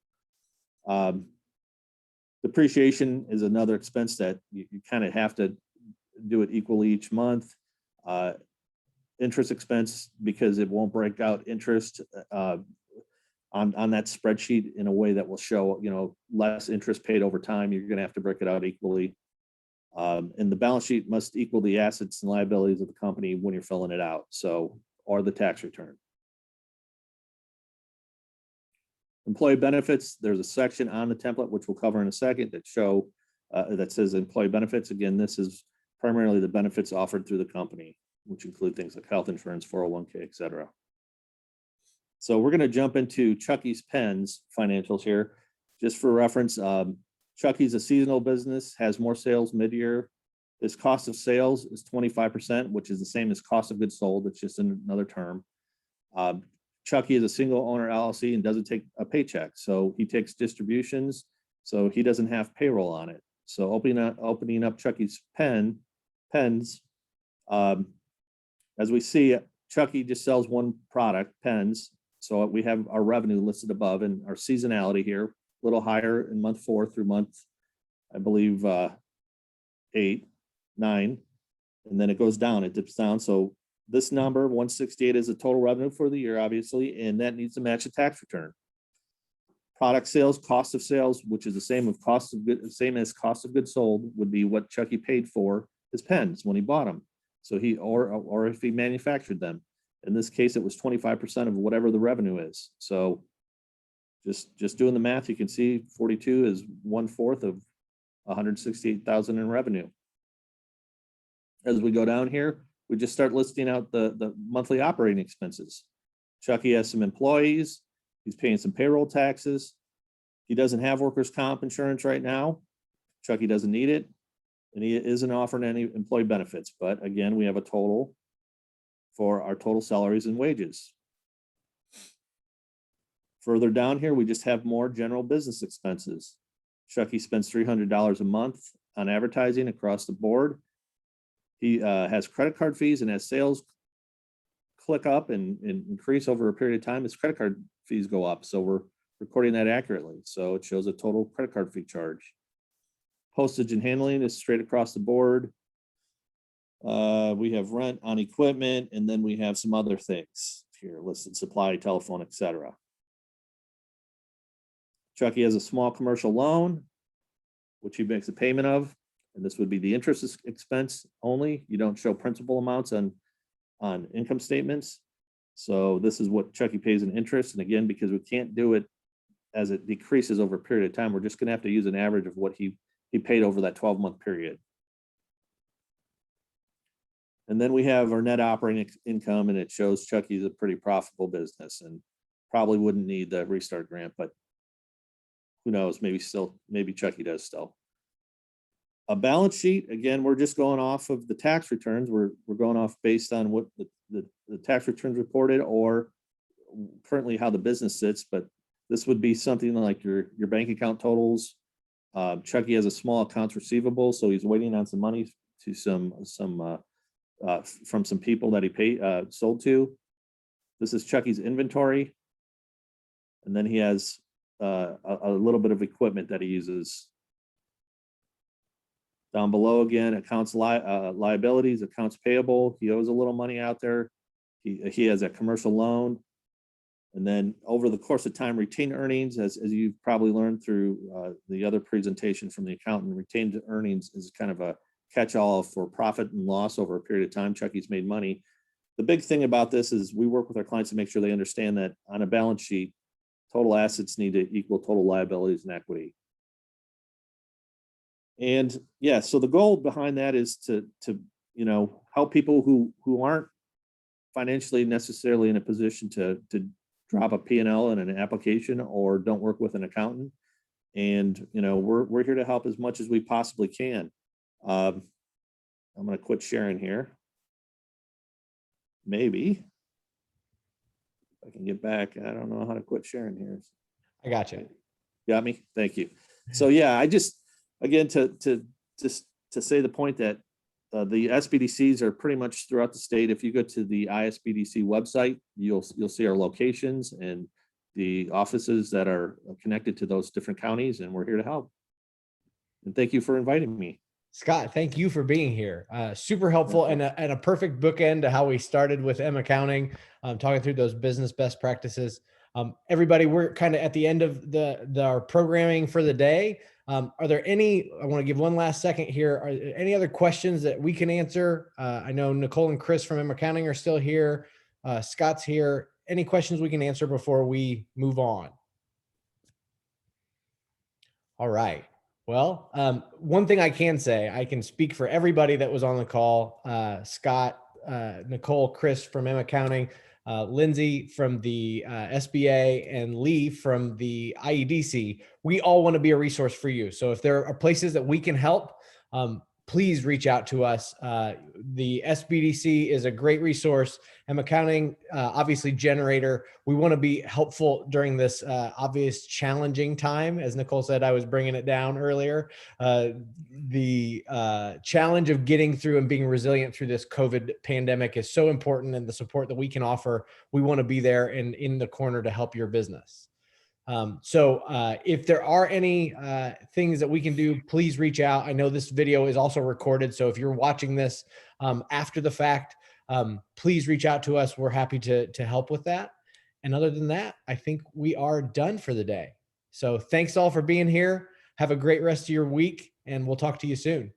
Depreciation is another expense that you kind of have to do it equally each month. Interest expense, because it won't break out interest on that spreadsheet in a way that will show, less interest paid over time. You're going to have to break it out equally. And the balance sheet must equal the assets and liabilities of the company when you're filling it out. So, or the tax return. Employee benefits, there's a section on the template, which we'll cover in a second, that says employee benefits. Again, this is primarily the benefits offered through the company, which include things like health insurance, 401k, et cetera. So we're going to jump into Chucky's Pens financials here. Just for reference, Chucky's a seasonal business, has more sales mid-year. His cost of sales is 25%, which is the same as cost of goods sold. It's just another term. Chucky is a single owner LLC and doesn't take a paycheck. So he takes distributions, so he doesn't have payroll on it. So opening up Chucky's Pens, as we see, Chucky just sells one product, pens. So we have our revenue listed above, and our seasonality here, a little higher in month 4 through month, I believe, 8, 9, and then it goes down, it dips down. So this number, 168, is the total revenue for the year, obviously, and that needs to match the tax return. Product sales, cost of sales, which is the same as cost of goods sold, would be what Chucky paid for his pens when he bought them. So he, or if he manufactured them. In this case, it was 25% of whatever the revenue is. So just doing the math, you can see 42 is 1/4 of 168,000 in revenue. As we go down here, we just start listing out the monthly operating expenses. Chucky has some employees. He's paying some payroll taxes. He doesn't have workers' comp insurance right now. Chucky doesn't need it. And he isn't offering any employee benefits. But again, we have a total for our total salaries and wages. Further down here, we just have more general business expenses. Chucky spends $300 a month on advertising across the board. He has credit card fees, and as sales click up and increase over a period of time, his credit card fees go up. So we're recording that accurately. So it shows a total credit card fee charge. Postage and handling is straight across the board. We have rent on equipment, and then we have some other things here listed: supply, telephone, etc. Chucky has a small commercial loan, which he makes a payment of, and this would be the interest expense only. You don't show principal amounts on income statements. So this is what Chucky pays in interest. And again, because we can't do it as it decreases over a period of time, we're just going to have to use an average of what he paid over that 12-month period. And then we have our net operating income, and it shows Chucky's a pretty profitable business and probably wouldn't need the restart grant, but who knows, maybe Chucky does still. A balance sheet, again, we're just going off of the tax returns. We're going off based on what the tax returns reported, or currently how the business sits, but this would be something like your bank account totals. Chucky has a small accounts receivable, so he's waiting on some money to from some people that he sold to. This is Chucky's inventory, and then he has a little bit of equipment that he uses. Down below again, accounts liabilities, accounts payable. He owes a little money out there. He has a commercial loan. And then over the course of time, retained earnings, as you've probably learned through the other presentation from the accountant, retained earnings is kind of a catch-all for profit and loss over a period of time. Chucky's made money. The big thing about this is we work with our clients to make sure they understand that on a balance sheet, total assets need to equal total liabilities and equity. And yeah, so the goal behind that is to help people who aren't financially necessarily in a position to drop a P&L in an application or don't work with an accountant. And we're here to help as much as we possibly can. I'm going to quit sharing here. Maybe if I can get back. I don't know how to quit sharing here. I got you. Got me? Thank you. So yeah, I just, again, to say the point that the SBDCs are pretty much throughout the state. If you go to the ISBDC website, you'll see our locations and the offices that are connected to those different counties, and we're here to help. And thank you for inviting me. Scott, thank you for being here. Super helpful and a perfect bookend to how we started with mAccounting, talking through those business best practices. Everybody, we're kind of at the end of our programming for the day. Are there any, I want to give one last second here. Are there any other questions that we can answer? I know Nicole and Chris from mAccounting are still here. Scott's here. Any questions we can answer before we move on? All right. Well, one thing I can say, I can speak for everybody that was on the call, Scott, Nicole, Chris from mAccounting, Lindsay from the SBA, and Lee from the IEDC. We all want to be a resource for you. So if there are places that we can help, please reach out to us. The SBDC is a great resource. mAccounting, obviously Generator. We want to be helpful during this obvious challenging time. As Nicole said, I was bringing it down earlier. The challenge of getting through and being resilient through this COVID pandemic is so important, and the support that we can offer, we want to be there and in the corner to help your business. So if there are any things that we can do, please reach out. I know this video is also recorded, so if you're watching this after the fact, please reach out to us. We're happy to help with that. And other than that, I think we are done for the day. So thanks all for being here. Have a great rest of your week, and we'll talk to you soon.